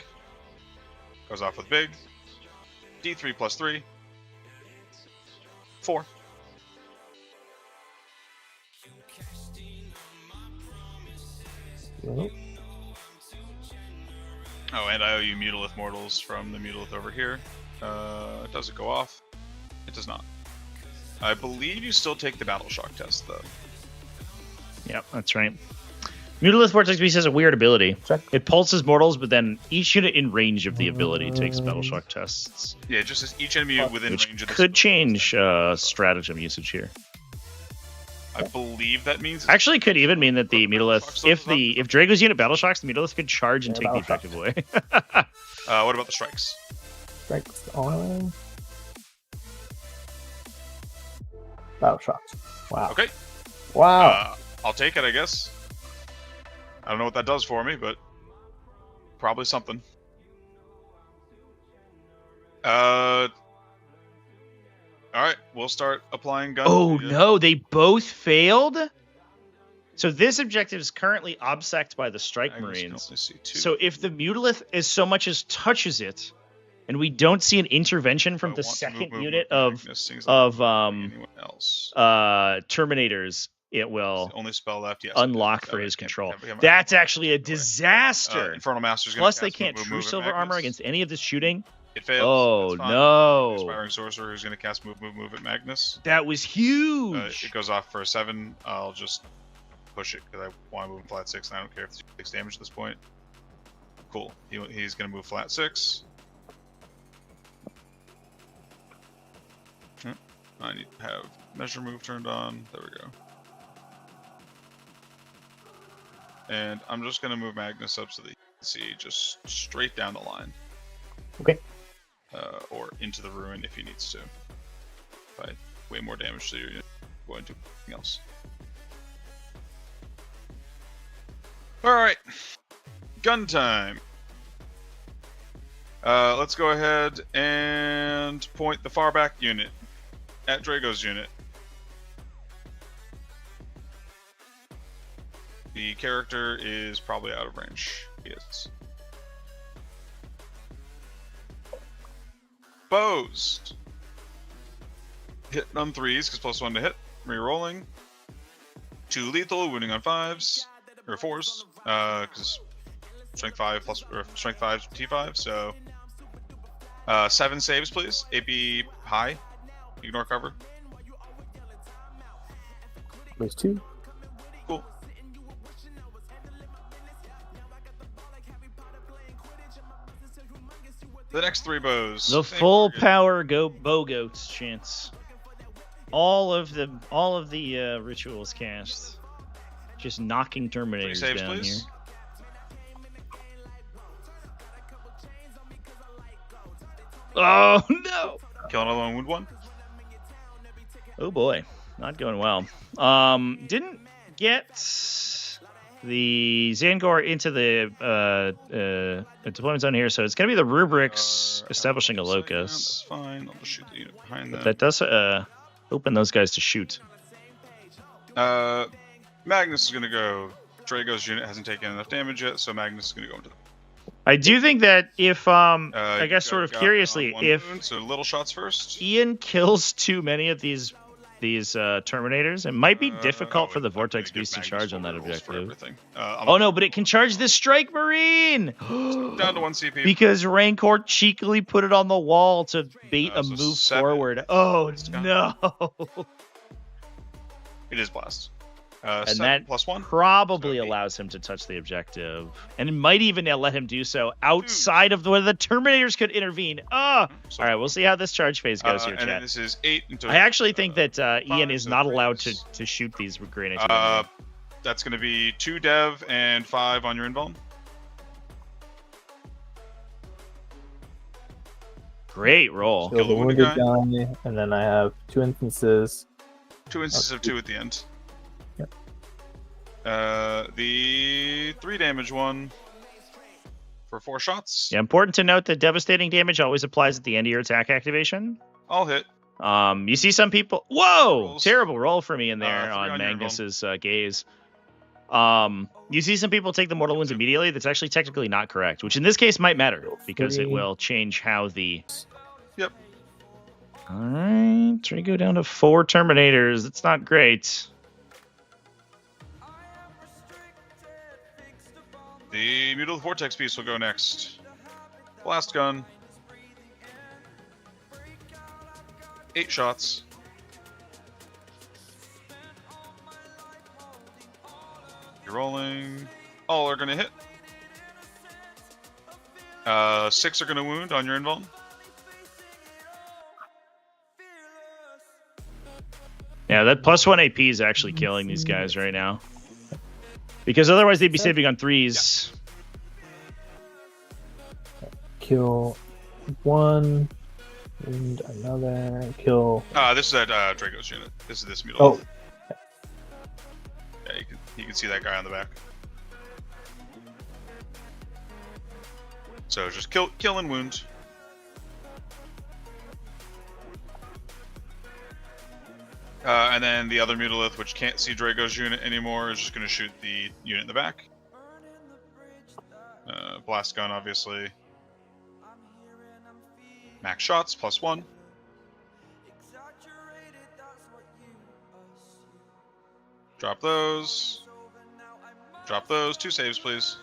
Goes off with big. D3 plus 3. 4. Well, Oh, and I owe you Mutolith Mortals from the Mutolith over here. Does it go off? It does not. I believe you still take the Battle Shock test, though. Yep, that's right. Mutolith Vortex Beast has a weird ability. Check. It pulses mortals, but then each unit in range of the ability takes Battle Shock tests. Yeah, just as each enemy within Which range of this could ability change is stratagem usage here. I believe that means Actually, could even mean that the Mutolith, if Drago's unit Battle Shocks, the Mutolith could charge and Yeah, take the Battle objective away. what about the strikes? strikes on. Battle shots. Wow. Okay. Wow. I'll take it, I guess. I don't know what that does for me, but probably something. All right, we'll start applying guns. Oh no, they both failed? So this objective is currently obsect by the Strike Magnus can Marines. only see 2. So if the Mutolith as so much as touches it, and we don't see an intervention from I the want to second move unit Magnus, things like of anyone else. Terminators, it will Only spell left, yes. unlock for his control. That's actually a disaster. Infernal Master's Plus, gonna they can't move, true move at silver Magnus. armor against any of this shooting. It fails. Oh That's fine. no! Expiring Sorcerer who's going to cast move at Magnus. That was huge. It goes off for a 7. I'll just push it because I want to move him flat 6 and I don't care if it's 6 damage at this point. Cool. He's going to move flat 6. I need to have measure move turned on. There we go. And I'm just going to move Magnus up so that you can see just straight down the line. Okay. Or into the ruin if he needs to. By way more damage to your unit, going to anything else. Alright. Gun time. Let's go ahead and point the far back unit at Drago's unit. The character is probably out of range. He is. Bows. Hitting on 3s because +1 to hit. Rerolling. 2 lethal, wounding on 5s or 4s. Because strength 5 strength 5 T5. So 7 saves, please. AP high. Ignore cover. There's 2. Cool. The next 3 bows. The Same full target. power bow goats chance. All of the rituals cast. Just knocking Terminators saves, down please. here. Oh no! Kill another one, wound 1. Oh boy, not going well. Didn't get the Zangor into the deployment zone here, so it's going to be the rubrics establishing a locus. That's fine. I'll just shoot the unit behind But that. that does open those guys to shoot. Magnus is going to go. Drago's unit hasn't taken enough damage yet, so Magnus is going to go into. I do think that if I You guess sort of got curiously, one if wound, so little shots first. Ian kills too many of these Terminators, it might be difficult for the Vortex Give Beast to Magnus charge on full that rerolls for objective. everything. Oh no, but it can charge this Strike Marine! Down to 1 CP. Because Rancor cheekily put it on the wall to bait a So move 7. forward. Oh It's gone. no! It is blast. And 7 that plus 1. probably So 8. allows him to touch the objective. And it might even let him do so outside of where the Terminators could intervene. Oh! So- Alright, we'll see how this charge phase goes here, and then chat. this is 8 into. I actually think that Ian 5, is so not 3 allowed is- to shoot these grenades. That's going to be 2 dev and 5 on your invuln. Great roll. Kill Kill the the wounded wounded guy, and then I have 2 instances. 2 instances of 2 at the end. Yep. The 3 damage one for 4 shots. Yeah, important to note that devastating damage always applies at the end of your attack activation. All hit. You see some people. Whoa! Rolls. Terrible roll for me in there 3 on on your Magnus's gaze. You see some people take the mortal wounds immediately. That's actually technically not correct, which in this case might matter because it 3. will change how the. Yep. All right, try to go down to 4 Terminators. That's not great. The Mutal Vortex piece will go next. Blast gun. 8 shots. You're rolling. All are going to hit. 6 are going to wound on your invuln. Yeah, that +1 AP is actually killing these guys right now. Because otherwise they'd be saving on 3s. Kill 1, and another. Kill. This is at Draco's unit. This is this Mutal. Oh, Yeah, you can see that guy on the back. So just kill and wound. And then the other Mutalith, which can't see Drago's unit anymore, is just going to shoot the unit in the back. Blast gun, obviously. Max shots, +1. Drop those. Drop those. 2 saves, please.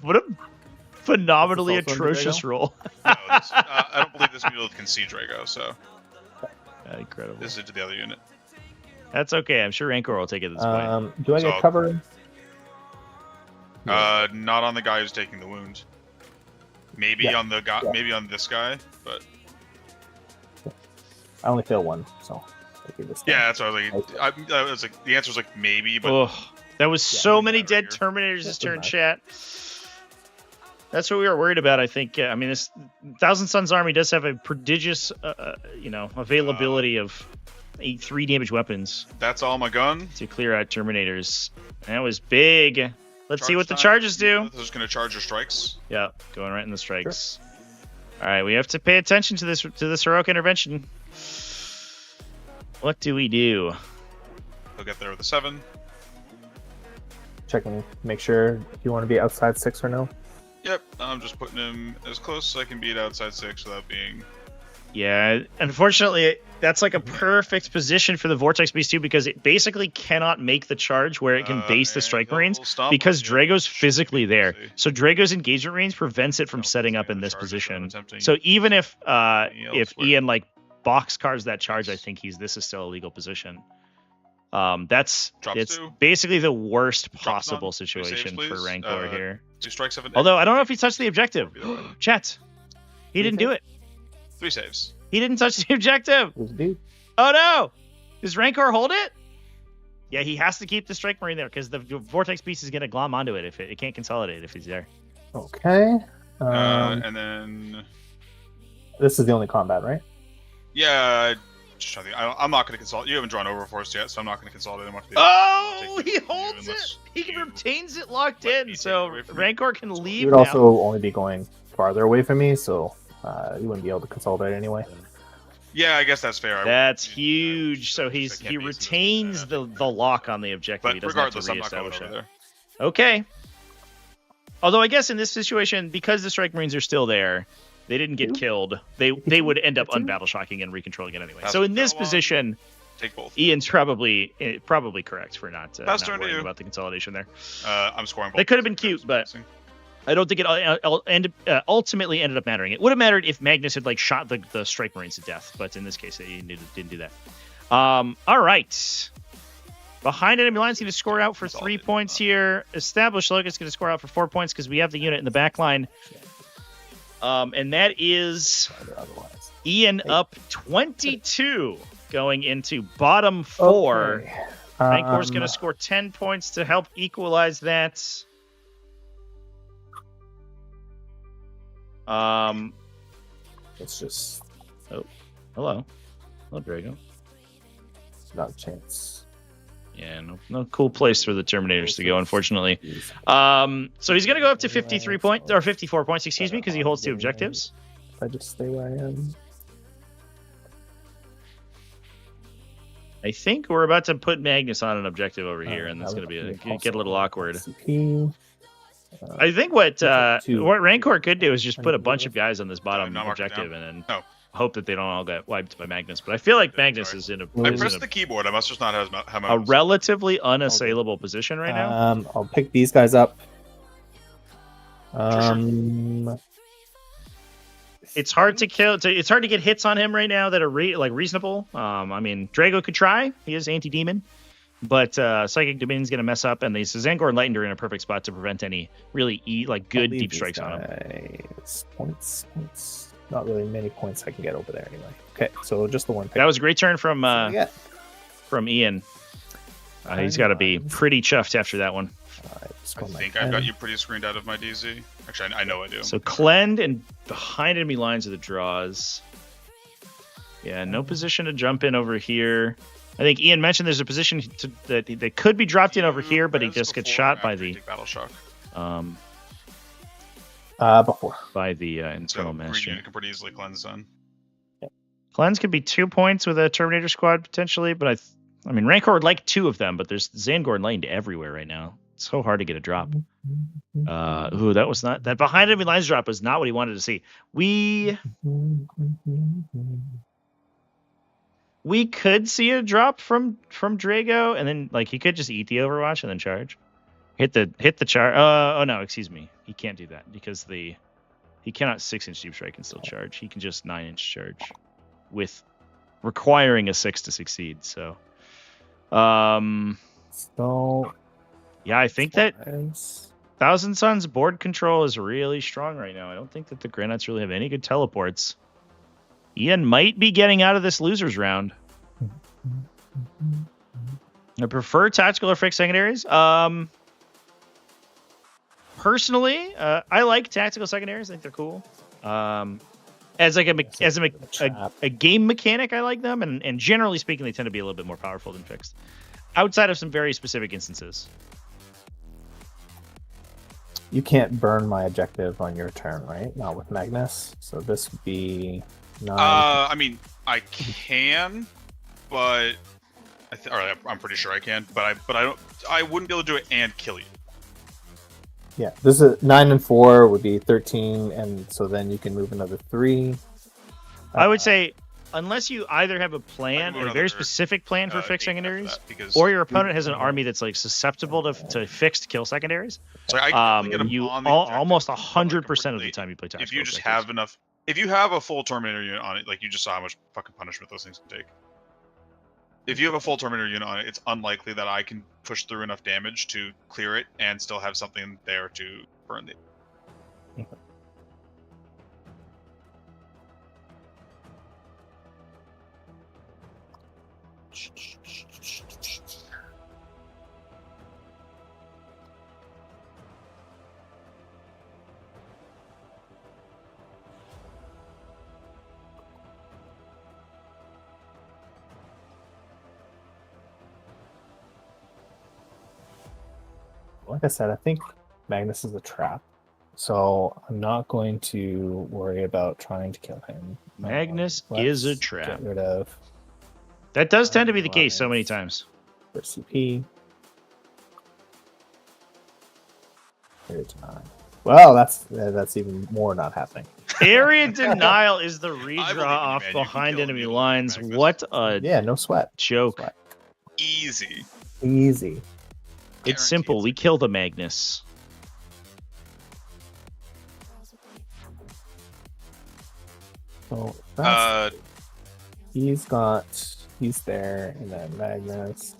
What a phenomenally Is this also atrocious Drago? roll. No, I don't believe this Mutalith can see Drago, so Incredible. this is to the other unit. That's okay. I'm sure Rancor will take it this way. do I So- get cover? Not on the guy who's taking the wound. Maybe Yeah. on the guy. Yeah. Maybe on this guy, but I only fail 1, so I give this yeah, guy. that's what I was like. I was like, the answer was like maybe, but Ugh, that was Yeah, so doesn't many matter dead here. Terminators this Doesn't turn, matter. chat. That's what we were worried about, I think. I mean, this Thousand Suns army does have a prodigious, availability of 3 damage weapons that's all my gun. to clear out Terminators. That was big. Let's see Charge what the time. charges do. They're just gonna charge your strikes. Yeah, going right in the strikes. All right, we have to pay attention to this heroic intervention. What do we do? He'll get there with a 7. Checking, make sure if you want to be outside 6 or no. Yep, I'm just putting him as close as I can be at outside 6 without being. Yeah, unfortunately, that's like a perfect position for the Vortex Beast too, because it basically cannot make the charge where it can base the and Strike he'll Marines stomp because on you. Drago's physically there. See. So Drago's engagement range prevents it from Don't setting see up in the this charges position. I'm attempting. So even if Anything else where- Ian like box cars that charge, I think this is still a legal position. That's Drops it's 2. basically the worst Drops possible none. 3 saves, situation for please. Rancor here. 2 strikes, 7. Although I don't know if he touched the objective. Either way. Chat, he didn't do it. 3 saves. He didn't touch the objective. Who's the dude? Oh no! Does Rancor hold it? Yeah, he has to keep the Strike Marine there because the Vortex Beast is going to glom onto it if it can't consolidate if he's there. Okay. And then This is the only combat, right? yeah, just trying to think. I'm not going to consult. You haven't drawn Overforce yet, so I'm not going to consolidate him. Oh, Take he it from you holds it. unless He you retains it locked let in, me take it so away from you. Rancor can You leave would now. also only be going farther away from me, so you wouldn't be able to consolidate anyway. Yeah, I guess that's fair. That's I huge. So can't he be seen as retains bad. the lock on the objective. But He doesn't have to regardless, I'm not going reestablish over it. there. Okay. Although I guess in this situation, because the Strike Marines are still there, they didn't get killed. They would end up unbattle shocking and recontrolling it anyway. So in this position, take both. Ian's probably correct for not Turn to worrying you. about the consolidation there. I'm scoring both. They could have been cute, but I don't think it ultimately ended up mattering. It would have mattered if Magnus had like shot the Strike Marines to death, but in this case, they didn't do that. All right. Behind enemy lines, going to score out for 3 points here. Established Locust going to score out for 4 points because we have the unit in the back line. And that is Ian up 22 going into bottom 4. Okay. Vancor's going to score 10 points to help equalize that. It's just Hello, Drago. not a chance. Yeah, no cool place for the Terminators to go, unfortunately. So he's going to go up to 54 points, excuse me, because he holds 2 objectives. If I just stay where I am. I think we're about to put Magnus on an objective over here, and that's going to get a little awkward. I think what Rancor could do is just put a bunch of guys on this bottom objective and then hope that they don't all get wiped by Magnus. But I feel like Magnus is in I pressed the keyboard. I must just not have a relatively unassailable position right now. I'll pick these guys up. It's hard to kill. It's hard to get hits on him right now that are reasonable. I mean, Drago could try. He is anti-demon. But Psychic Dominion's going to mess up, and the Zangor and Lightened are in a perfect spot to prevent any really good deep strikes on him. Points. Not really many points I can get over there anyway. Okay, so just the one pick. That was a great turn from Ian. He's got to be pretty chuffed after that one. I think I've got you pretty screened out of my DZ. Actually, I know I do. So Clend and behind enemy lines are the draws. Yeah, no position to jump in over here. I think Ian mentioned there's a position that they could be dropped in over here, but he just gets shot by the battle shock. Before by the internal master. Green unit can pretty easily cleanse on. Cleanse could be 2 points with a Terminator squad potentially, but I mean Rancor would like 2 of them, but there's Zangor and Lightened everywhere right now. It's so hard to get a drop. That was not that behind enemy lines drop was not what he wanted to see. We could see a drop from Drago, and then like he could just eat the Overwatch and then charge. Hit the charge. Oh no, excuse me. He can't do that because he cannot 6-inch deep strike and still charge. He can just 9-inch charge with requiring a 6 to succeed. So yeah, I think that Thousand Suns board control is really strong right now. I don't think that the Grey Knights really have any good teleports. Ian might be getting out of this losers round. I prefer tactical or fixed secondaries. Personally, I like tactical secondaries. I think they're cool. As a game mechanic, I like them, and generally speaking, they tend to be a little bit more powerful than fixed. Outside of some very specific instances. You can't burn my objective on your turn, right? Not with Magnus. So this would be 9. I mean, I can, but I'm pretty sure I can, but I wouldn't be able to do it and kill you. Yeah, this is 9 and 4 would be 13, and so then you can move another 3. I would say, unless you either have a plan, a very specific plan for fixed secondaries, or your opponent has an army that's like susceptible to fixed kill secondaries, so you almost 100% of the time you play tactical. If you just have enough, if you have a full Terminator unit on it, like you just saw how much fucking punishment those things can take. If you have a full Terminator unit on it, it's unlikely that I can push through enough damage to clear it and still have something there to burn it. Like I said, I think Magnus is a trap, so I'm not going to worry about trying to kill him. Magnus is a trap. Get rid of. That does tend to be the case so many times. For CP. Here's 9. Well, that's even more not happening. Area denial is the believe in redraw you, off man. You can behind kill enemy Needle lines. Magnus. What a Yeah, no sweat. joke. Sweat. Easy. Easy. It's simple. We kill the Magnus. So Uh, he's there, and then Magnus.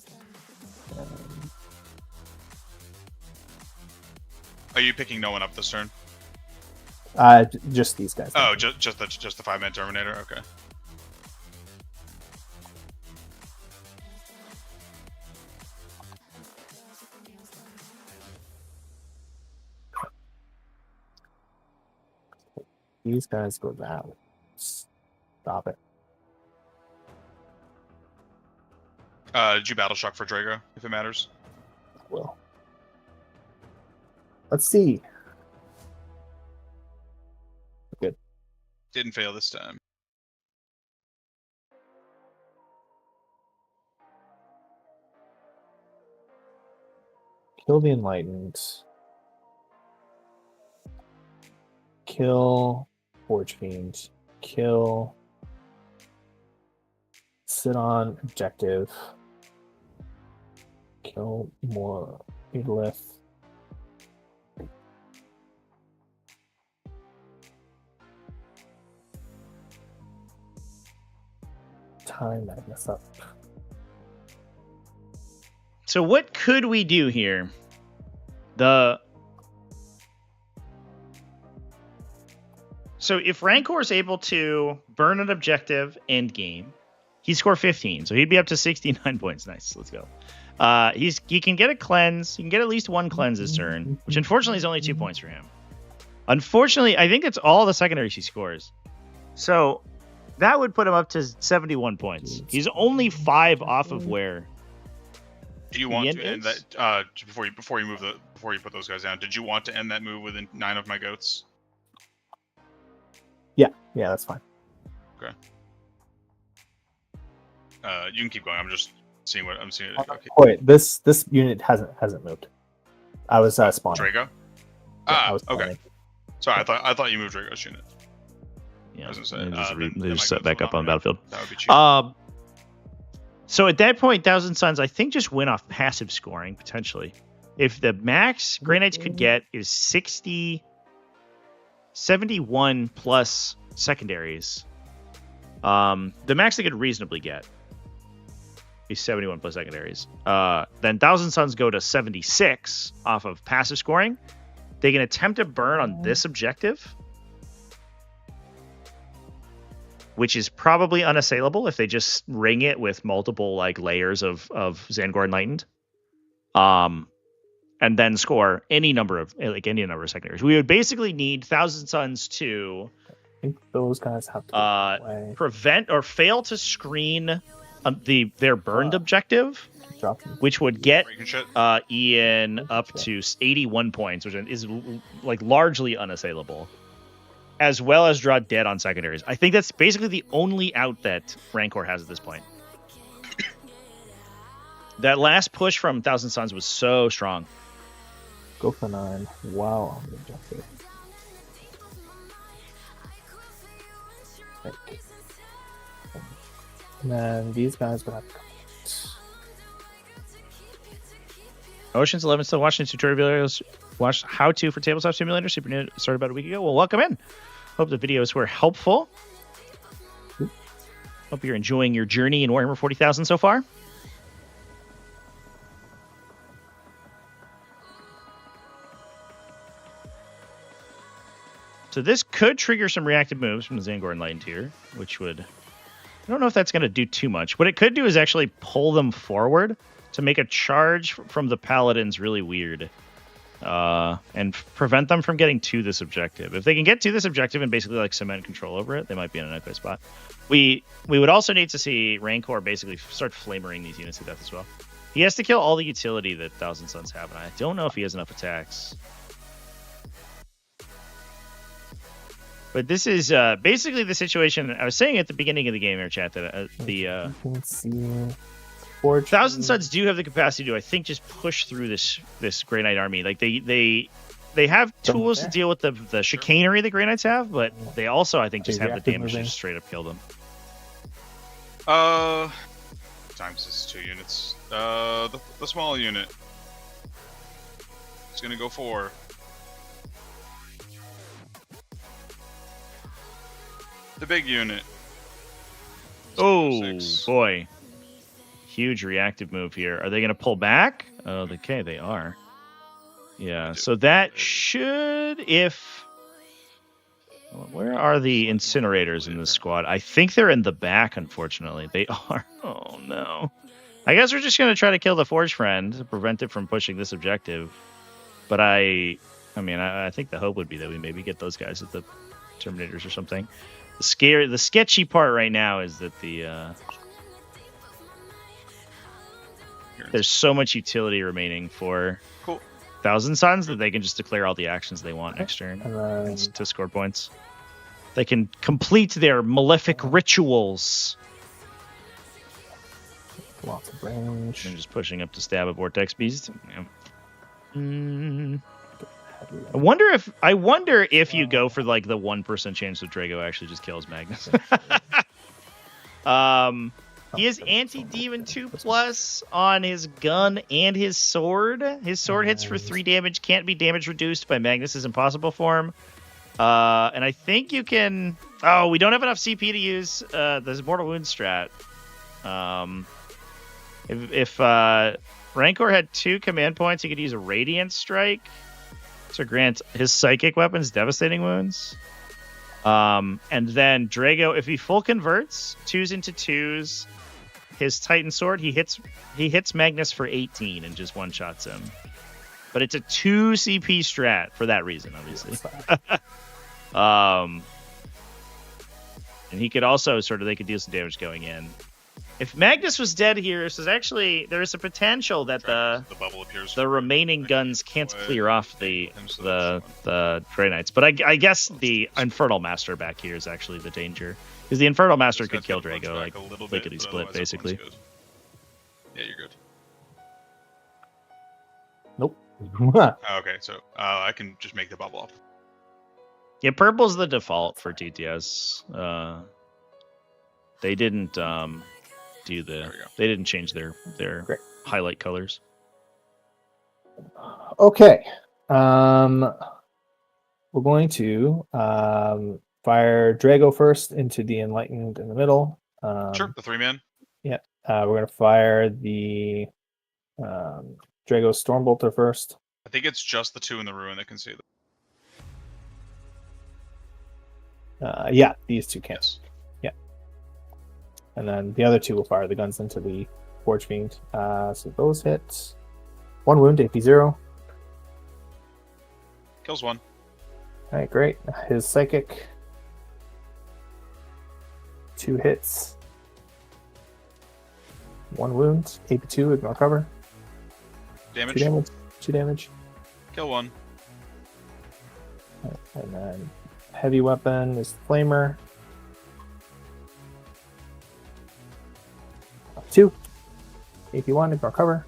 are you picking no one up this turn? Just these guys. Oh, just the 5-man Terminator. Okay. These guys go that way. Stop it. Did you battle shock for Drago, if it matters? Will. Let's see. Good. Didn't fail this time. Kill the Enlightened. Kill Forge Fiend. Kill. Sit on objective. Kill more Edolith. Time Magnus up. So what could we do here? So if Rancor is able to burn an objective end game, he score 15, so he'd be up to 69 points. Nice, let's go. He can get a cleanse. He can get at least one cleanse this turn, which unfortunately is only 2 points for him. Unfortunately, I think it's all the secondaries he scores. So that would put him up to 71 points. He's only 5 off of where. Do you want Ian to end is? that before you put those guys down? Did you want to end that move within 9 of my goats? Yeah, that's fine. Okay. You can keep going. I'm just seeing what I'm seeing. Okay. Wait, this unit hasn't moved. I was spawning. Drago. I was Okay. spawning. Sorry, I thought you moved Drago's unit. Yeah, I was gonna say, they just set goats back will up not on the move. battlefield. That would be cheap. So at that point, Thousand Suns, I think, just win off passive scoring, potentially. If the max Grey Knights could get is 71 plus secondaries, the max they could reasonably get is 71 plus secondaries. Then Thousand Suns go to 76 off of passive scoring. They can attempt to burn on this objective, which is probably unassailable if they just ring it with multiple like layers of Zangor Enlightened. And then score any number of secondaries. We would basically need Thousand Suns to I think those guys have to go that way. prevent or fail to screen their burned objective, Drop them. which would get Breaking shit. Ian up to 81 points, which is like largely unassailable, as well as draw dead on secondaries. I think that's basically the only out that Rancor has at this point. That last push from Thousand Suns was so strong. Go for 9. Wow, on the objective. Right. And then these guys would have to come out. Ocean's 11 still watching tutorials. Watch how to for Tabletop Simulator. Super new, started about a week ago. Well, welcome in. Hope the videos were helpful. Hope you're enjoying your journey in Warhammer 40,000 so far. So this could trigger some reactive moves from the Zangor Enlightened here, which would... I don't know if that's going to do too much. What it could do is actually pull them forward to make a charge from the Paladins really weird. And prevent them from getting to this objective. If they can get to this objective and basically like cement control over it, they might be in a nice spot. We would also need to see Rancor basically start flamering these units to death as well. He has to kill all the utility that Thousand Suns have, and I don't know if he has enough attacks. But this is basically the situation I was saying at the beginning of the game, here, chat, that You can see Forge Thousand Suns do have the capacity to, I think, just push through this Grey Knight army. Like they they have Don't tools to care. deal with the chicanery the Grey Knights have, but they also, I think, just Big have the reactive damage to moving. just straight up kill them. Times is 2 units. The small unit. It's gonna go 4. The big unit. It's gonna Oh, go 6. boy. Huge reactive move here. Are they going to pull back? Oh, okay, they are. Yeah, so that should, if... Where are the incinerators in this squad? I think they're in the back, unfortunately. They are. Oh, no. I guess we're just going to try to kill the Forge Friend to prevent it from pushing this objective. But I think the hope would be that we maybe get those guys at the Terminators or something. The sketchy part right now is that there's so much utility remaining for Cool. Thousand Suns that they can just declare all the actions they want next turn And then to score points. They can complete their malefic rituals. lots of range. And just pushing up to stab a Vortex Beast. Yeah. I wonder if you go for like the 1% chance that Drago actually just kills Magnus. He has anti-demon 2+ on his gun and his sword. His sword hits for 3 damage, can't be damage reduced by Magnus's impossible form. And I think you can... Oh, we don't have enough CP to use this Mortal Wound strat. If Rancor had 2 command points, he could use a Radiant Strike to grant his psychic weapons devastating wounds. And then Drago, if he full converts 2s into 2s, his Titan Sword, he hits Magnus for 18 and just one-shots him. But it's a 2 CP strat for that reason, obviously. And he could also they could deal some damage going in. If Magnus was dead here, so there's a potential that The bubble appears. the remaining guns can't clear off the Grey Knights. But I guess the Infernal Master back here is actually the danger. Because the Infernal Master could kill Drago, like, lickety split, basically. Yeah, you're good. Nope. Okay, so I can just make the bubble up. Yeah, purple's the default for TTS. They didn't they didn't change their Great. highlight colors. Okay. We're going to fire Drago first into the Enlightened in the middle. Sure, the 3-man. Yeah. We're going to fire the Drago Stormbolter first. I think it's just the 2 in the ruin that can see them. Yeah, these 2 can't. Yes. Yeah. And then the other 2 will fire the guns into the Forge Fiend. So those hit. 1 wound, AP 0. Kills 1. All right, great. His Psychic. 2 hits. 1 wound, AP 2, ignore cover. 2 Damage. damage. 2 damage. Kill 1. And then heavy weapon is Flamer. 2. AP 1, ignore cover.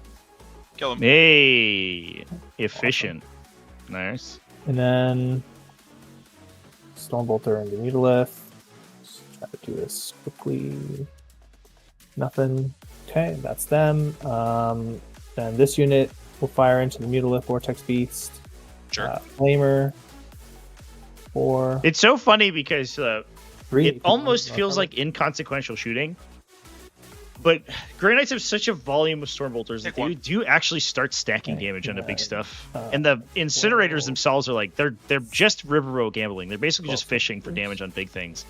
Kill him. Hey, efficient. Nice. And then Stormbolter and the Mutalith. Just try to do this quickly. Nothing. Okay, that's them. Then this unit will fire into the Mutalith Vortex Beast. Sure. Flamer. 4. It's so funny because 3. it almost feels like inconsequential shooting. But Grey Knights have such a volume of Stormbolters that they do actually start stacking damage onto big stuff. And the Incinerators themselves are like, they're just River Row gambling. They're basically just fishing for damage on big things.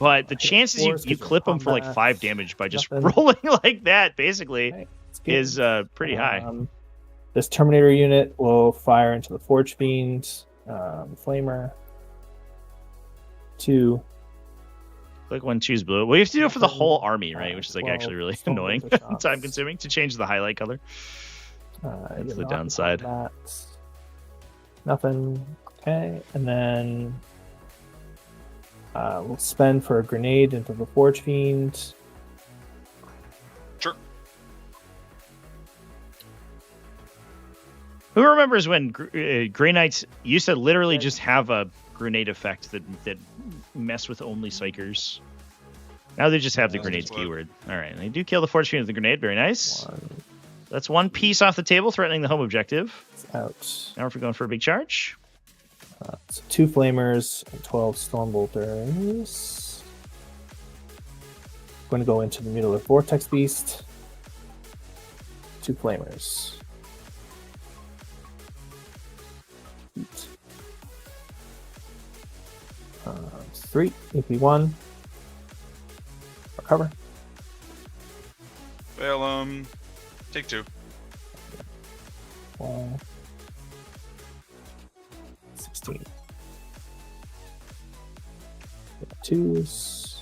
But the chances you clip them for like 5 damage by just rolling like that, basically, is pretty high. This Terminator unit will fire into the Forge Fiend. Flamer. 2. Click 1, choose blue. Well, you have to do it for the whole army, right? Which is like actually really annoying, time consuming to change the highlight color. That's the downside. Nothing. Okay, and then we'll spend for a grenade into the Forge Fiend. Sure. Who remembers when Grey Knights used to literally just have a grenade effect that messed with only psychers? Now they just have the grenades keyword. All right, and they do kill the force fiend with the grenade. Very nice. That's one piece off the table, threatening the home objective. It's out. Now we're going for a big charge. So 2 flamers and 12 stormbolters. Going to go into the Mutilith Vortex Beast. 2 flamers. 3 AP1. Recover. Well, take 2. 16. 2s.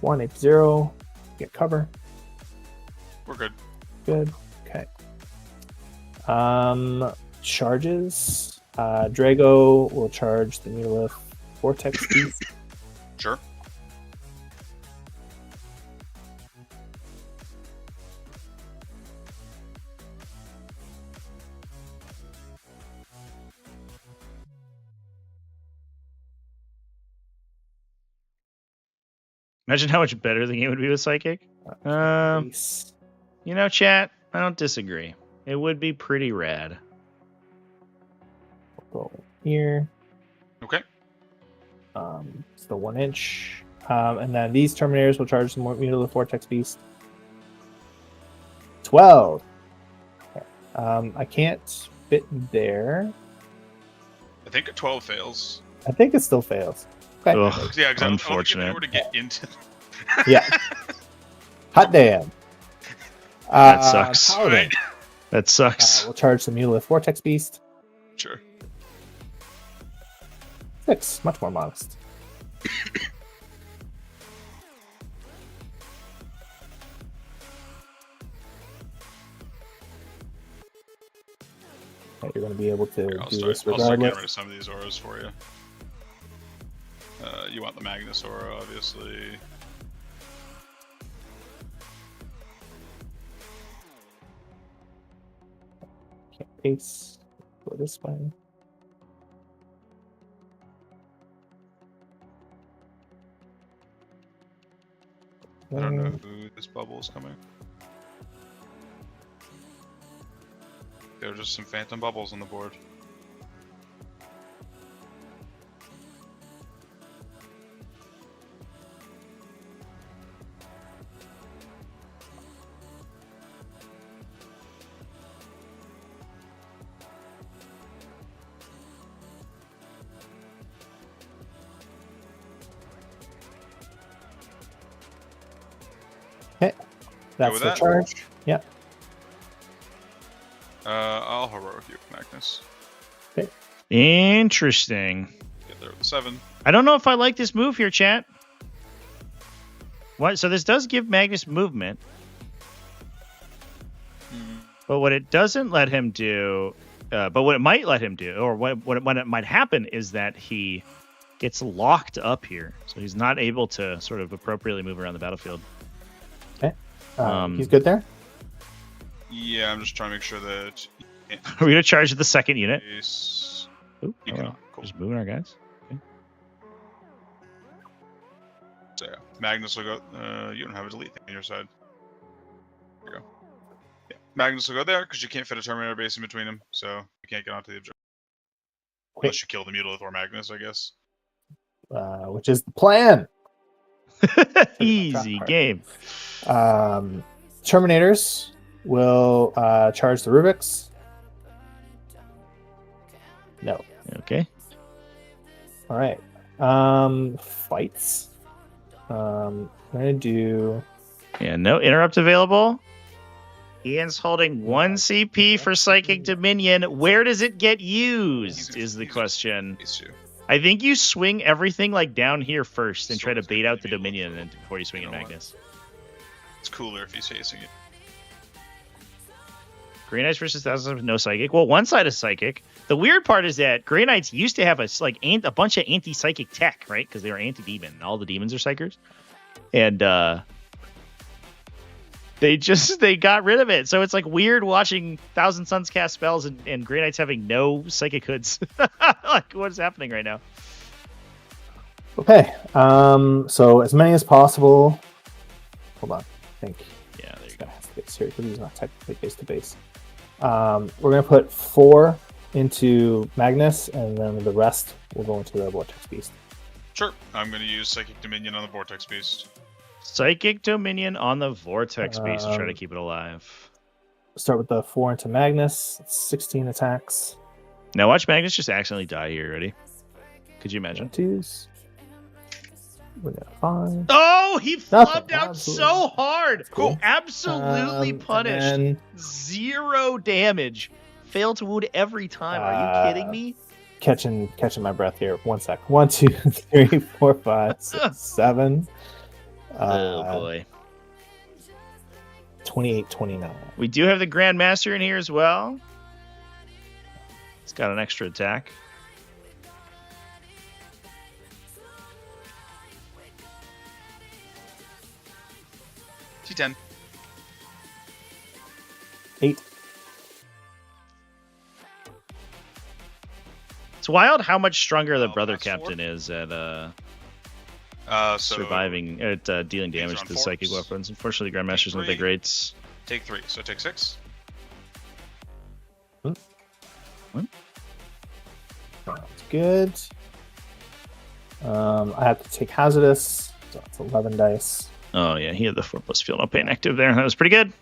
1 AP0. Get cover. We're good. Good. Okay. Charges. Drago will charge the Mutilith Vortex Beast. Sure. Imagine how much better the game would be with Psychic. Nice. You know, chat, I don't disagree. It would be pretty rad. Go here. Okay. It's the 1 inch. And then these Terminators will charge the Mutilith Vortex Beast. 12. Okay. I can't fit there. I think a 12 fails. I think it still fails. Okay. Ugh, Yeah, exactly. unfortunate. I don't think if they were to get into. Yeah. Hot damn. That sucks. Paladin. Right. That sucks. We'll charge the Mutilith Vortex Beast. Sure. 6. Much more modest. Okay, you're going to be able to I'll do start this getting regardless. rid of some of these auras for you. You want the Magnus aura, obviously. Can't pace. Go this way. I don't know who this bubble is coming. There are just some phantom bubbles on the board. Okay. That's with the that? charge. Yep. I'll heroic you, Magnus. Interesting. Get there with the 7. I don't know if I like this move here, chat. What? So this does give Magnus movement. But what it doesn't let him do, but what it might let him do, or what it might happen is that he gets locked up here. So he's not able to sort of appropriately move around the battlefield. Okay. He's good there? Yeah, I'm just trying to make sure that. Are we going to charge the second unit? Is... Ooh, You oh, can- well. cool. Just moving our guys. So yeah, Magnus will go. You don't have a delete thing on your side. There you go. Yeah, Magnus will go there because you can't fit a Terminator base in between them, so you can't get onto the objective. Unless you kill the Mutilith or Magnus, I guess. Which is the plan. Easy game. Terminators will charge the Rubiks. No. Okay. All right. Fights. I'm gonna do. Yeah, no interrupt available. Ian's holding 1 CP for Psychic Dominion. Where does it get used? Is the question. These two. I think you swing everything like down here first and try to bait out the Dominion and before you swing at Magnus. It's cooler if he's facing it. Grey Knights versus Thousands with no Psychic. Well, one side is Psychic. The weird part is that Grey Knights used to have a bunch of anti-Psychic tech, right? Because they were anti-demon. All the demons are Psychers. And They got rid of it. So it's like weird watching Thousand Suns cast spells and Grey Knights having no psychic hoods. Like, what's happening right now? Okay. So as many as possible. Hold on. I think. Yeah, there you Go. go. Here, because he's not technically base to base. We're gonna put 4 into Magnus, and then the rest will go into the Vortex Beast. Sure. I'm going to use Psychic Dominion on the Vortex Beast. Psychic Dominion on the Vortex Beast to try to keep it alive. Start with the 4 into Magnus. It's 16 attacks. Now watch Magnus just accidentally die here. Ready? Could you imagine? 2s. We're gonna 5. Oh, he Nothing. flubbed out Absolutely. so hard. Cool. Absolutely And punished. then- 0 damage. Failed to wound every time. Are you kidding me? Catching my breath here. 1 sec. 1, 2, 3, 4, 5, 6, 7. Oh boy. 28, 29. We do have the Grandmaster in here as well. It's got an extra attack. T10. 8. It's wild how much stronger the Oh, brother that's captain 4? is at So surviving, at dealing damage on to psychic forks. weapons. Unfortunately, Grandmaster's not that great. take 3. So take 6. Sounds good. I have to take hazardous, so it's 11 dice. Oh yeah, he had the 4+ field no pain active there. That was pretty good.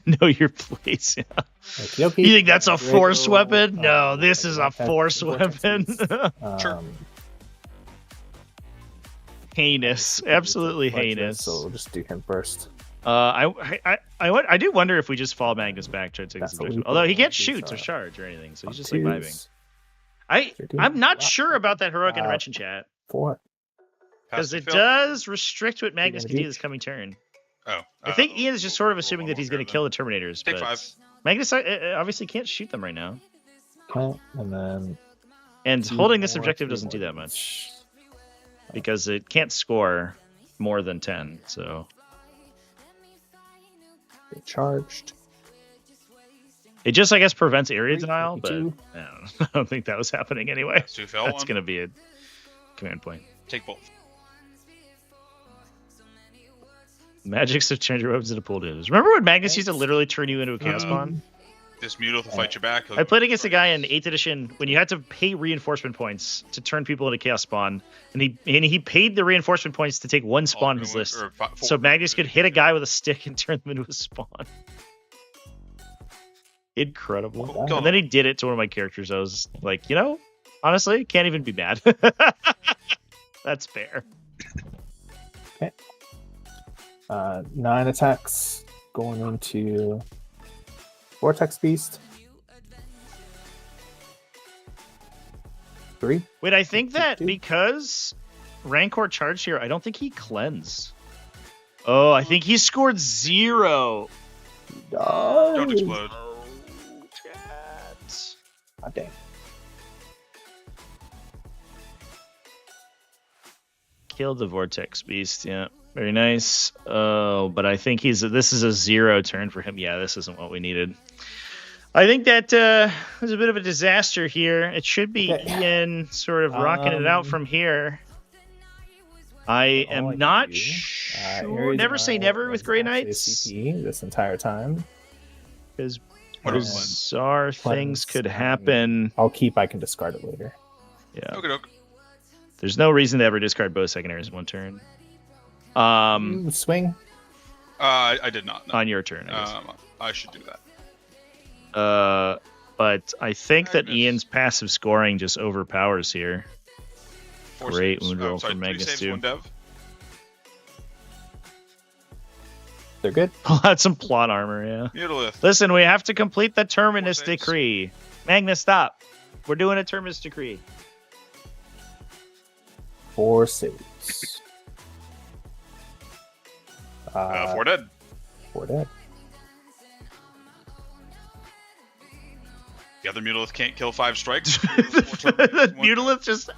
Know your place. Yeah. Okey-dokey. You think that's a force Draco, weapon? No, this is a Vortex- force Vortex weapon. Beast. Sure. Heinous, absolutely Vortex, heinous. So we'll just do him first. I do wonder if we just fall Magnus back to take That's this what we objective. Although he put on can't these, shoot or charge or anything, so he's just like 2s, vibing. You're doing I'm not a lot. sure about that heroic Uh, intervention, chat, 4. because Pass the it field. does restrict what Magnus gonna can do do? this coming turn. Oh. I think Ian is just sort of assuming that he's going to kill the Terminators. Take but 5. Magnus obviously can't shoot them right now, Okay, and then and Two holding this more, objective 3 doesn't do more. that much because it can't score more than 10. So get charged. it just, I guess, prevents area denial, but 52. I don't think that was happening anyway. So you fail That's one. going to be a command point. Take both. Magics of change your weapons into pool damage. Remember when Magnus used to literally turn you into a chaos spawn? This Mutilith will fight you back. I played against a guy in 8th edition when you had to pay reinforcement points to turn people into chaos spawn, and he paid the reinforcement points to take one spawn on his list, so Magnus could hit a guy with a stick and turn them into a spawn. Incredible. Cool. And then he did it to one of my characters. I was like, you know, honestly, can't even be mad. That's fair. 9 attacks going into Vortex Beast. 3. Wait, I think that Two. because Rancor charged here, I don't think he cleansed. Oh, I think he scored 0. Don't explode. God dang. Killed the Vortex Beast, yeah. Very nice. Oh, but I think this is a 0 turn for him. Yeah, this isn't what we needed. I think that was a bit of a disaster here. It should be Okay. Ian sort of rocking it out from here. I All I am can not do, sure. Ares Never say never was with Grey actually a Knights. CP this entire time. Because What a bizarre things Cleanse, could happen. I'll keep. I can discard it later. Yeah. Okay, doke. There's no reason to ever discard both secondaries in one turn. Swing. I did not. No. On your turn, I guess. I should do that. But I think that Magnus. Ian's passive scoring just overpowers here. 4 Great saves. wound roll sorry, from 3 Magnus saves, too. 1 dev. They're good. Pull out some plot armor, yeah. Mutilith. Listen, we have to complete the Terminus 4 saves. decree. Magnus, stop. We're doing a Terminus decree. 4 saves. 4 dead. 4 dead. The other Mutilith can't kill 5 strikes. The Mutilith just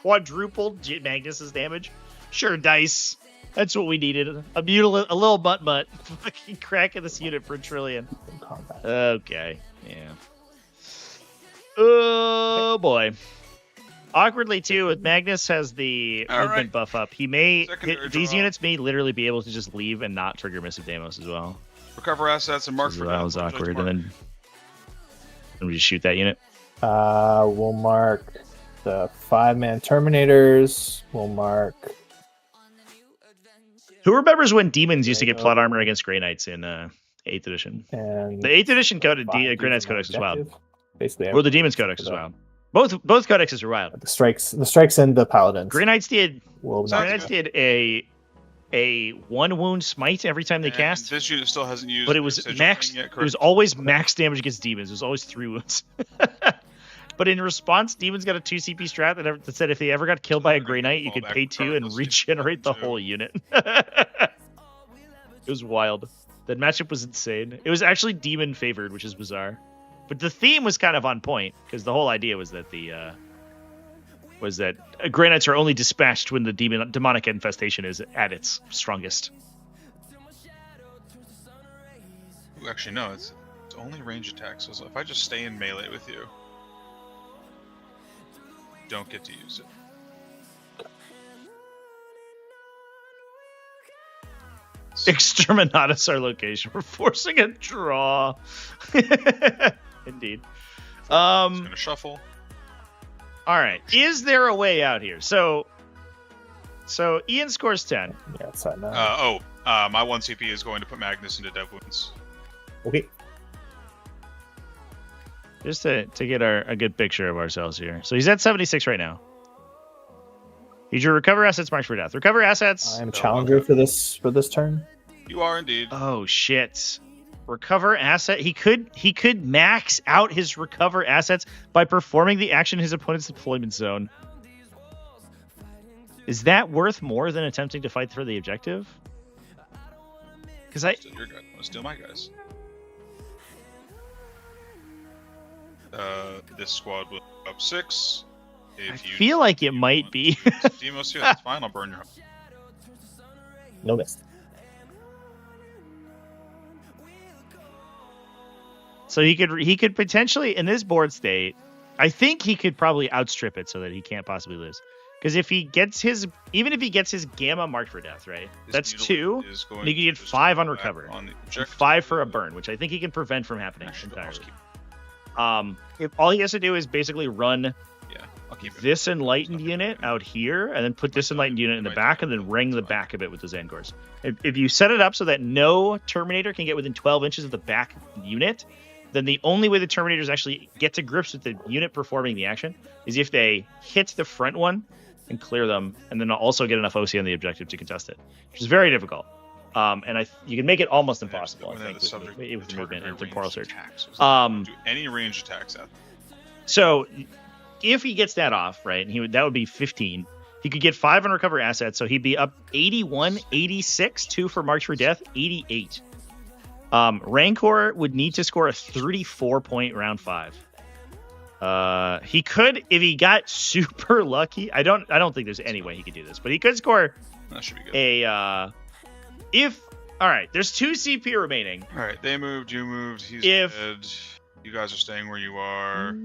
quadrupled Magnus's damage. Sure, dice. That's what we needed. A little butt fucking cracking this unit for a trillion. Combat. Okay. Yeah. Oh boy. Awkwardly too, with Magnus has the All movement right. buff up. He may Secondary these draw. units may literally be able to just leave and not trigger Missive Deimos as well. Recover assets and mark for That death. was What would you awkward. like And to mark? then we just shoot that unit. We'll mark the 5-man Terminators. We'll mark. Who remembers when demons used to get plot armor against Grey Knights in 8th edition? And The 8th edition code, 5 Grey Knights Codex is wild. objective. Basically, Or the Demons Codex is wild. Both codexes are wild. the strikes and the paladins. Grey Knights did will Sounds Grey not Knights did a 1 wound smite every time they And cast. This unit still hasn't used. But it was Sigil max. thing yet, It was correct? always max damage against demons. It was always 3 wounds. But in response, demons got a 2 CP strat that said if they ever got killed by a Grey Knight, you could pay 2 and regenerate the whole unit. It was wild. That matchup was insane. It was actually demon favored, which is bizarre. But the theme was kind of on point because the whole idea was that Grey Knights are only dispatched when the demonic infestation is at its strongest. Ooh, actually, no. It's only range attacks. So if I just stay in melee with you, don't get to use it. Exterminatus our location. We're forcing a draw. Indeed. It's gonna shuffle. All right. Is there a way out here? So Ian scores 10. Yeah, it's that now. My 1 CP is going to put Magnus into dev wounds. Okay. Just to get a good picture of ourselves here. So he's at 76 right now. He's your recover assets, march for death. Recover assets. I am challenger for this turn. You are indeed. Oh shit. Recover asset. He could max out his recover assets by performing the action in his opponent's deployment zone. Is that worth more than attempting to fight for the objective? Because Steal your guy. I'm gonna steal my guys. This squad will up 6. I feel like it might be. Demos here, that's fine. I'll burn your home. No miss. So he could potentially in this board state, I think he could probably outstrip it so that he can't possibly lose. Because if he gets his gamma marked for death, right? This That's needle 2. is going And he can to get just 5 on go back recover. on the And objective. 5 for a burn, which I think he can prevent from happening Actually, I'll entirely. just keep, If all he has to do is basically run yeah, I'll keep it. this enlightened unit out here, and then put this enlightened unit in the back, and then ring the back of it with the Zangors. If you set it up so that no Terminator can get within 12 inches of the back unit, then the only way the Terminators actually get to grips with the unit performing the action is if they hit the front one and clear them, and then also get enough OC on the objective to contest it, which is very difficult. And you can make it almost impossible, I think, with movement and temporal search. Do any range attacks at them. So if he gets that off, right, and that would be 15. He could get 5 on recover assets, so he'd be up 81, 86, 2 for March for Death, 88. Rancor would need to score a 34-point round 5. He could, if he got super lucky. I don't think there's any way he could do this, but he could score That should be good. all right, there's 2 CP remaining. All right, they moved. You moved. He's If- dead. You guys are staying where you are.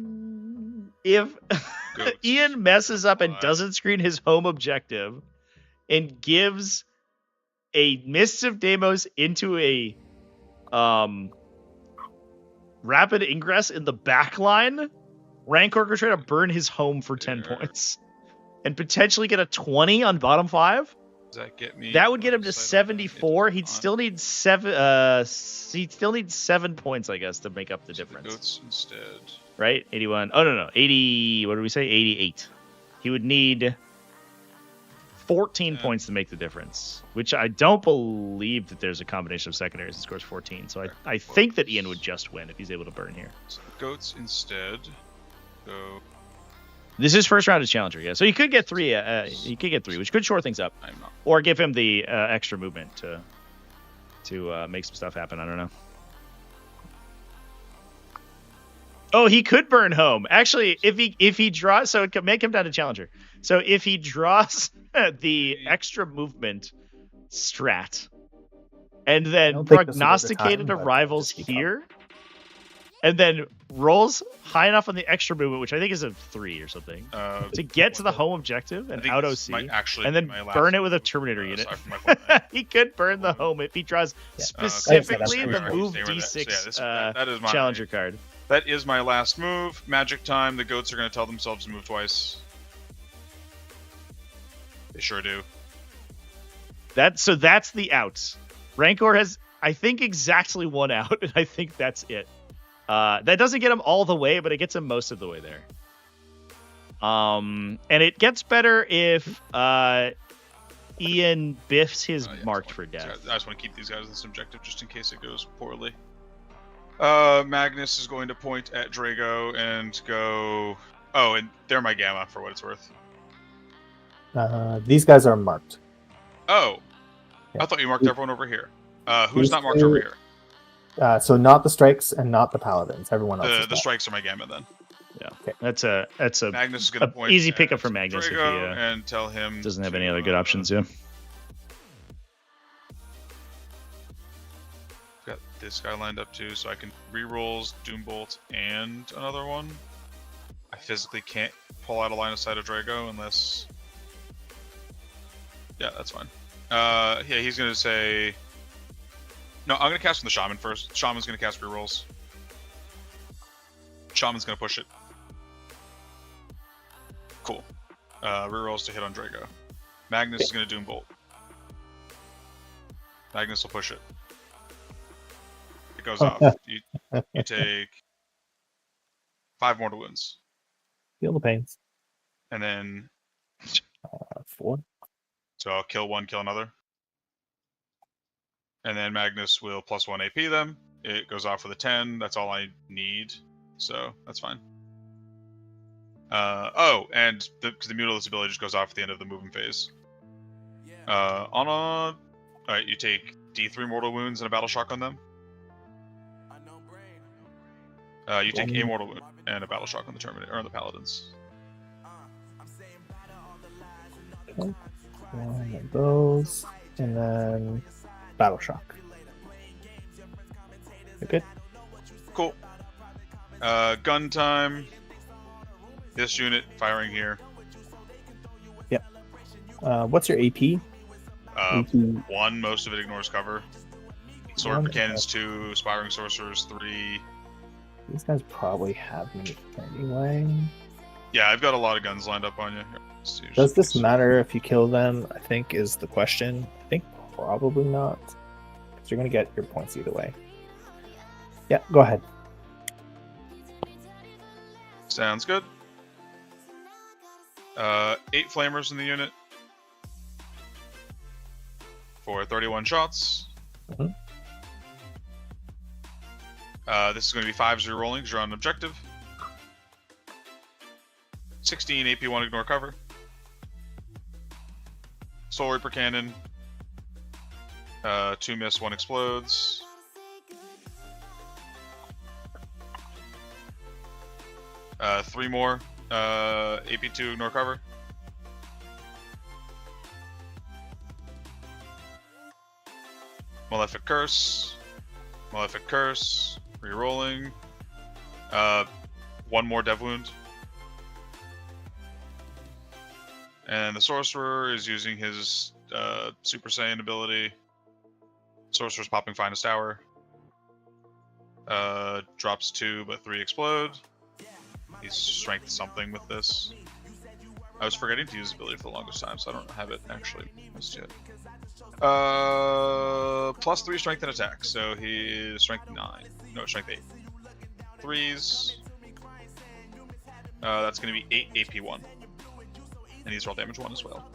If Goats. Ian messes up and Five. doesn't screen his home objective and gives a Mists of Deimos into a rapid ingress in the back line, Rancor could try to burn his home for 10 There. points and potentially get a 20 on bottom 5. Does that get me? That would get him to outside of that? 74. It He'd does not. still need 7 he'd still need 7 points, I guess, to make up the So difference. goats instead. Right? 81. Oh, no. 80. What did we say? 88. He would need 14 Yeah. points to make the difference, which I don't believe that there's a combination of secondaries that scores 14. So I think that Ian would just win if he's able to burn here. So goats instead. Go. This is first round of Challenger, yeah. So he could get 3. He could get 3, which could shore things up. I'm not. Or give him the extra movement to make some stuff happen. I don't know. Oh, he could burn home. Actually, if he draws, so it could make him down to Challenger. So if he draws the extra movement strat, and I then don't think this will go to prognosticated time, but arrivals just keep up. here, and then rolls high enough on the extra movement, which I think is a 3 or something, to get to the home objective and out this OC, might actually and be then my last burn it with a move, Terminator unit. aside from my format. He could burn the home if he draws Yeah. specifically Okay, the that's move pretty much- D6 so yeah, that is my challenger card. That is my last move. Magic time. The goats are going to tell themselves to move twice. They sure do. That's the out. Rancor has, I think, exactly one out, and I think that's it. That doesn't get him all the way, but it gets him most of the way there. And it gets better if Ian biffs his marked for death. I just want to keep these guys in this objective just in case it goes poorly. Magnus is going to point at Drago and go... Oh, and they're my gamma for what it's worth. These guys are marked. Oh, Yeah. I thought you marked everyone over here. Who's These not marked two- over here? So not the strikes and not the paladins. Everyone else. is The not. strikes are my gamma then. Yeah, Okay. that's a Magnus is going to a point easy at pickup for Magnus if he Drago and tell him doesn't have to, any other good options. Yeah. Got this guy lined up too, so I can rerolls, Doombolt, and another one. I physically can't pull out a line of sight of Drago unless... Yeah, that's fine. Yeah, he's going to say... No, I'm going to cast from the Shaman first. Shaman's going to cast rerolls. Shaman's going to push it. Cool. Rerolls to hit on Drago. Magnus is going to Doombolt. Magnus will push it. It goes off. You take 5 mortal wounds. Feel the pains. And then... 4. So I'll kill one, kill another. And then Magnus will +1 AP them. It goes off with a 10. That's all I need. So that's fine. And because the Mutalis's ability just goes off at the end of the movement phase. Alright, you take D3 mortal wounds and a battle shock on them. You take a mortal wound and a battle shock on the Terminator or on the Paladins. Okay. One of those, and then battle shock. You're good. Cool. Gun time. This unit firing here. What's your AP? AP. 1, most of it ignores cover. Sword for cannons 2, Aspiring Sorcerers 3. These guys probably have me anyway. Yeah, I've got a lot of guns lined up on you. Here, let's see, Does this just- matter if you kill them? I think is the question. I think probably not, because you're gonna get your points either way. Yeah, go ahead. Sounds good. 8 flamers in the unit for 31 shots. Mhm. This is going to be 5s rolling because you're on an objective. 16 AP1 ignore cover. Soul Reaper cannon. 2 miss, 1 explodes. Three more. AP2 ignore cover. Malefic Curse. Malefic Curse. Rerolling. 1 more Dev Wound. And the Sorcerer is using his Super Saiyan ability. Sorcerer's popping Finest Hour. Drops 2, but 3 explode. He's strength something with this. I was forgetting to use his ability for the longest time, so I don't have it actually missed yet. +3 strength and attack, so he is strength 9. No, strength 8. 3s. That's going to be 8 AP1. And he's roll damage 1 as well.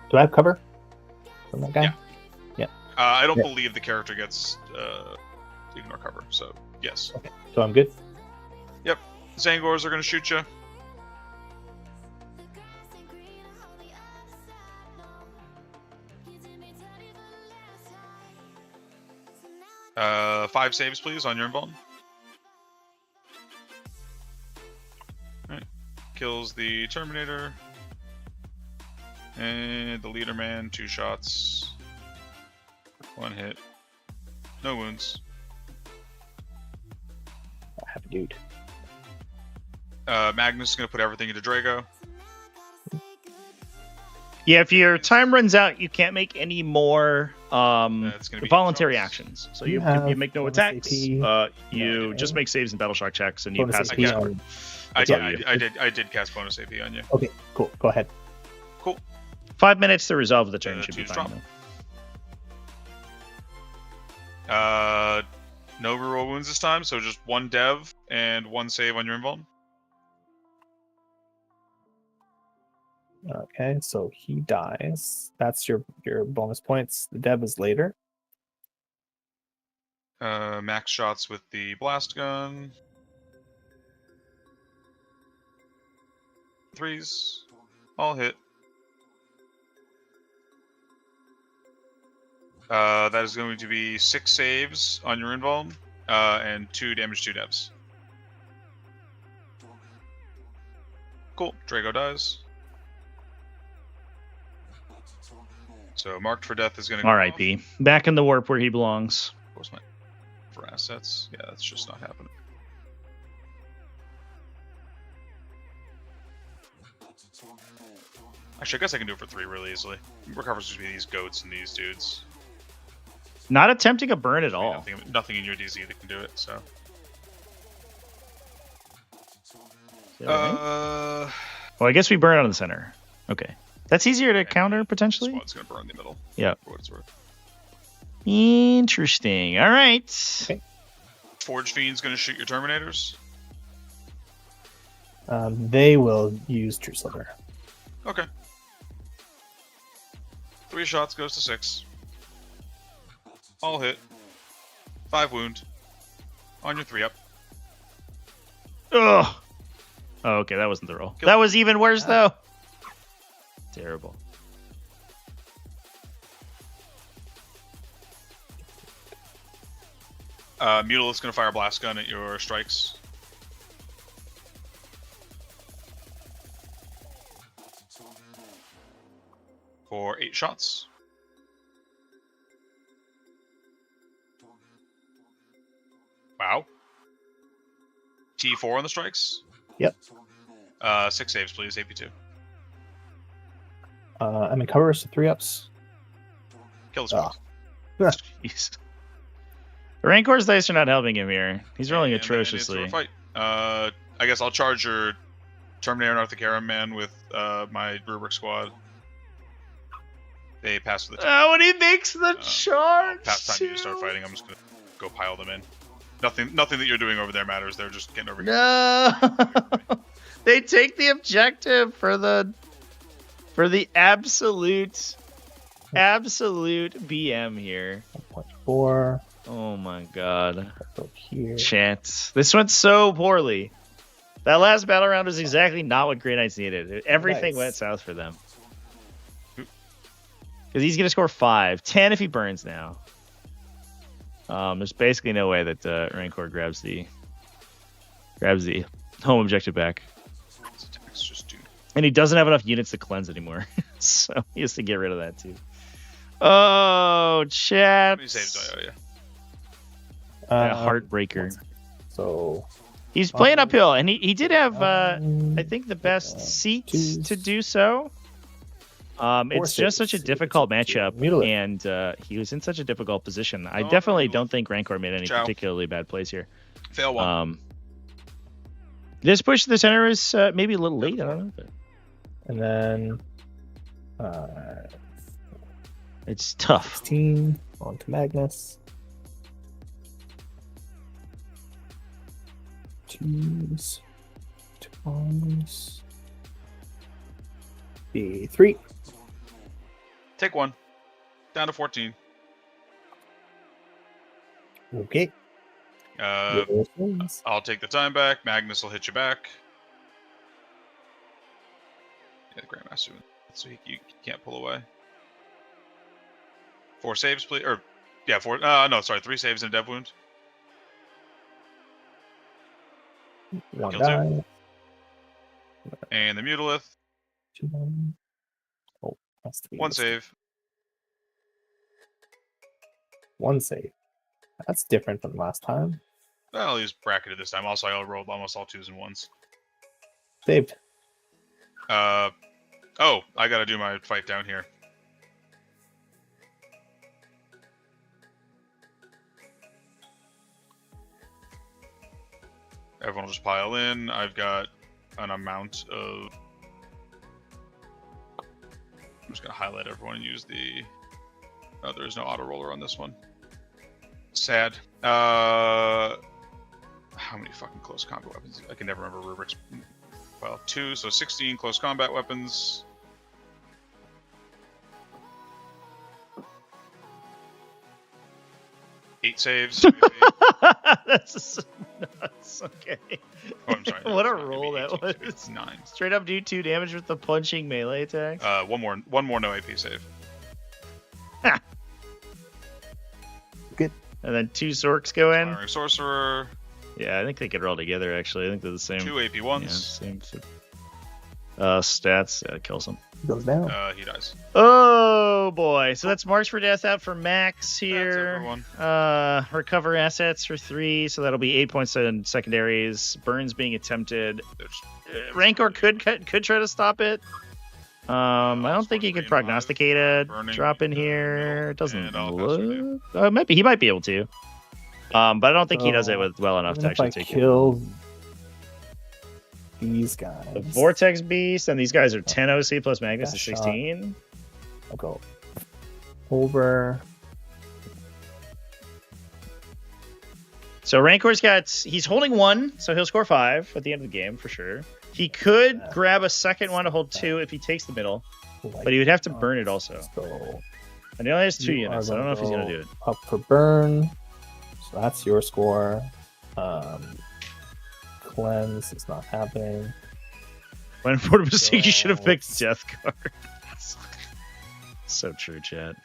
Do I have cover from that guy? Yeah. Yeah. I don't Yeah. believe the character gets ignore cover, so yes. Okay. So I'm good. Yep. Zangors are going to shoot you. Five saves, please, on your invuln. Alright. Kills the Terminator. And the leader man, 2 shots. 1 hit. No wounds. I have a dude. Magnus is going to put everything into Drago. Yeah, if your time runs out, you can't make any more It's gonna be voluntary shots. actions. So You you have make no bonus attacks. AP. You No. just make saves and battle shock checks, and you Bonus pass AP the Yeah. on- That's all you do. I did cast bonus AP on you. Okay, cool. Go ahead. Cool. 5 minutes to resolve the turn should be twos fine. drop. No reroll wounds this time, so just 1 dev and 1 save on your invuln. Okay, so he dies. That's your bonus points. The dev is later. Max shots with the blast gun. 3s. All hit. That is going to be 6 saves on your invuln, and 2 damage, 2 devs. Cool. Drago dies. So marked for death is going to go R.I.P. Back in the warp where he belongs. Of course, my for assets. Yeah, that's just not happening. Actually, I guess I can do it for 3 really easily. Recovers between these goats and these dudes. Not attempting a burn at all. Nothing in your DZ that can do it. So. Is that right? Well, I guess we burn on the center. Okay. That's easier to counter, potentially? Squad's going to burn in the middle. Yeah. For what it's worth. Interesting. All right. Okay. Forge Fiend's going to shoot your Terminators. They will use True Sliver. Okay. 3 shots goes to 6. All hit. 5 wound. On your 3 up. Ugh. Oh, okay, that wasn't the roll. Kill. That was even worse, though. Terrible. Mutilus going to fire a blast gun at your strikes. For 8 shots. Wow. T4 on the strikes. Yep. 6 saves, please. AP2. I'm in cover, so 3 ups. Kill the squad. Jeez. The Rancor's dice are not helping him here. He's rolling And then it's atrociously. a fight. I guess I'll charge your Terminator and Arthur man with my Rubric squad. They pass with the Oh, when he makes the charge. past time you to start fighting. I'm just gonna go pile them in. Nothing that you're doing over there matters. They're just getting over here. No. They take the objective for the absolute BM here. 1.4. Oh my god. Go here. Chance. This went so poorly. That last battle round was exactly not what Grey Knights needed. Everything Nice. went south for them. Because he's going to score 5. 10 if he burns now. There's basically no way that Rancor grabs the home objective back. Attacks just do. And he doesn't have enough units to cleanse anymore. So he has to get rid of that too. Oh, chat. How many saves do I owe you? Heartbreaker. So He's playing uphill, and he did have, I I think, the best seats to do so. It's just such a saves. difficult matchup, Mutilate. and he was in such a difficult position. I No, definitely no, don't think Rancor made any Ciao. particularly bad plays here. Fail 1. This push to the center is maybe a little late. I don't know. But and then it's tough. 16 on to Magnus. 2s, 2s, B3. Take 1. Down to 14. Okay. Yes. I'll take the time back. Magnus will hit you back. Yeah, the Grandmaster, so you can't pull away. 4 saves, please. Or, yeah, 4. No, sorry, 3 saves and a dev wound. One Kill 2. die. And the Mutilith. 2 1. Oh, Has to be One this. save. One save. That's different from last time. Well, he's bracketed this time. Also, I rolled almost all 2s and 1s. Saved. Oh, I gotta do my fight down here. Everyone will just pile in. I've got an amount of... I'm just gonna highlight everyone and use the... Oh, there is no auto roller on this one. Sad. How many fucking close combat weapons? I can never remember rubrics. Well, 2, so 16 close combat weapons. Eight saves. That's nuts. Okay. Oh, I'm sorry. What a It's not gonna roll be that 18, was. It's 9. Straight up do 2 damage with the punching melee attack. One more no AP save. Good. And then 2 Sorks go in. Firing sorcerer. Yeah, I think they could roll together, actually. I think they're the same. 2 AP Yeah, ones. same. Stats. Yeah, kills him. Goes down. He dies. Oh, boy. So that's Marks for Death out for Max That's here. everyone. Recover assets for 3, so that'll be 8 points in secondaries. Burns being attempted. There's Rancor could try to stop it. I don't think he could prognosticate a Burning drop in in the here. middle, It doesn't and I'll pass through look. He might be able to. But I don't think he does it with well enough Even to if I actually take kill these guys, it. The Vortex Beast, and these guys are 10 OC plus Magnus is That shot. 16. I'll go over. So Rancor's he's holding 1, so he'll score 5 at the end of the game for sure. He could grab a second one to hold 2 if he takes the middle, but he would have to burn it also. So And he only has 2 you units. are I don't know if he's gonna gonna do it. Up for burn. So that's your score. Cleanse is not happening. When for mistake, you should have picked So- Death Cards. So true, chat.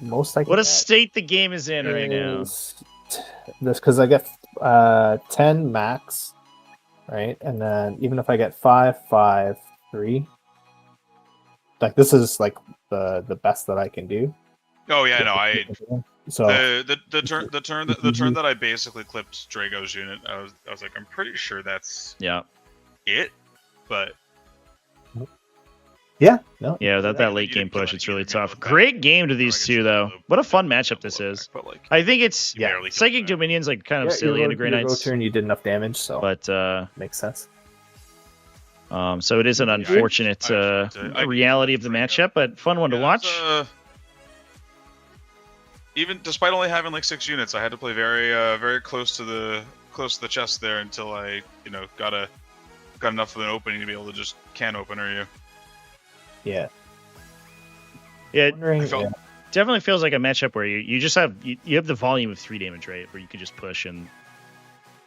Most I can What a get state the game is in right now. is this, because I get 10 max, right? And then even if I get 5, 5, 3, like this is like the best that I can do. Oh yeah, no, I So the turn that I basically clipped Drago's unit. I was like, I'm pretty sure that's Yeah. it, but yeah, no, Yeah, that late game push, it's really tough. Great game to these two, though. What a fun matchup this is. But like, I think it's you barely killed Psychic that. Dominion's like kind of yeah, silly in the Grey your Knights, turn you did enough damage, so but makes sense. so it is an unfortunate reality of the matchup, but fun one to Yeah, watch. Even despite only having like 6 units, I had to play very close to the chest there until I got enough of an opening to be able to just can opener you. Yeah, Yeah, wondering, I felt- yeah. definitely feels like a matchup where you just have you have the volume of 3 damage, right? Where you can just push and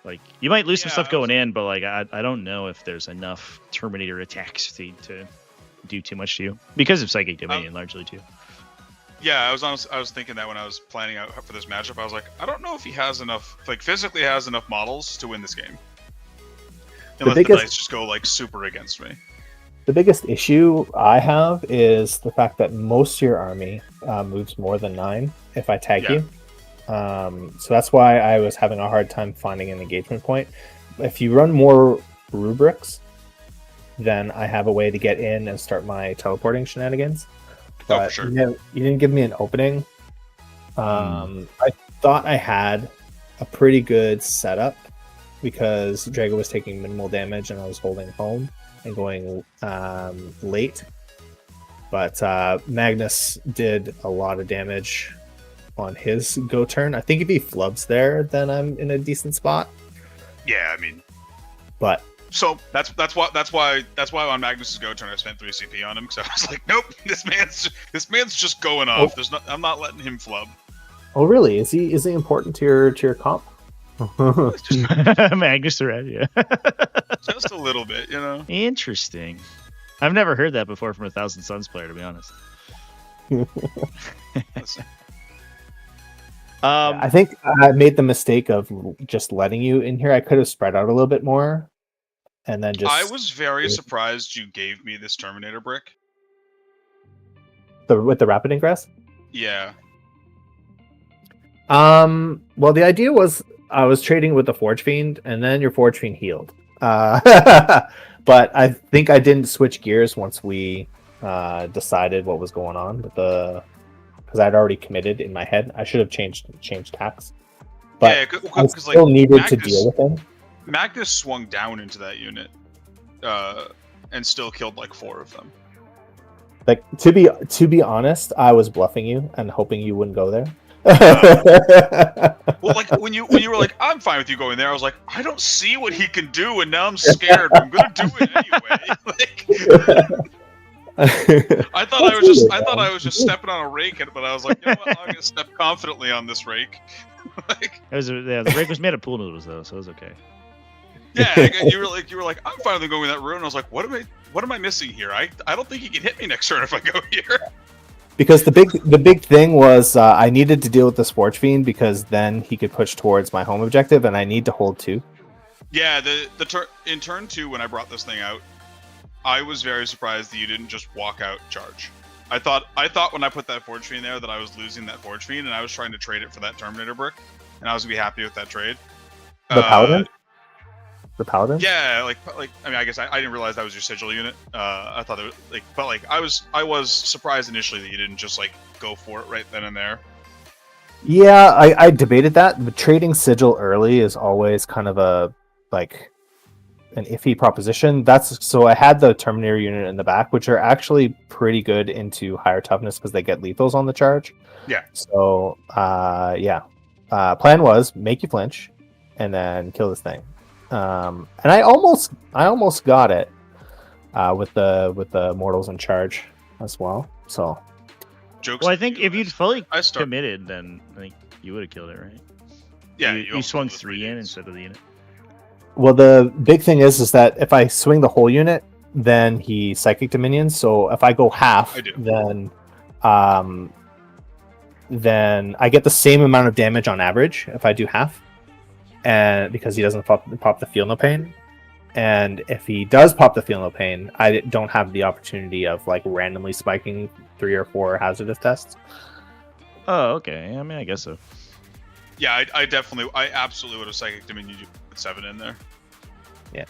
like you might lose some Yeah, stuff I going in, but like I don't know if there's enough Terminator attacks to do too much to you because of Psychic Dominion largely too. Yeah, I was thinking that when I was planning out for this matchup. I was like, I don't know if he has enough, like physically has enough models to win this game. Unless the dice just go like super against me. The biggest issue I have is the fact that most of your army moves more than 9 if I tag you. So that's why I was having a hard time finding an engagement point. If you run more rubrics, then I have a way to get in and start my teleporting shenanigans. Oh, But for sure. you didn't give me an opening. I thought I had a pretty good setup because Drago was taking minimal damage and I was holding home and going late. But Magnus did a lot of damage on his go turn. I think if he flubs there, then I'm in a decent spot. Yeah, I mean, But so that's why on Magnus's go turn I spent 3 CP on him because I was like, nope, this man's just going off. I'm not letting him flub. oh really? Is he important to your comp? Magnus the Red, yeah. Just a little bit, Interesting. I've never heard that before from a Thousand Suns player, to be honest. Listen, I think I made the mistake of just letting you in here. I could have spread out a little bit more, and then just. I was very surprised you gave me this Terminator brick. with the rapid ingress. Yeah. Well, the idea was I was trading with the Forge Fiend, and then your Forge Fiend healed. But I think I didn't switch gears once we decided what was going on with because I'd already committed in my head. I should have changed tax, but Yeah, I because still needed to Magnus, deal with him. Magnus swung down into that unit, and still killed like 4 of them. Like to be honest, I was bluffing you and hoping you wouldn't go there. Well, like when you were like, I'm fine with you going there, I was like, I don't see what he can do, and now I'm scared. I'm gonna do it anyway. I thought I was just stepping on a rake, but I was like, you know what? I'm gonna step confidently on this rake. The rake was made of pool noodles though, so it was okay. Yeah, you were like, I'm fine with going that route, and I was like, what am I missing here? I don't think he can hit me next turn if I go here. Because the big thing was I needed to deal with the Forge Fiend because then he could push towards my home objective, and I need to hold 2. Yeah, in turn 2 when I brought this thing out, I was very surprised that you didn't just walk out charge. I thought when I put that Forge Fiend there that I was losing that Forge Fiend, and I was trying to trade it for that Terminator brick, and I was gonna be happy with that trade. The Paladin. The Paladin? Yeah, like I mean, I guess I didn't realize that was your sigil unit. I thought it was but I was surprised initially that you didn't just like go for it right then and there. Yeah, I debated that, but trading sigil early is always kind of an iffy proposition. So I had the Terminator unit in the back, which are actually pretty good into higher toughness because they get lethals on the charge. Yeah. So plan was make you flinch and then kill this thing. And I almost got it with the mortals in charge as well. So, Jokes. Well, I think if you'd fully I start- committed, then I think you would have killed it, right? Yeah, you almost swung killed the 3 in units. instead of the unit. well, the big thing is that if I swing the whole unit, then he psychic dominions. So if I go half, I do. then I get the same amount of damage on average if I do half. And because he doesn't pop the feel no pain, and if he does pop the feel no pain, I don't have the opportunity of like randomly spiking 3 or 4 hazardous tests. Oh, okay. I mean, I guess so. Yeah, I absolutely would have psychic dominion you put 7 in there. Yeah.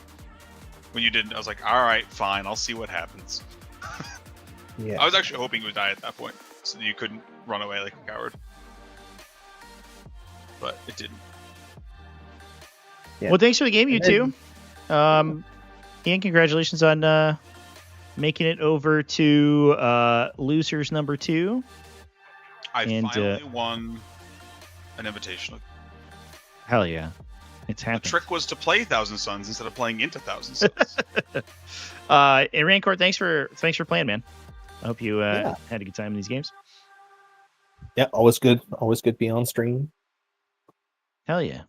When you didn't, I was like, all right, fine, I'll see what happens. Yeah. I was actually hoping you would die at that point, so that you couldn't run away like a coward. But it didn't. Yeah. Well, thanks for the game, you two. Ian, congratulations on making it over to losers number 2. I And, finally won an invitational. Hell yeah. It's The happening. trick was to play 1,000 Suns instead of playing into 1,000 Suns. And Rancourt, thanks for playing, man. I hope you Yeah. had a good time in these games. Yeah, always good to be on stream. Hell yeah.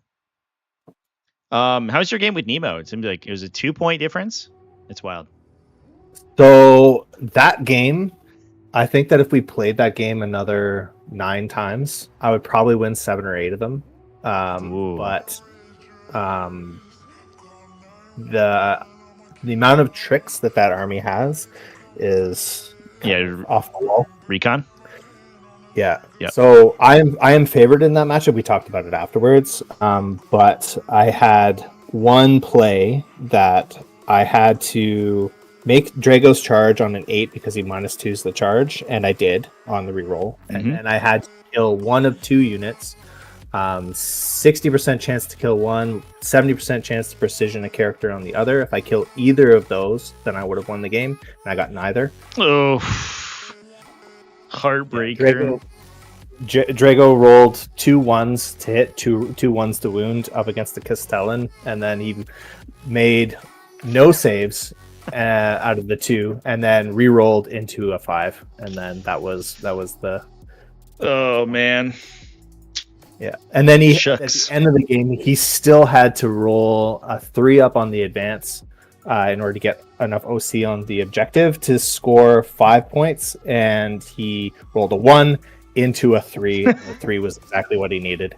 How's your game with Nemo? It seemed like it was a 2-point difference. It's wild. So that game, I think that if we played that game another 9 times, I would probably win 7 or 8 of them. Ooh. But the amount of tricks that army has is off the wall. Recon. Yeah. Yep. So I am favored in that matchup. We talked about it afterwards. But I had one play that I had to make Drago's charge on an 8 because he -2s the charge, and I did on the reroll. And then I had to kill one of 2 units. 60% chance to kill one, 70% chance to precision a character on the other. If I kill either of those, then I would have won the game, and I got neither. Oh, heartbreaker. Drago rolled 2 1s to hit, 2 1s to wound up against the Castellan, and then he made no saves out of the 2, and then re-rolled into a 5, and then that was the. Oh man. Yeah, and then at Shucks. the end of the game, he still had to roll a 3 up on the advance in order to get enough OC on the objective to score 5 points, and he rolled a 1 into a 3. And the 3 was exactly what he needed.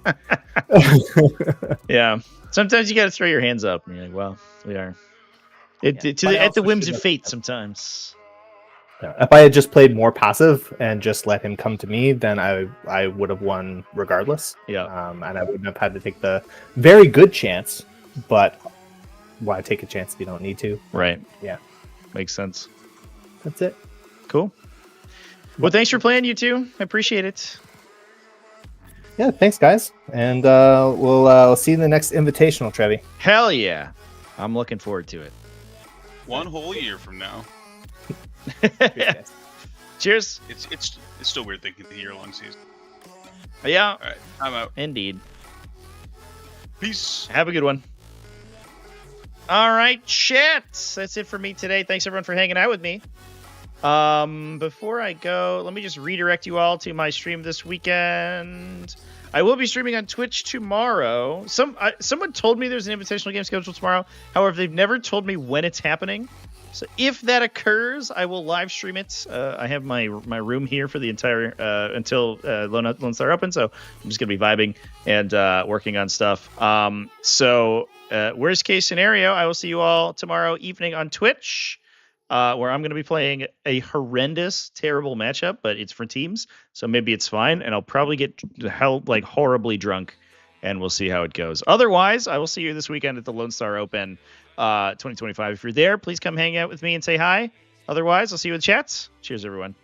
Yeah. Sometimes you got to throw your hands up, and you're like, "Well, we are." At the But I whims also of should fate, sometimes. If I had just played more passive and just let him come to me, then I would have won regardless. Yeah. And I wouldn't have had to take the very good chance, but why take a chance if you don't need to? Right. Yeah. Makes sense. That's it. Cool. Well, thanks for playing, you two. I appreciate it. Yeah, thanks, guys. And we'll see you in the next Invitational, Trevi. Hell yeah. I'm looking forward to it. 1 whole year from now. Cheers. It's still weird thinking the year-long season. Yeah. All right, I'm out. Indeed. Peace. Have a good one. All right, chat. That's it for me today. Thanks everyone for hanging out with me. Before I go, let me just redirect you all to my stream this weekend. I will be streaming on Twitch tomorrow. Someone told me there's an invitational game scheduled tomorrow. However, they've never told me when it's happening. So if that occurs, I will live stream it. I have my room here for the entire until Lone Star Open, so I'm just gonna be vibing and working on stuff. So worst case scenario, I will see you all tomorrow evening on Twitch, where I'm gonna be playing a horrendous, terrible matchup, but it's for teams, so maybe it's fine, and I'll probably get horribly drunk, and we'll see how it goes. Otherwise, I will see you this weekend at the Lone Star Open 2025. If you're there, please come hang out with me and say hi. Otherwise, I'll see you in the chats. Cheers, everyone.